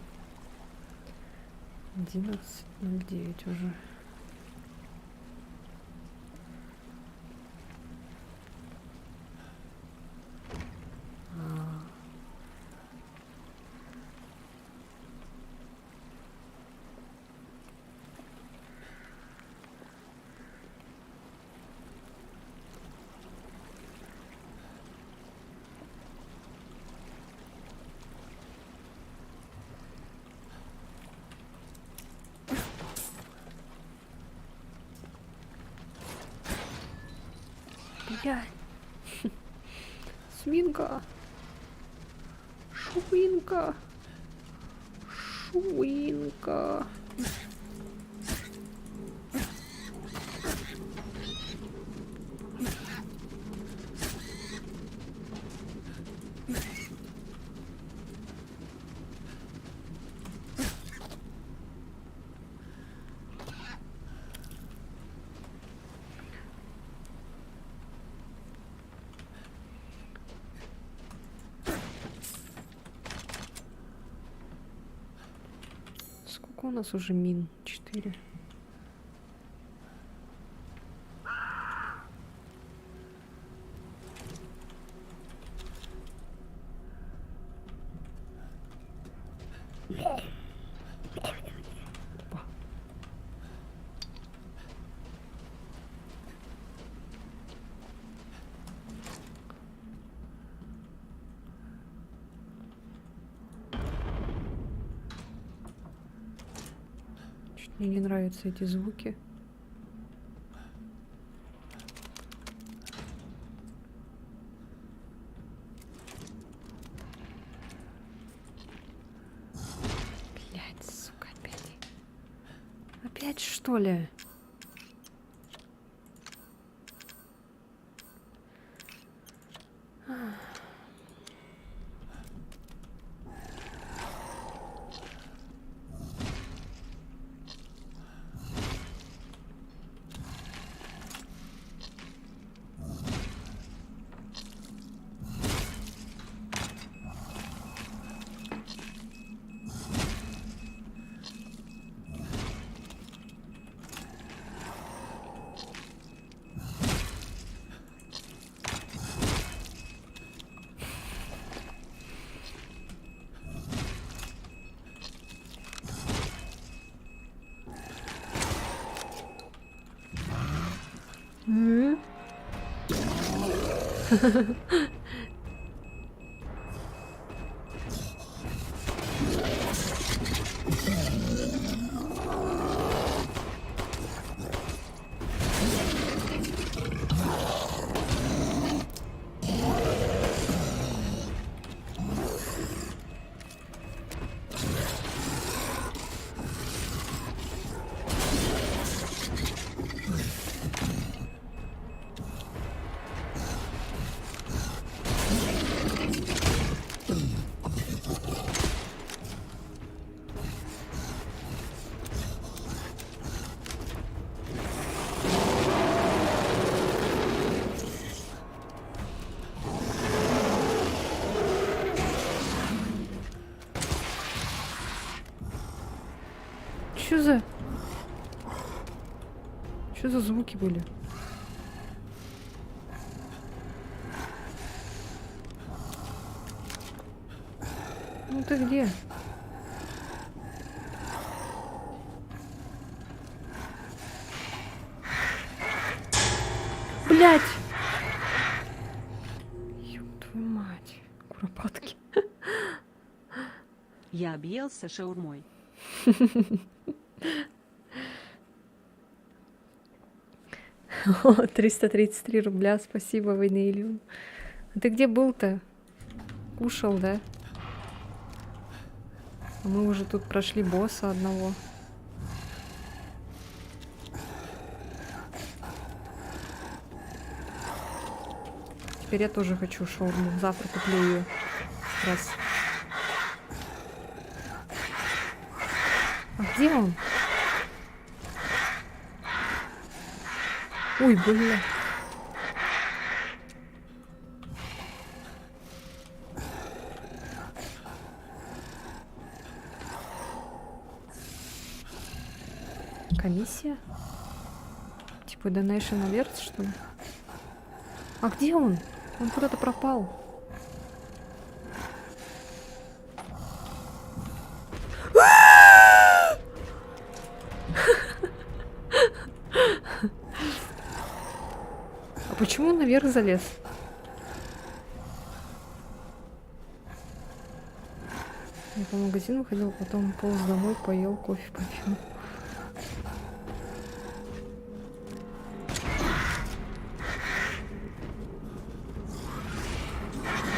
11:09 уже. Блядь. Свинка. Шуинка. Шуинка. Сколько у нас уже мин? 4. Мне не нравятся эти звуки. Блядь, сука, опять. Опять что ли? Что за звуки были? Ну ты где? Блять! Ёб твою мать. Куропатки. Я объелся шаурмой. 333 рубля, спасибо, Ванилиум. А ты где был-то? Кушал, да? А мы уже тут прошли босса одного. Теперь я тоже хочу шаурму. Завтра куплю ее. Раз. А где он? Ой, бля. Комиссия? Типа Donation Alert, что ли? А где он? Он куда-то пропал. А почему он наверх залез? Я по магазину ходил, потом полз домой, поел, кофе попил.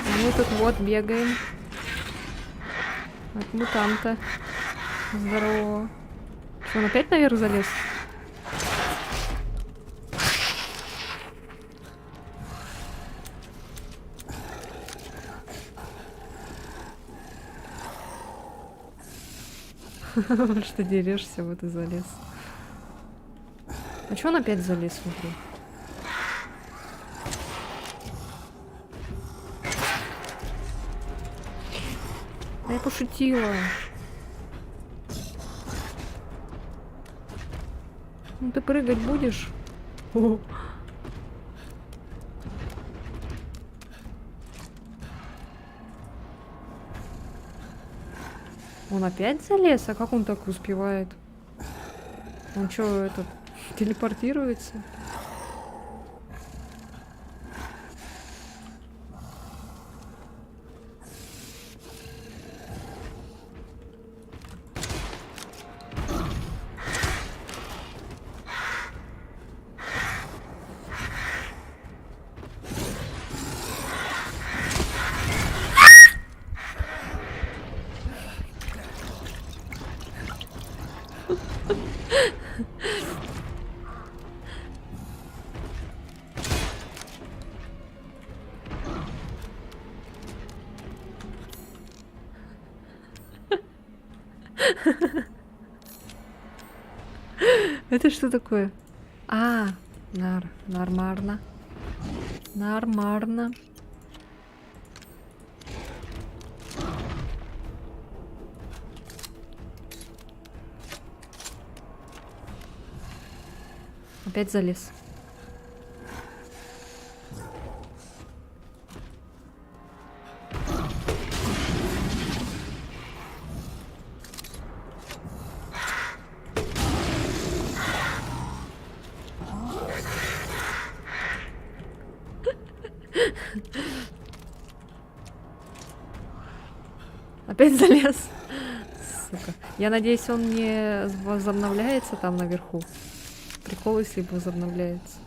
А мы тут вот бегаем от мутанта. Здорово. Что, он опять наверх залез? Что дерешься, вот и залез. А чё он опять залез, смотри? Да я пошутила. Ну ты прыгать будешь? О. Он опять залез? А как он так успевает? Он что, этот, телепортируется? Это что такое? А, нормально. Нормально. Опять залез. Опять залез. Сука. Я надеюсь, он не возобновляется там наверху. Прикол, если возобновляется.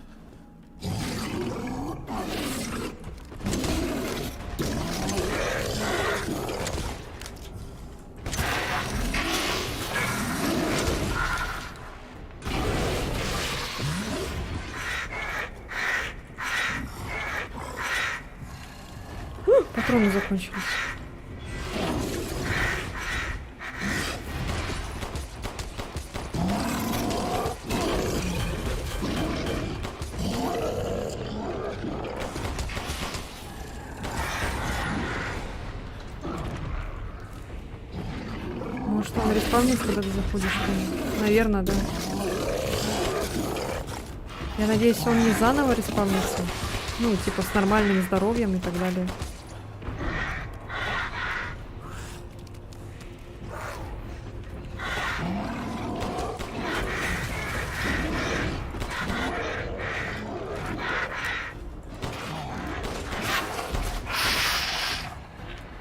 Патроны закончились. Может, он респавнится, когда ты заходишь к нему? Наверное, да. Я надеюсь, он не заново респавнится. Ну, типа с нормальным здоровьем и так далее.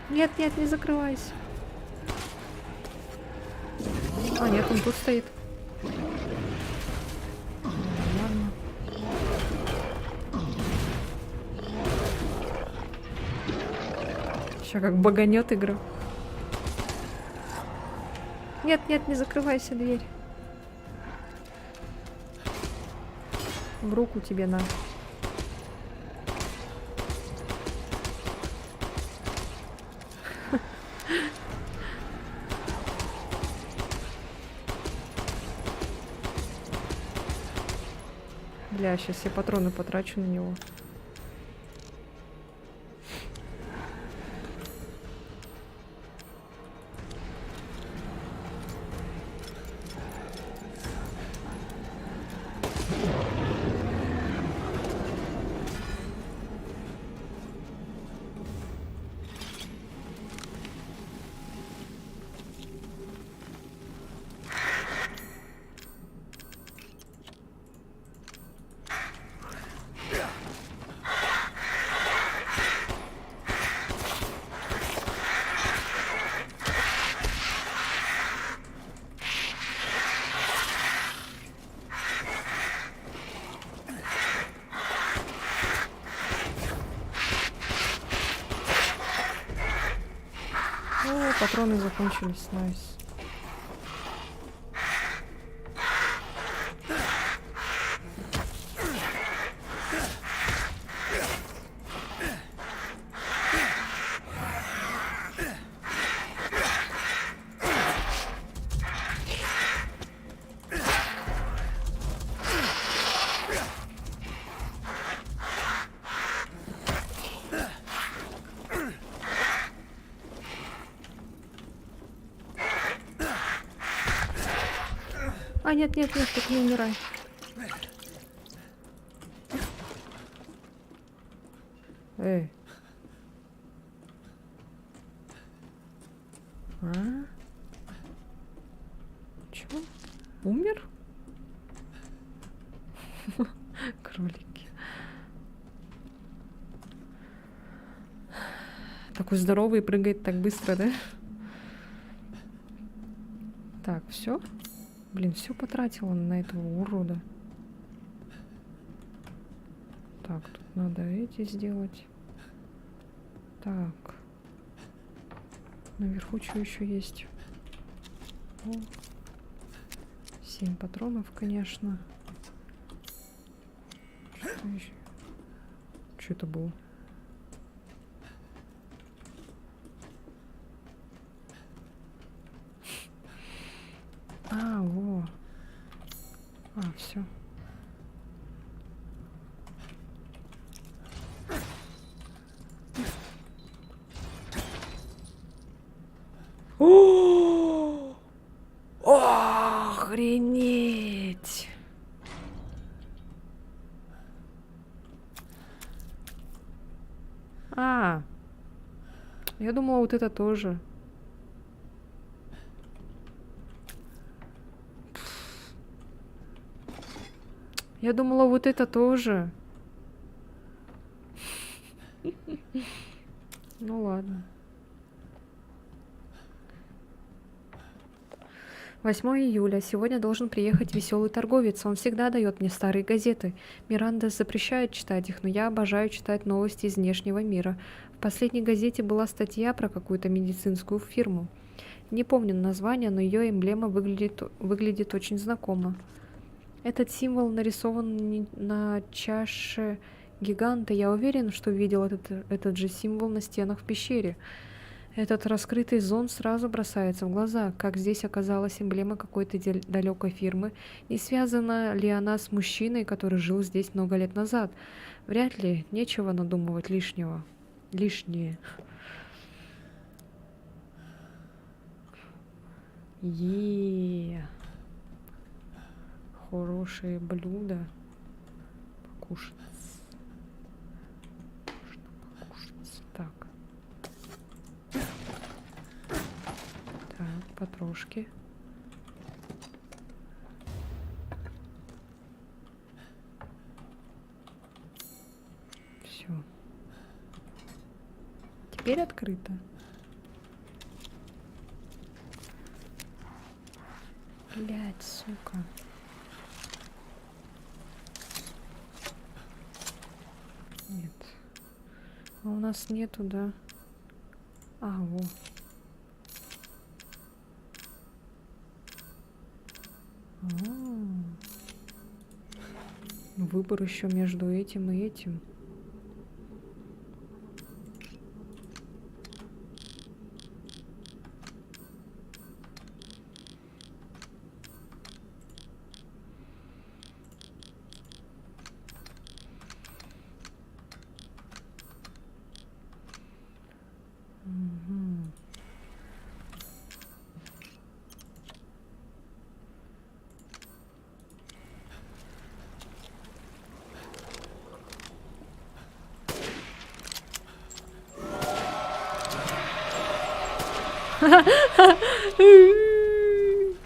Нет, нет, не закрывайся. А, нет, он тут стоит. Ладно. Сейчас как баганет игра. Нет, нет, не закрывайся, дверь. В руку тебе на. Бля, сейчас все патроны потрачу на него. О, патроны закончились, найс. А, нет, нет, нет, так не умирай. Эй. А? Чё? Умер? Кролики. Такой здоровый и прыгает так быстро, да? Так, все? Блин, все потратила на этого урода. Так, тут надо эти сделать. Так. Наверху что еще есть? О. 7 патронов, конечно. Что еще? Что это было? А, во. А, все. О! Охренеть! А, я думала, вот это тоже. Я думала, вот это тоже. Ну ладно. 8 июля. Сегодня должен приехать веселый торговец. Он всегда дает мне старые газеты. Миранда запрещает читать их, но я обожаю читать новости из внешнего мира. В последней газете была статья про какую-то медицинскую фирму. Не помню название, но ее эмблема выглядит очень знакомо. Этот символ нарисован на чаше гиганта. Я уверен, что видел этот же символ на стенах в пещере. Этот раскрытый зонт сразу бросается в глаза. Как здесь оказалась эмблема какой-то далекой фирмы? Не связана ли она с мужчиной, который жил здесь много лет назад? Вряд ли. Нечего надумывать лишнего. Лишнее. Хорошее блюдо. Покушать. Можно покушать. Так. Так, потрошки. Все. Теперь открыто. Блять, сука. Нет. А у нас нету, да? А, во. Выбор еще между этим и этим.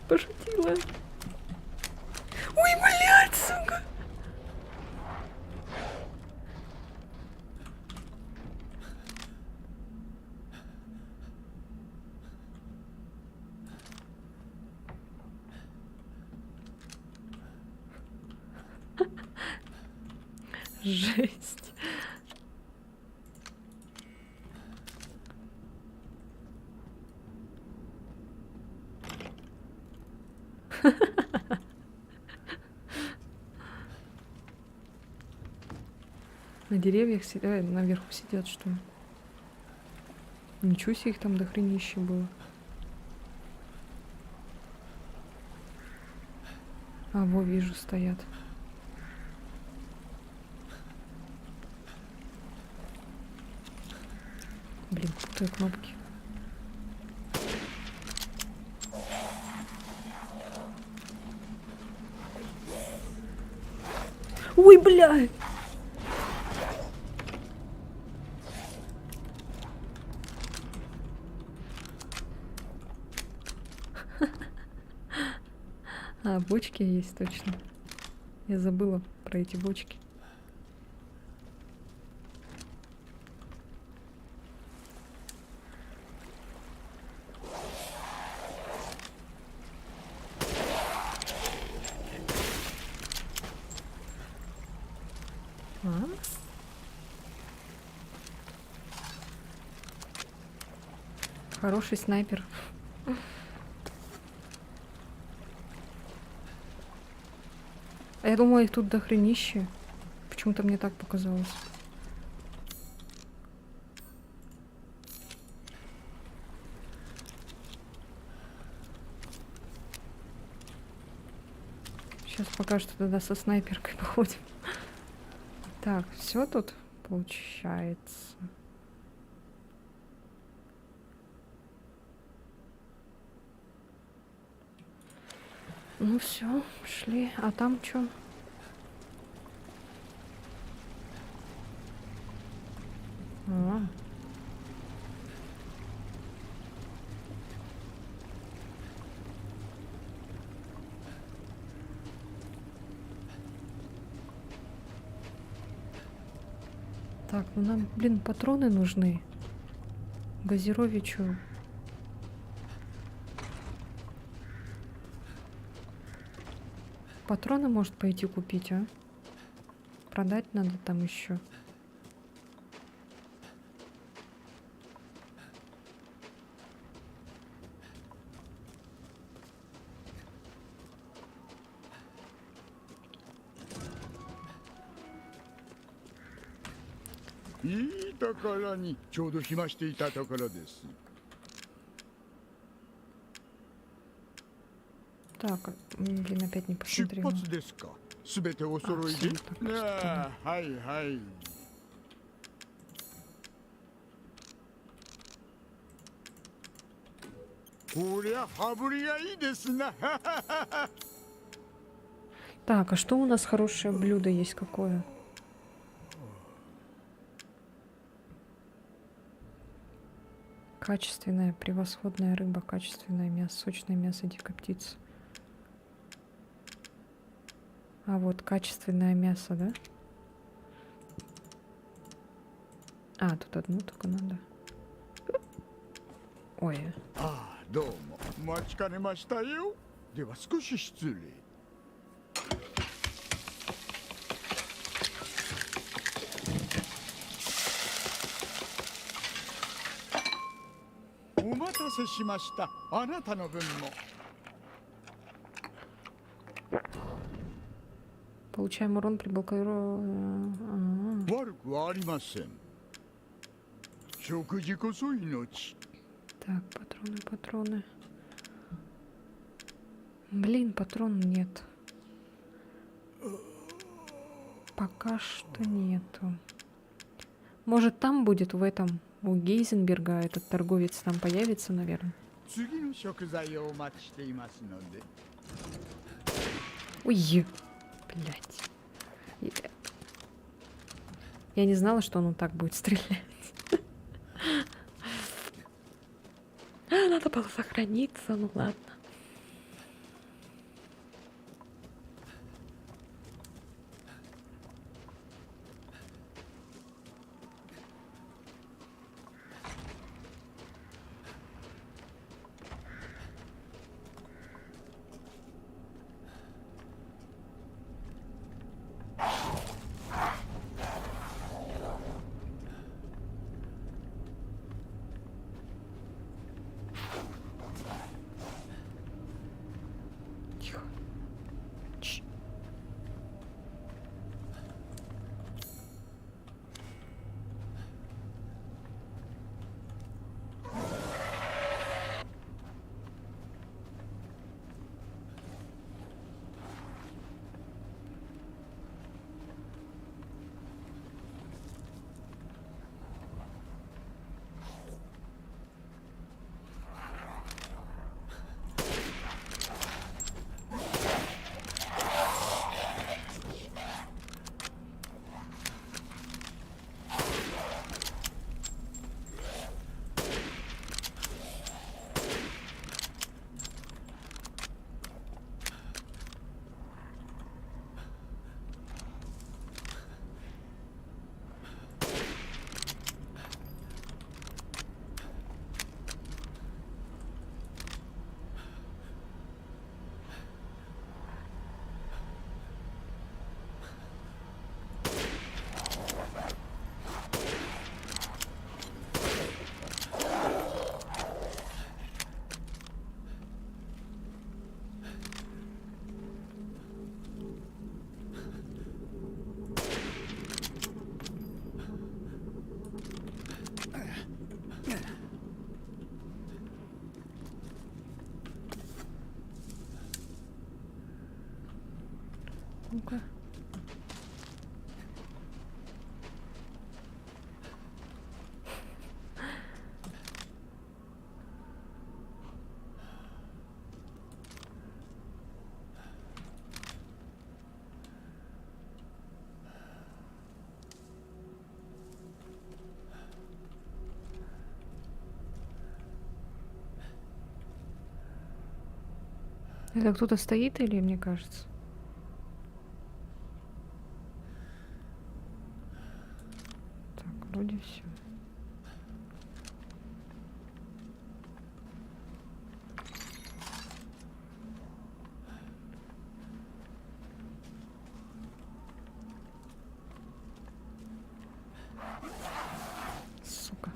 Пошутила. Ой, блядь, сука. Жесть. На деревьях сидят, наверху сидят, что ли? Ничего себе, их там дохренище было. А, во, вижу, стоят. Блин, путаю кнопки. Ой, бля! А, бочки есть, точно. Я забыла про эти бочки. А? Хороший снайпер. А я думала, их тут дохренище. Почему-то мне так показалось. Сейчас пока что тогда со снайперкой походим. Так, все тут получается. Ну все, шли. А там что? А. Так, ну нам, блин, патроны нужны. Газировичу. Патроны может пойти купить, а? Продать надо там еще.いいところにちょうど暇していたところです。 Так, блин, опять не 出 посмотрела. 発ですか。すべてお揃いで。ああ、はいはい。こりゃ羽振りがいいですな。 Так, а что у нас хорошее блюдо есть какое? Качественная, превосходная рыба, качественное мясо, сочное мясо дикой птицы. А вот качественное мясо, да? А, тут одну только надо. Ой. ああ、どうも。待ちかねましたよ。では少し失礼。お待たせしました。あなたの分も。 Получаем урон при блокировании. 悪くはありません。食事こそ命。 Так, патроны, патроны. Блин, патрон нет. Пока что нету. Может, там будет, в этом, у Гейзенберга, этот торговец там появится, наверное. 次の食材をお待ちしていますので。 Ой, блядь. Я не знала, что он вот так будет стрелять. Надо было сохраниться, ну ладно. Это кто-то стоит или мне кажется? Так, вроде все. Сука.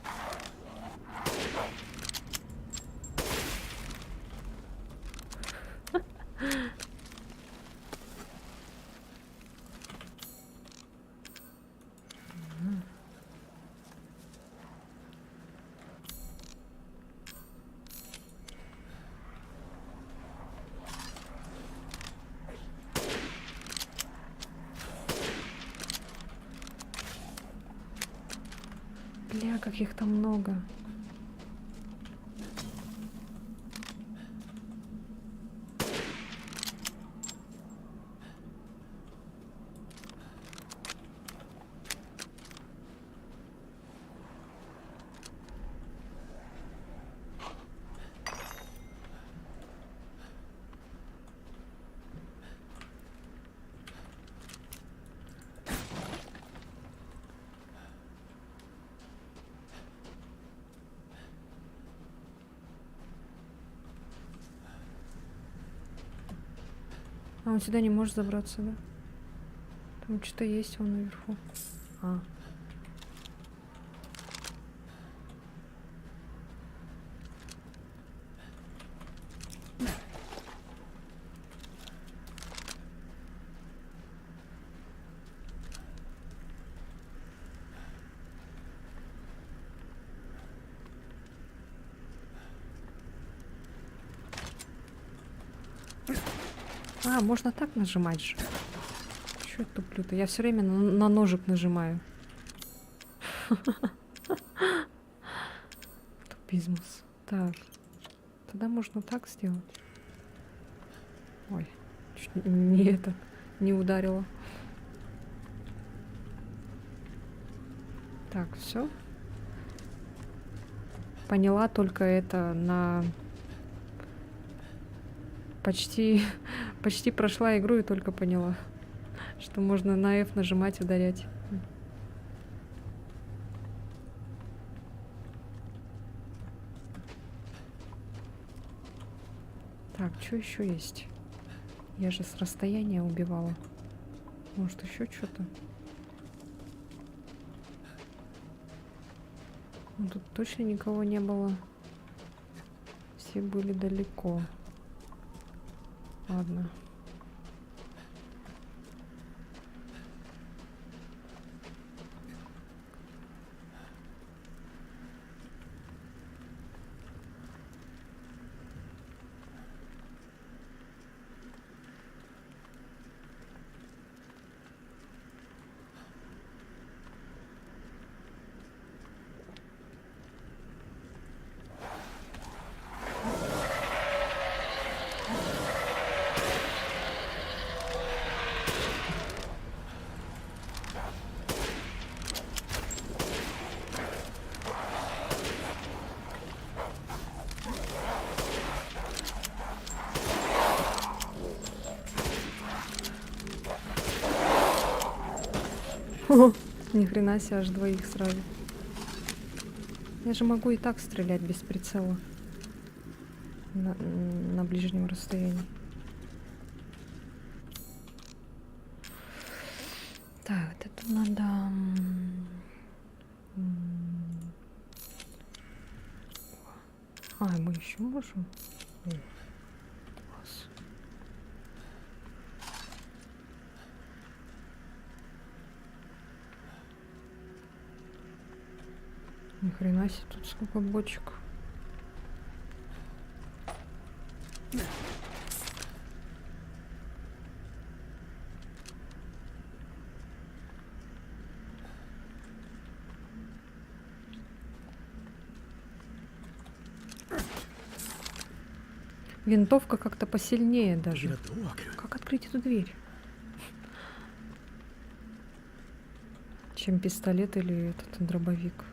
Бля, как их там много. А он сюда не может забраться, да? Там что-то есть вон наверху. А. А, можно так нажимать же. Чё я туплю-то? Я все время на ножик нажимаю. Тупизмус. Так. Тогда можно так сделать. Ой, чуть не это, не ударила. Так, все. Поняла только это на... Почти прошла игру и только поняла, что можно на F нажимать, ударять. Так, что еще есть? Я же с расстояния убивала. Может, еще что-то? Ну, тут точно никого не было. Все были далеко. Ладно. Ни хрена себе, аж двоих сразу. Я же могу и так стрелять без прицела. На ближнем расстоянии. Так, вот это надо... А, мы еще можем? Класс. Ни хрена себе, тут сколько бочек. Винтовка как-то посильнее даже. Как открыть эту дверь? Чем пистолет или этот дробовик.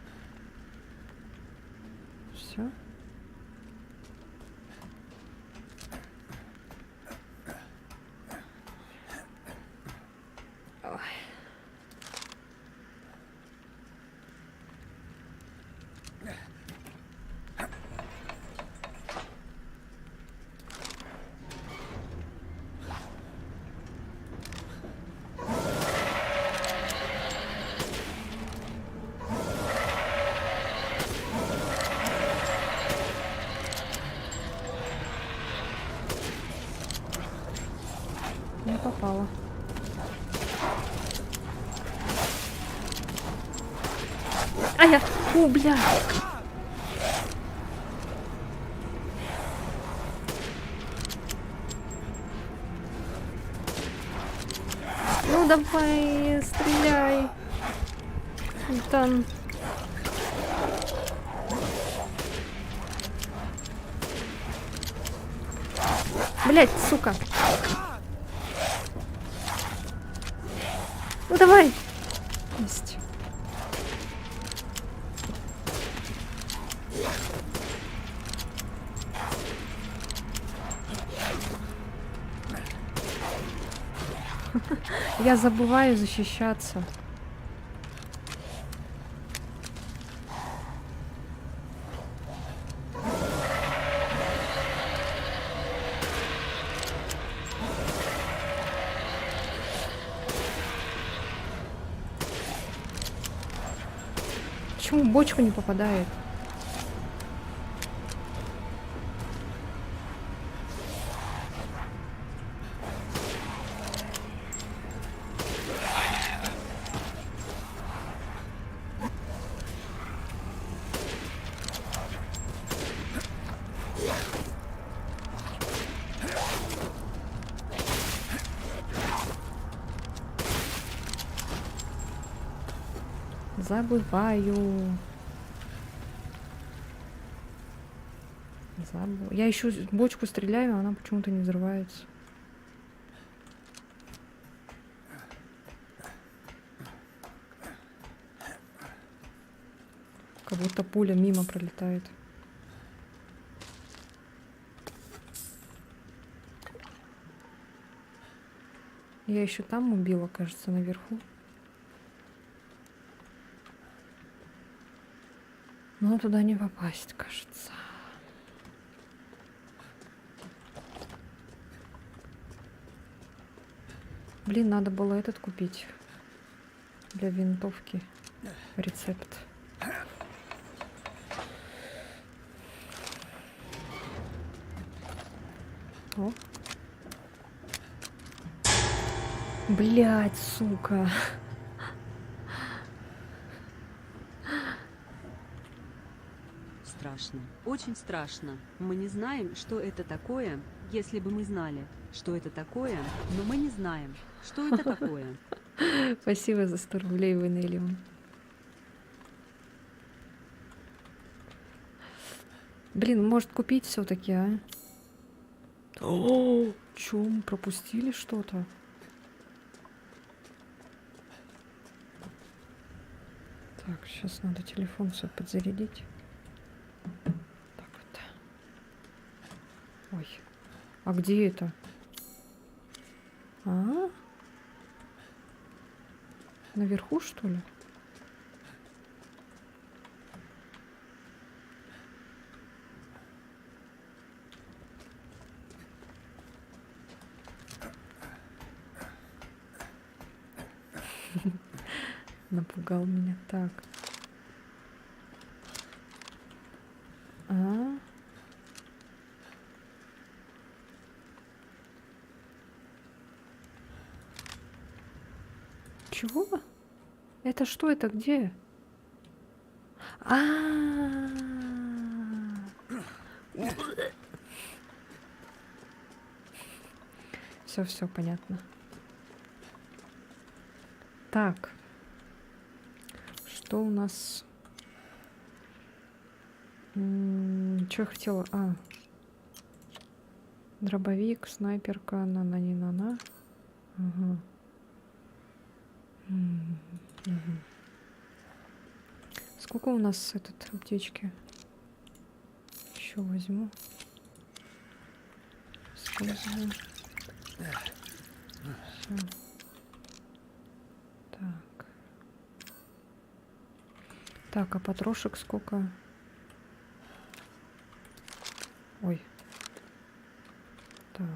Все. А я... О, бля! Ну давай, стреляй. Там. Блять, сука. Ну давай. Есть. Я забываю защищаться. Почему в бочку не попадает? Забываю. Я еще бочку стреляю, а она почему-то не взрывается. Как будто пуля мимо пролетает. Я еще там убила, кажется, наверху. Но туда не попасть, кажется. Блин, надо было этот купить. Для винтовки. Рецепт. О. Блять, сука. Страшно. Очень страшно. Мы не знаем, что это такое. Если бы мы знали, что это такое, но мы не знаем, что это такое. Спасибо за 100 рублей, Венелиум. Блин, может купить все-таки, а? О, чё, мы пропустили что-то? Так, сейчас надо телефон все подзарядить. Так вот. Ой, а где это? А? Наверху, что ли? Напугал меня. Так. А? Чего? Это что? Это где? А. Все, понятно. Так. Что у нас? Что я хотела? А. Дробовик, снайперка, на-на-не-на-на. Ага. Сколько у нас этот аптечки? Еще возьму. Использую. Всё. Так. Так, а патрошек сколько? Ой. Так.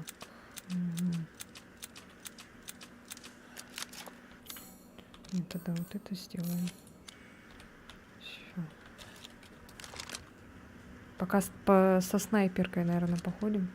Ну, тогда вот это сделаем. Всё. Пока со снайперкой, наверное, походим.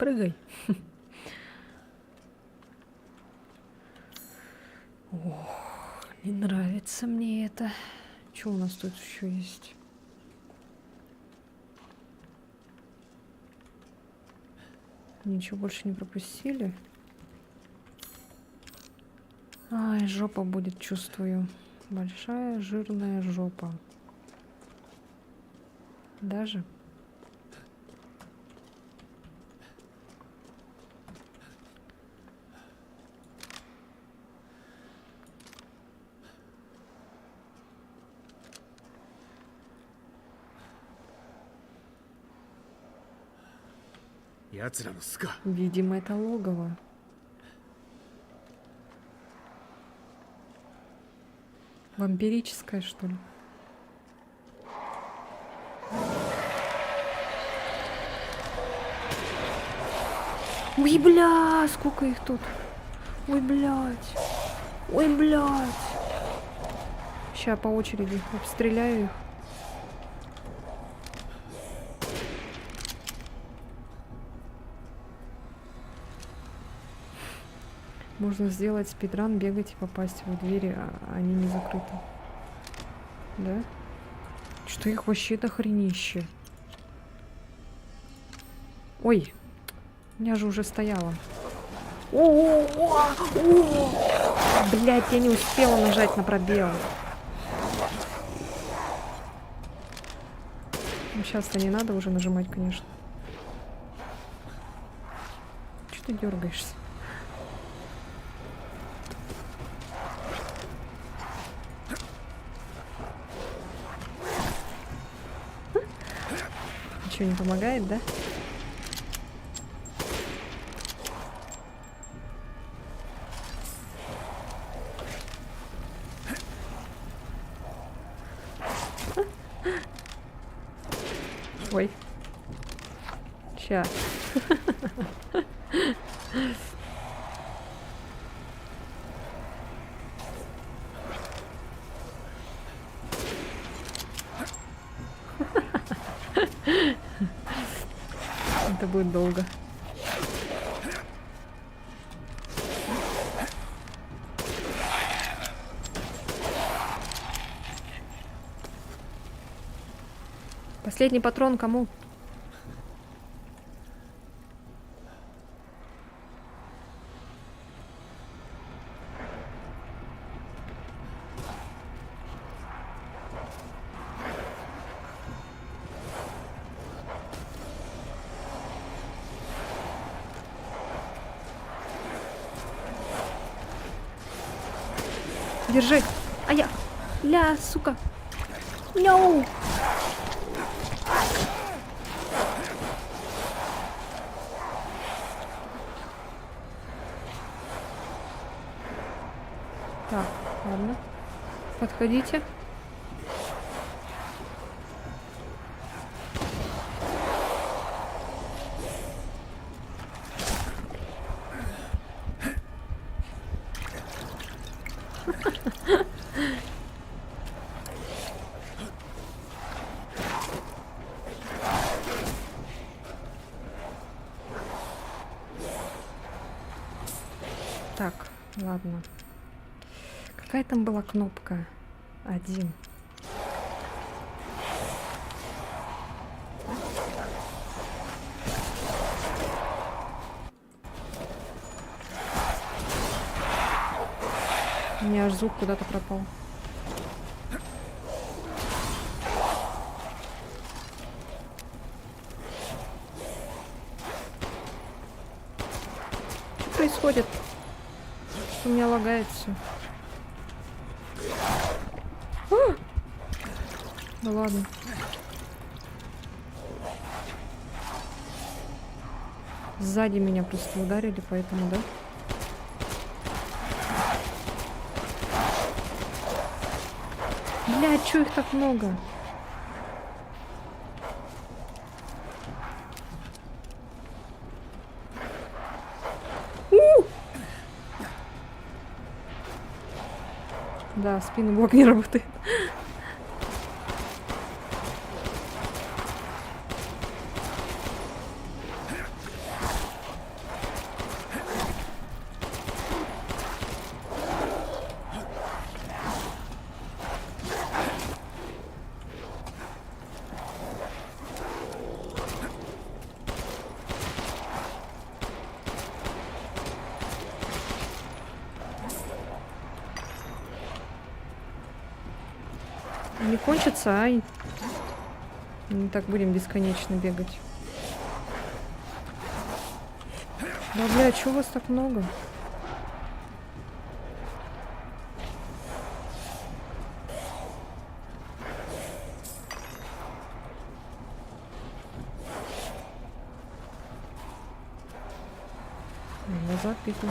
Прыгай. Ох, не нравится мне это. Что у нас тут еще есть? Ничего больше не пропустили. Ай, жопа будет, чувствую. Большая жирная жопа. Даже.奴らの巣か。 Видимо, это логово. Вампирическое, что ли? Ой, бля, сколько их тут. Ой, блядь. Ой, блядь. Сейчас по очереди обстреляю их. Можно сделать спидран, бегать и попасть в двери, а они не закрыты. Да? Что их вообще дохренище? Ой, у меня же уже стояло. Блять, я не успела нажать на пробел. Ну, сейчас-то не надо уже нажимать, конечно. Что ты дергаешься? Ничего не помогает, да? Ой. Ща. Это будет долго. Последний патрон кому? Держи. А я... Ля, сука. No. Так, ладно. Подходите. Так, ладно. Какая там была кнопка? 1. У меня аж звук куда-то пропал. Что происходит? У меня лагает все. Да ладно. Сзади меня просто ударили, поэтому, да? Блядь, чё их так много? Да, спинный блок не работает. не кончится, ай. Мы так будем бесконечно бегать. Да, бля, чего вас так много? Назад бегу.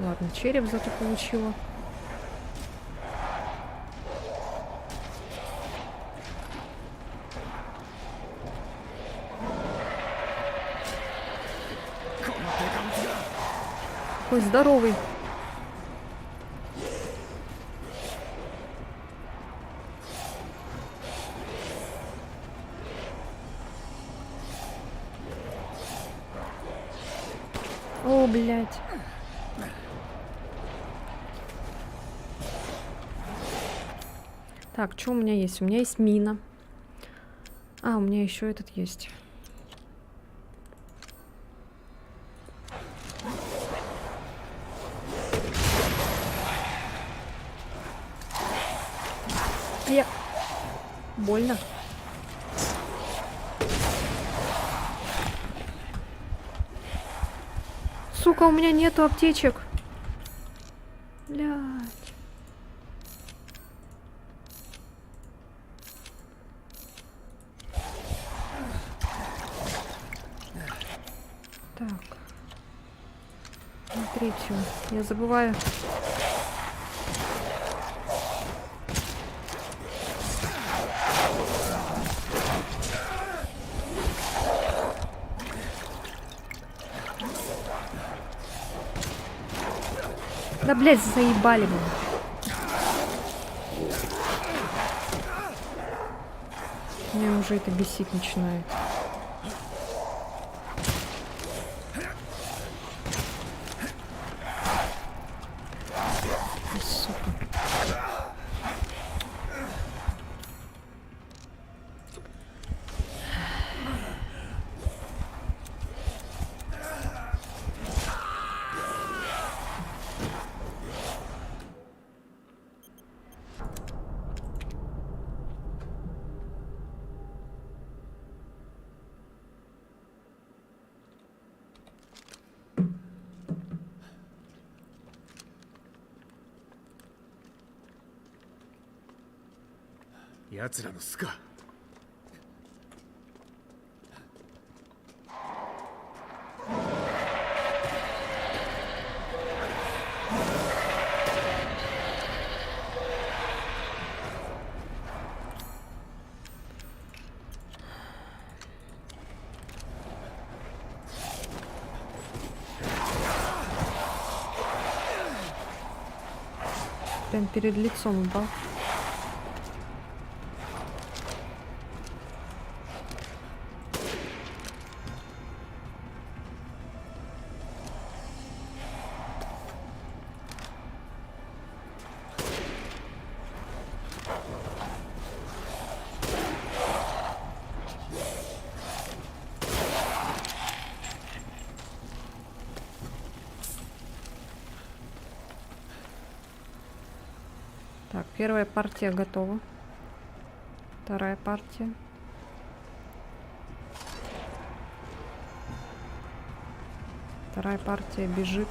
Ладно, череп зато получила. Какой здоровый. О, блядь. Так, что у меня есть? У меня есть мина. А, у меня еще этот есть. Я... Больно. Сука, у меня нету аптечек. Блядь. Так. Смотрите, я забываю. Да, блядь, заебали вы. Меня уже это бесить начинает. Сука.奴らの巣か。Прям перед лицом упал. Так, первая партия готова. Вторая партия. Вторая партия бежит.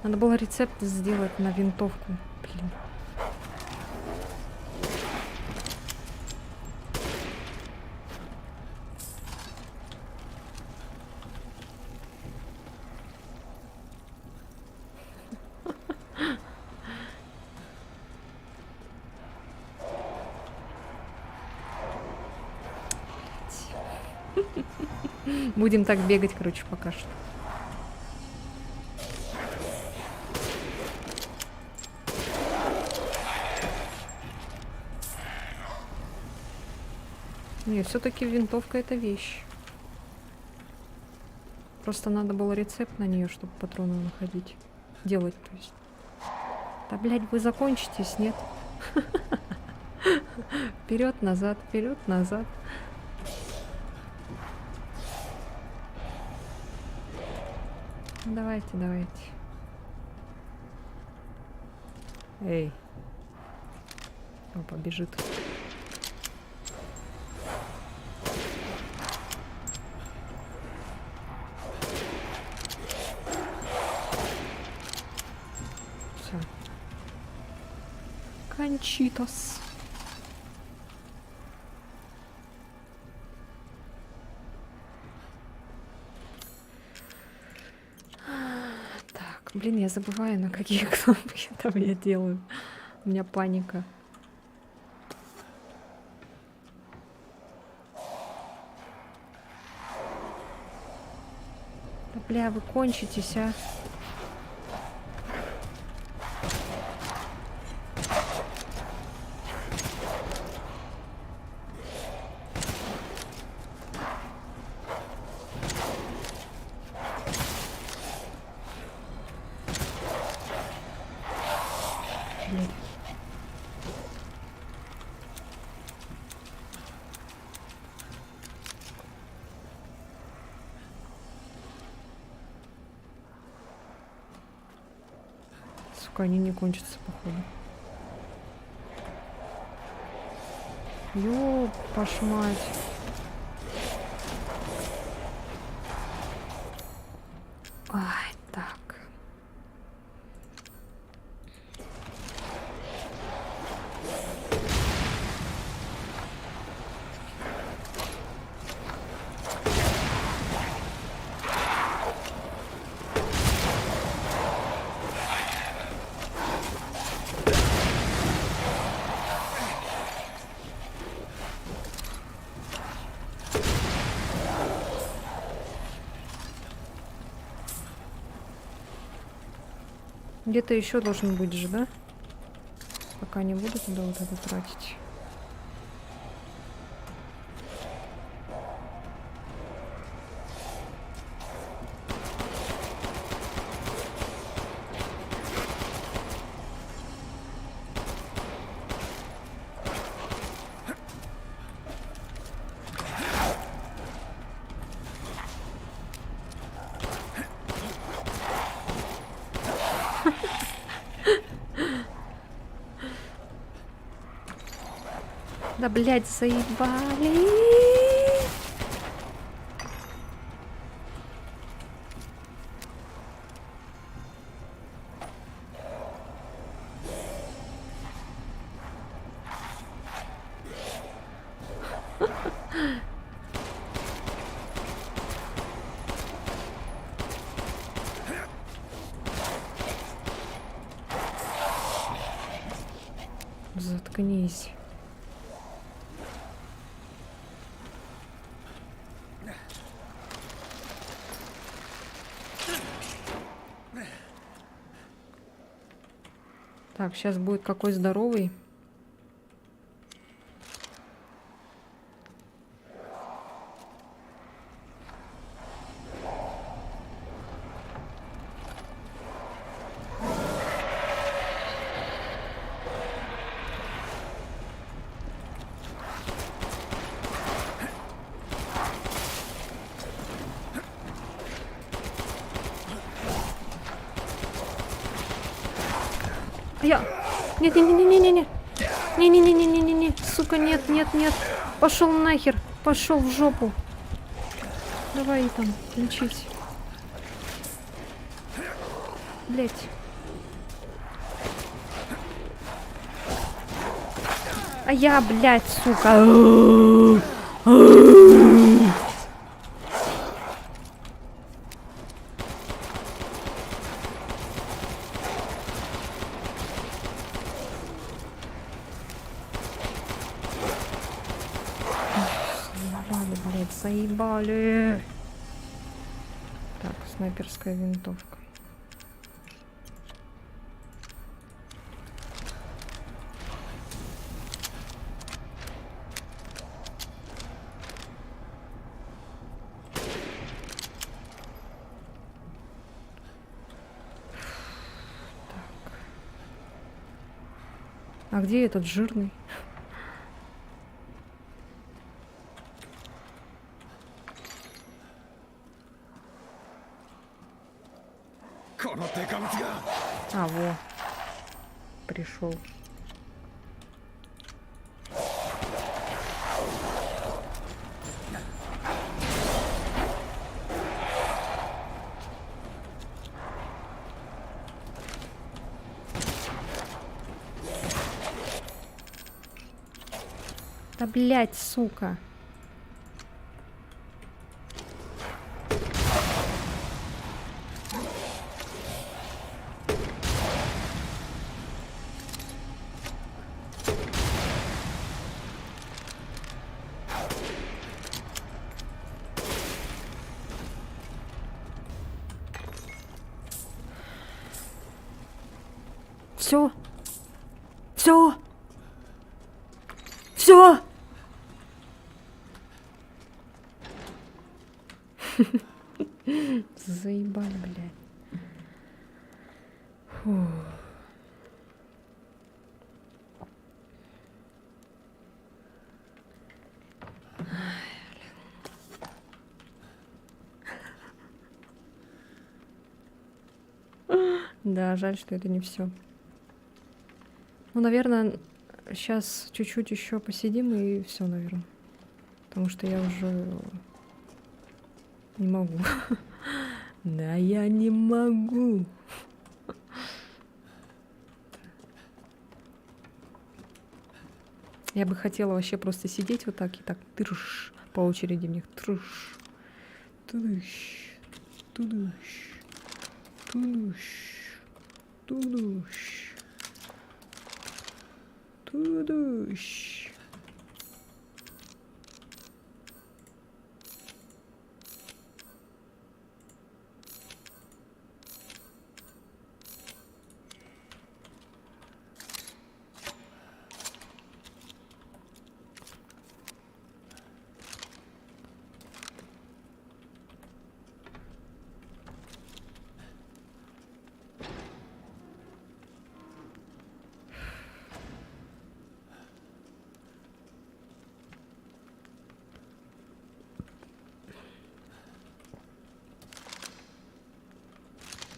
Надо было рецепт сделать на винтовку. Блин. Будем так бегать, короче, пока что. Не, все-таки винтовка это вещь. Просто надо было рецепт на нее, чтобы патроны находить. Делать, то есть. Да, блядь, вы закончитесь, нет? Вперед-назад, вперед-назад. Давайте, давайте. Эй. Опа, бежит. Все. Кончитос. Так, блин, я забываю, на какие кнопки там я делаю. У меня паника. Да бля, вы кончитесь, а? Блядь. Сука, они не кончатся, походу. Ёпошмать. Ай, так. Где-то еще должен быть же, да? Пока не буду туда вот это тратить. Да, блядь, заебали. Заткнись. Так, сейчас будет какой здоровый. Я... Нет, нет, нет, нет, нет, нет, не, не, не, не, не, не, не, сука, нет, нет, нет, пошел нахер, пошел в жопу. Давай там лечить. Блять. А я, блядь, сука. Заебали, блядь, заебали. Так, снайперская винтовка. А где этот жирный? А, во. Пришел. Да блять, сука. Все. Все. Все. Заебали, блядь. Фу. Да, жаль, что это не все. Ну, наверное, сейчас чуть-чуть еще посидим и все, наверное. Потому что я уже не могу. Да, я не могу. Я бы хотела вообще просто сидеть вот так и так трыш, по очереди в них трыш, тудыш, тудыш, тудыш, тудыш, тудыш.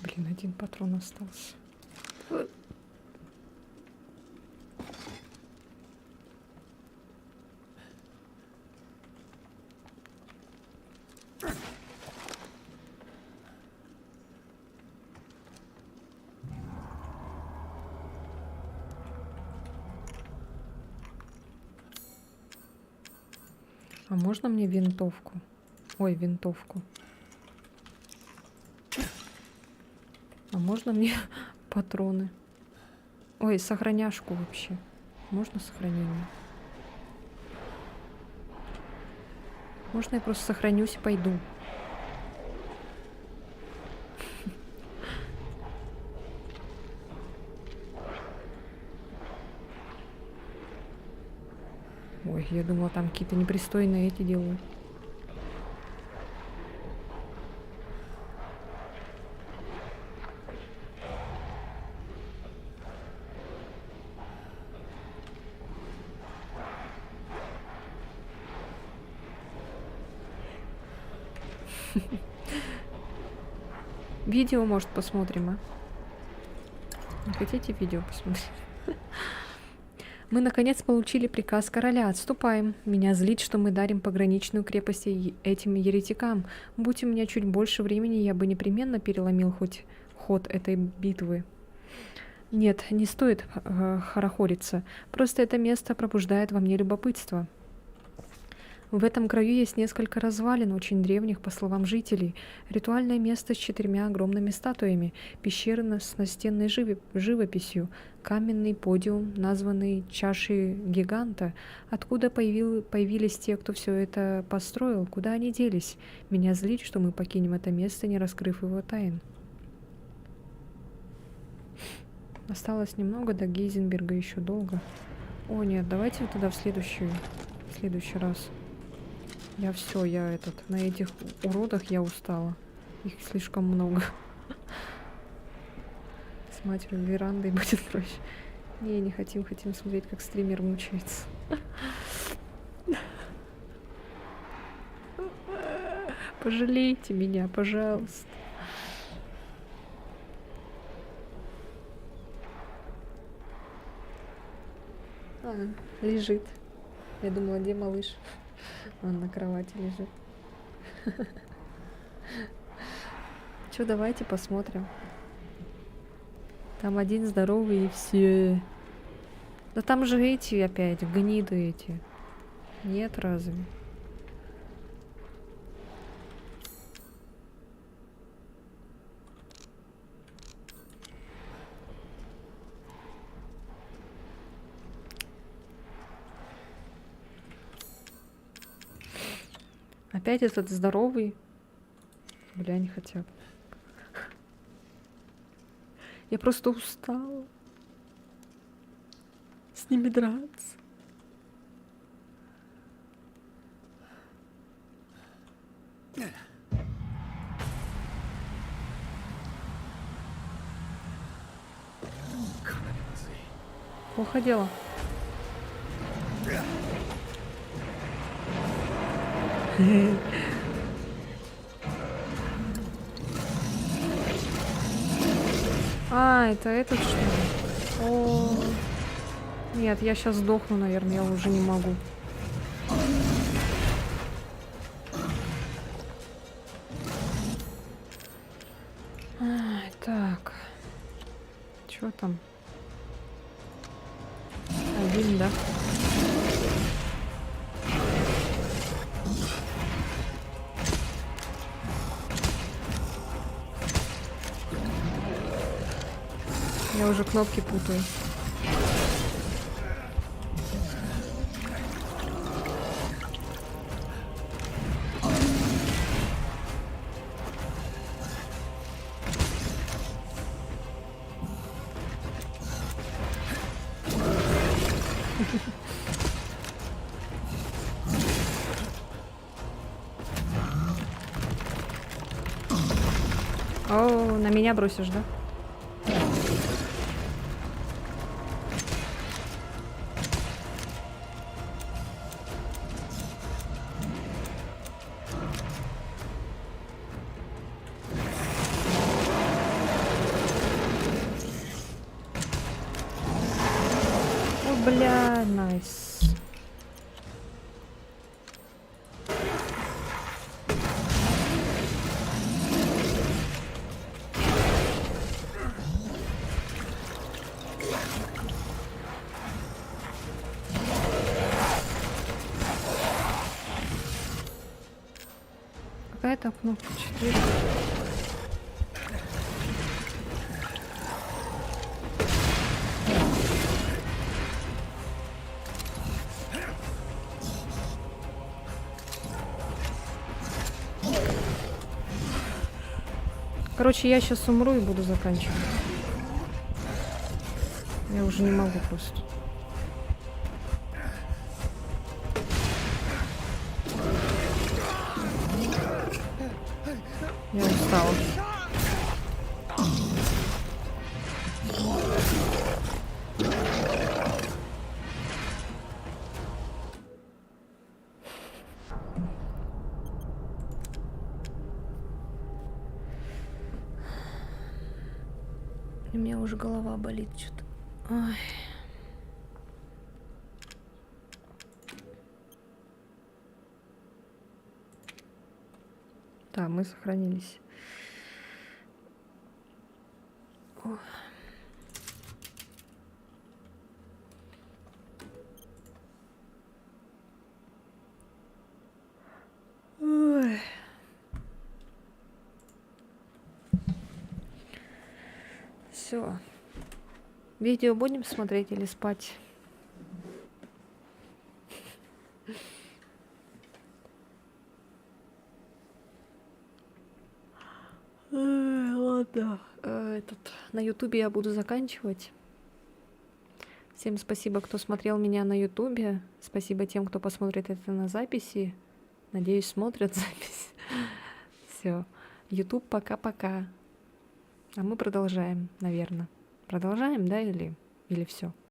Блин, один патрон остался. А можно мне винтовку? Ой, винтовку. А можно мне патроны? Ой, сохраняшку вообще. Можно сохранение? Можно я просто сохранюсь и пойду? Ой, я думала, там какие-то непристойные эти делают. Видео, может, посмотрим, а? Не хотите видео посмотреть? Мы, наконец, получили приказ короля. Отступаем. Меня злит, что мы дарим пограничную крепость этим еретикам. Будь у меня чуть больше времени, я бы непременно переломил хоть ход этой битвы. Нет, не стоит хорохориться. Просто это место пробуждает во мне любопытство. В этом краю есть несколько развалин, очень древних, по словам жителей. Ритуальное место с 4 огромными статуями, пещеры с настенной живописью, каменный подиум, названный чашей гиганта. Откуда появились те, кто все это построил? Куда они делись? Меня злит, что мы покинем это место, не раскрыв его тайн. Осталось немного, до Гейзенберга еще долго. О нет, давайте тогда в следующий раз. Я на этих уродах я устала. Их слишком много. С матерью верандой будет проще. Не хотим, хотим смотреть, как стример мучается. Пожалейте меня, пожалуйста. А, лежит. Я думала, где малыш? Он на кровати лежит. Чё, давайте посмотрим. Там один здоровый и все. Да там же эти опять, гниды эти. Нет, разве? Опять этот здоровый. Глянь хотя бы. Я просто устала с ними драться. Плохо дело. А, это этот что ли? О, нет, я сейчас сдохну, наверное, я уже не могу. Ай, так. Чё там? Один, да? Я уже кнопки путаю. О, на меня бросишь, да? О, бля, найс. Какая там кнопка? 4. Короче, я сейчас умру и буду заканчивать. Я уже не могу просто. Я устала. У меня уже голова болит что-то. Ой. Да, мы сохранились. Ой. Ой. Все. Видео будем смотреть или спать? Ладно. На Ютубе я буду заканчивать. Всем спасибо, кто смотрел меня на Ютубе. Спасибо тем, кто посмотрит это на записи. Надеюсь, смотрят запись. Все. Ютуб, пока-пока. А мы продолжаем, наверное. Продолжаем, да, или все?